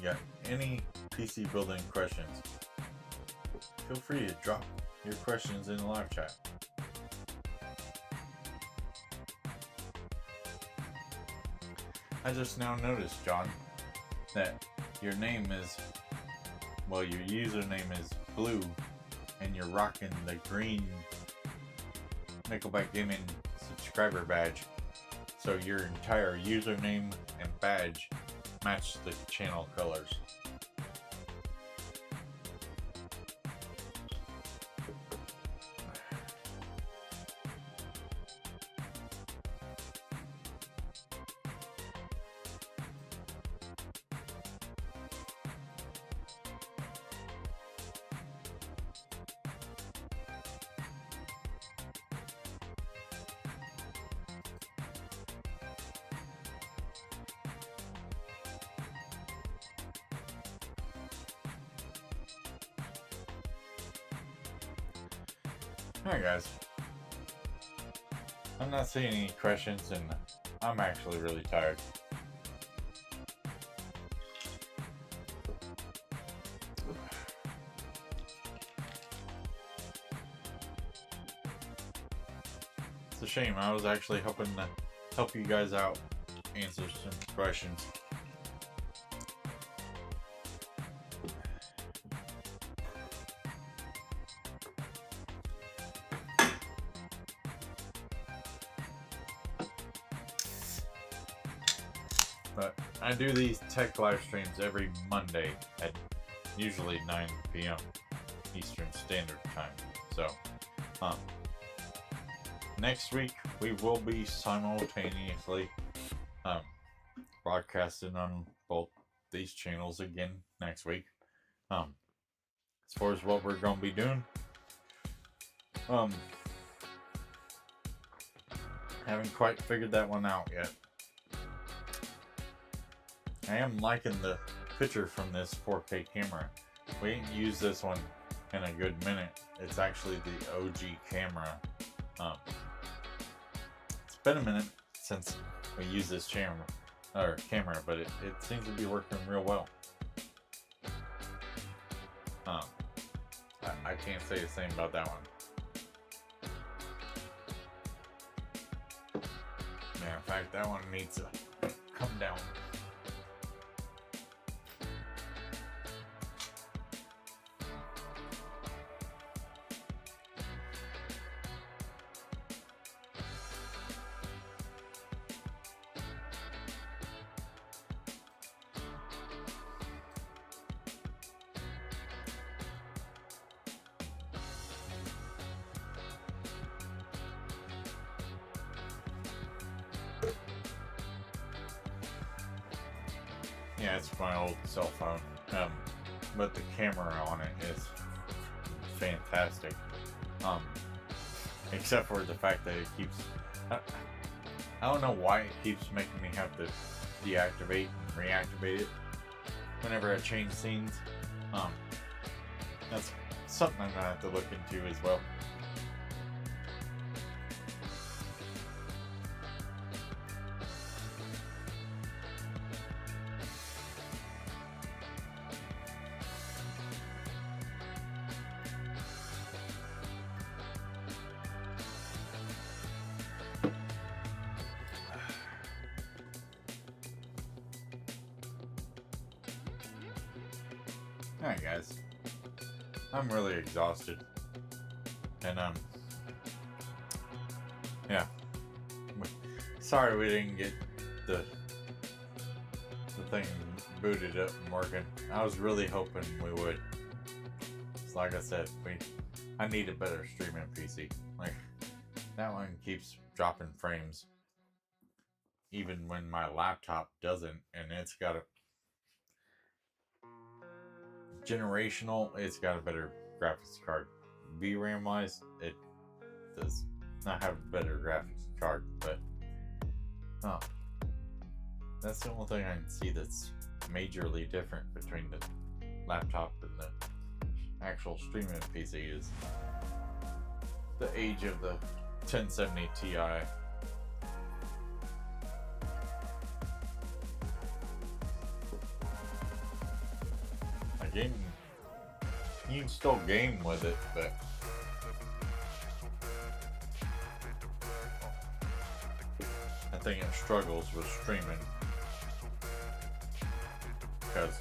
you got any PC building questions, feel free to drop your questions in the live chat. I just now noticed, John, that your name is, well, your username is blue, and you're rocking the green Nickelback Gaming subscriber badge. So your entire username and badge match the channel colors. Alright guys, I'm not seeing any questions and I'm actually really tired. It's a shame. I was actually hoping to help you guys out, answer some questions. But I do these tech live streams every Monday at usually 9 p.m. Eastern Standard Time. So, next week we will be simultaneously broadcasting on both these channels again next week. As far as what we're going to be doing, haven't quite figured that one out yet. I am liking the picture from this 4K camera. We ain't used this one in a good minute. It's actually the OG camera. It's been a minute since we used this camera, but it seems to be working real well. I can't say the same about that one. Yeah, in fact, that one needs to come down. Yeah, it's my old cell phone, but the camera on it is fantastic. Except for the fact that it keeps, I don't know why it keeps making me have to deactivate and reactivate it whenever I change scenes. That's something I'm gonna have to look into as well. Alright guys, I'm really exhausted, and yeah, sorry we didn't get the thing booted up and working. I was really hoping we would. It's like I said, I need a better streaming PC. Like, that one keeps dropping frames even when my laptop doesn't, and it's got a generational, it's got a better graphics card. VRAM wise, it does not have a better graphics card, but that's the only thing I can see that's majorly different between the laptop and the actual streaming PC is the age of the 1070 Ti. game, you can still game with it, but I think it struggles with streaming because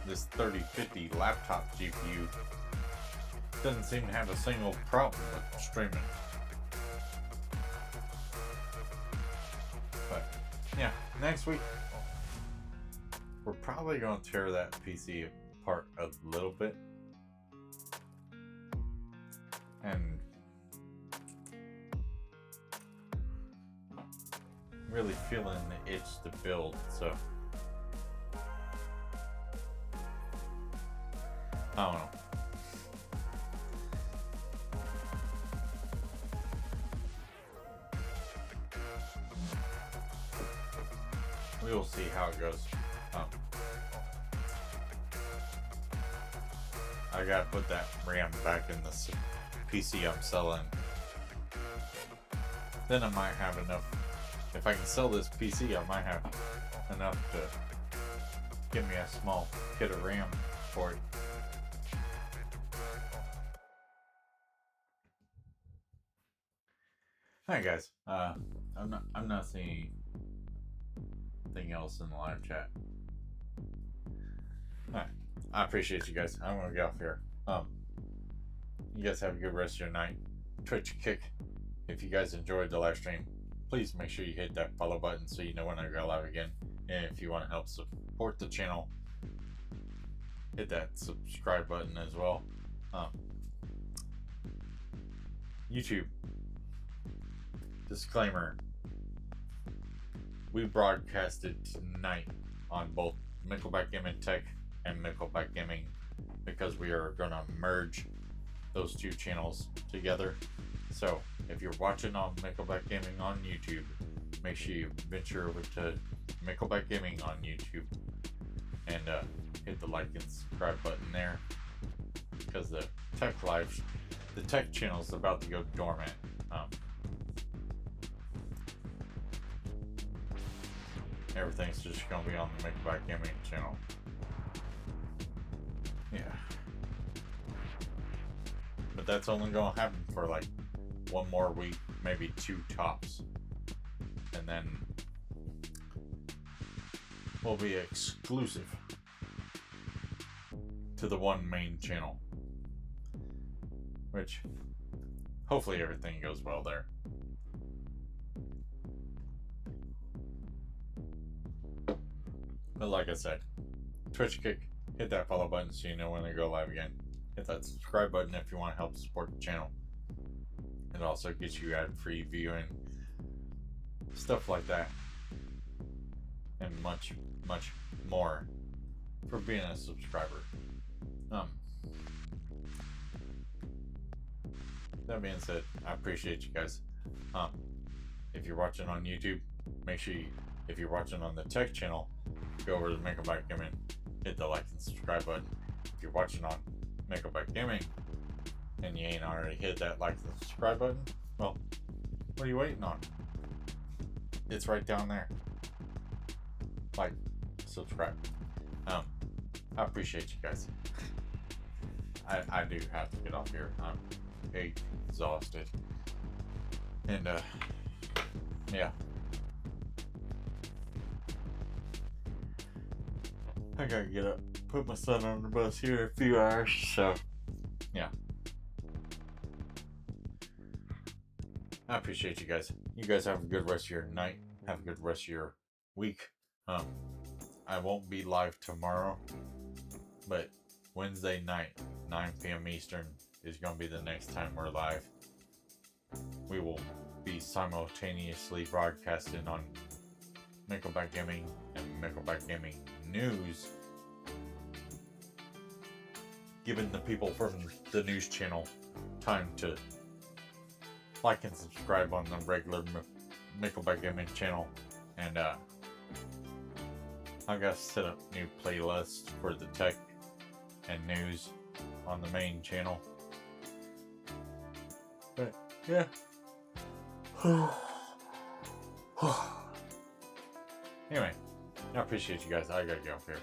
this 3050 laptop GPU doesn't seem to have a single problem with streaming. But yeah, next week we're probably going to tear that PC apart a little bit and really feeling the itch to build, so I don't know. We will see how it goes. I gotta put that RAM back in the PC I'm selling. Then I might have enough. If I can sell this PC, I might have enough to give me a small kit of RAM for it. Hi guys. I'm not seeing anything else in the live chat. Alright. I appreciate you guys. I'm gonna get off here. You guys have a good rest of your night. Twitch Kick. If you guys enjoyed the live stream, please make sure you hit that follow button so you know when I go live again. And if you want to help support the channel, hit that subscribe button as well. YouTube. Disclaimer. We broadcasted tonight on both Nickelback Gaming Tech and Nickelback Gaming because we are going to merge those two channels together. So if you're watching on Nickelback Gaming on YouTube, make sure you venture over to Nickelback Gaming on YouTube and hit the like and subscribe button there, because the tech channel is about to go dormant. Everything's just gonna be on the Nickelback Gaming channel. Yeah. But that's only gonna happen for like one more week, maybe two tops. And then we'll be exclusive to the one main channel. Which, hopefully everything goes well there. But like I said, Twitch Kick, hit that follow button so you know when I go live again. Hit that subscribe button if you want to help support the channel. It also gets you ad-free viewing, stuff like that, and much, much more for being a subscriber. That being said, I appreciate you guys. If you're watching on YouTube, make sure you, if you're watching on the tech channel, go over to Nickelback Gaming, hit the like and subscribe button. If you're watching on Nickelback Gaming and you ain't already hit that like and subscribe button, well, what are you waiting on? It's right down there. Like, subscribe. I appreciate you guys. I do have to get off here. I'm exhausted. And yeah. I gotta get up, put my son on the bus here in a few hours, so yeah. I appreciate you guys. You guys have a good rest of your night. Have a good rest of your week. I won't be live tomorrow, but Wednesday night, 9 p.m. Eastern, is going to be the next time we're live. We will be simultaneously broadcasting on Nickelback Gaming and Nickelback Gaming News, giving the people from the news channel time to like and subscribe on the regular Nickelback Gaming channel. And I gotta set up new playlists for the tech and news on the main channel. But yeah. Anyway, I appreciate you guys. I gotta get off here.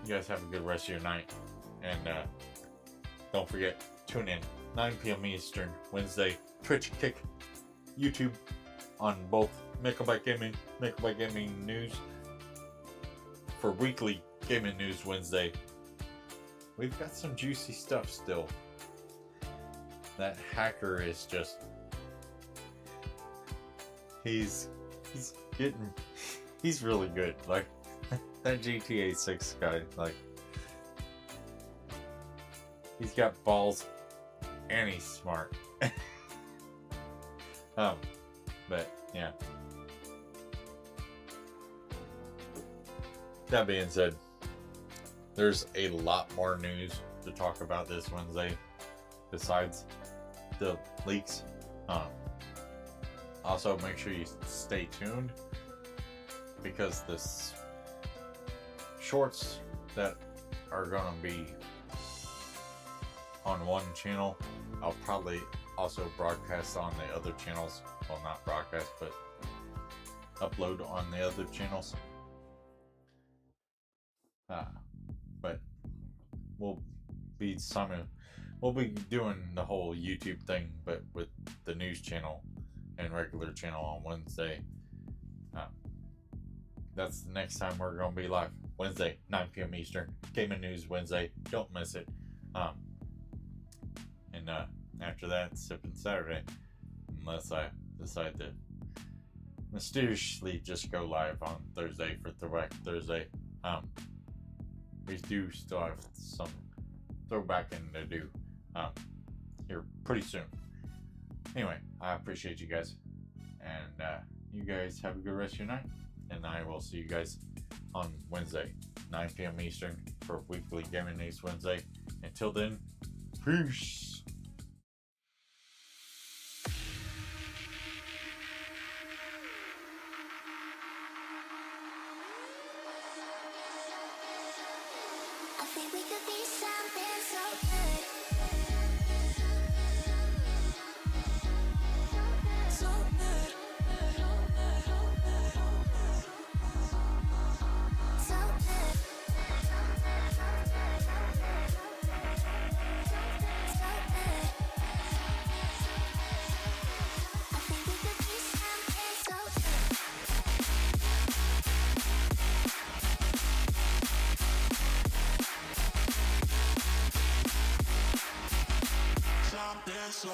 you guys have a good rest of your night. And don't forget, tune in 9 p.m. Eastern, Wednesday, Twitch, Kick, YouTube on both Megabyte Gaming News for weekly gaming news Wednesday. We've got some juicy stuff still. That hacker is just... He's really good. Like, that GTA 6 guy, like, he's got balls and he's smart. But yeah. That being said, there's a lot more news to talk about this Wednesday besides the leaks. Also, make sure you stay tuned because this shorts that are gonna be on one channel, I'll probably also broadcast on the other channels. Well, not broadcast, but upload on the other channels. But we'll be doing the whole YouTube thing, but with the news channel and regular channel on Wednesday. That's the next time we're gonna be live. Wednesday, 9 p.m. Eastern. Gaming News Wednesday. Don't miss it. And after that, Sipping Saturday. Unless I decide to mysteriously just go live on Thursday for Throwback Thursday. We do still have some throwbacking to do here pretty soon. Anyway, I appreciate you guys. And you guys have a good rest of your night. And I will see you guys on Wednesday, 9 p.m. Eastern for weekly Gaming News Wednesday. Until then, peace. I think we could be something so good. So good. So good. So good. I think we could be something so good. Something so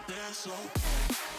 That's okay.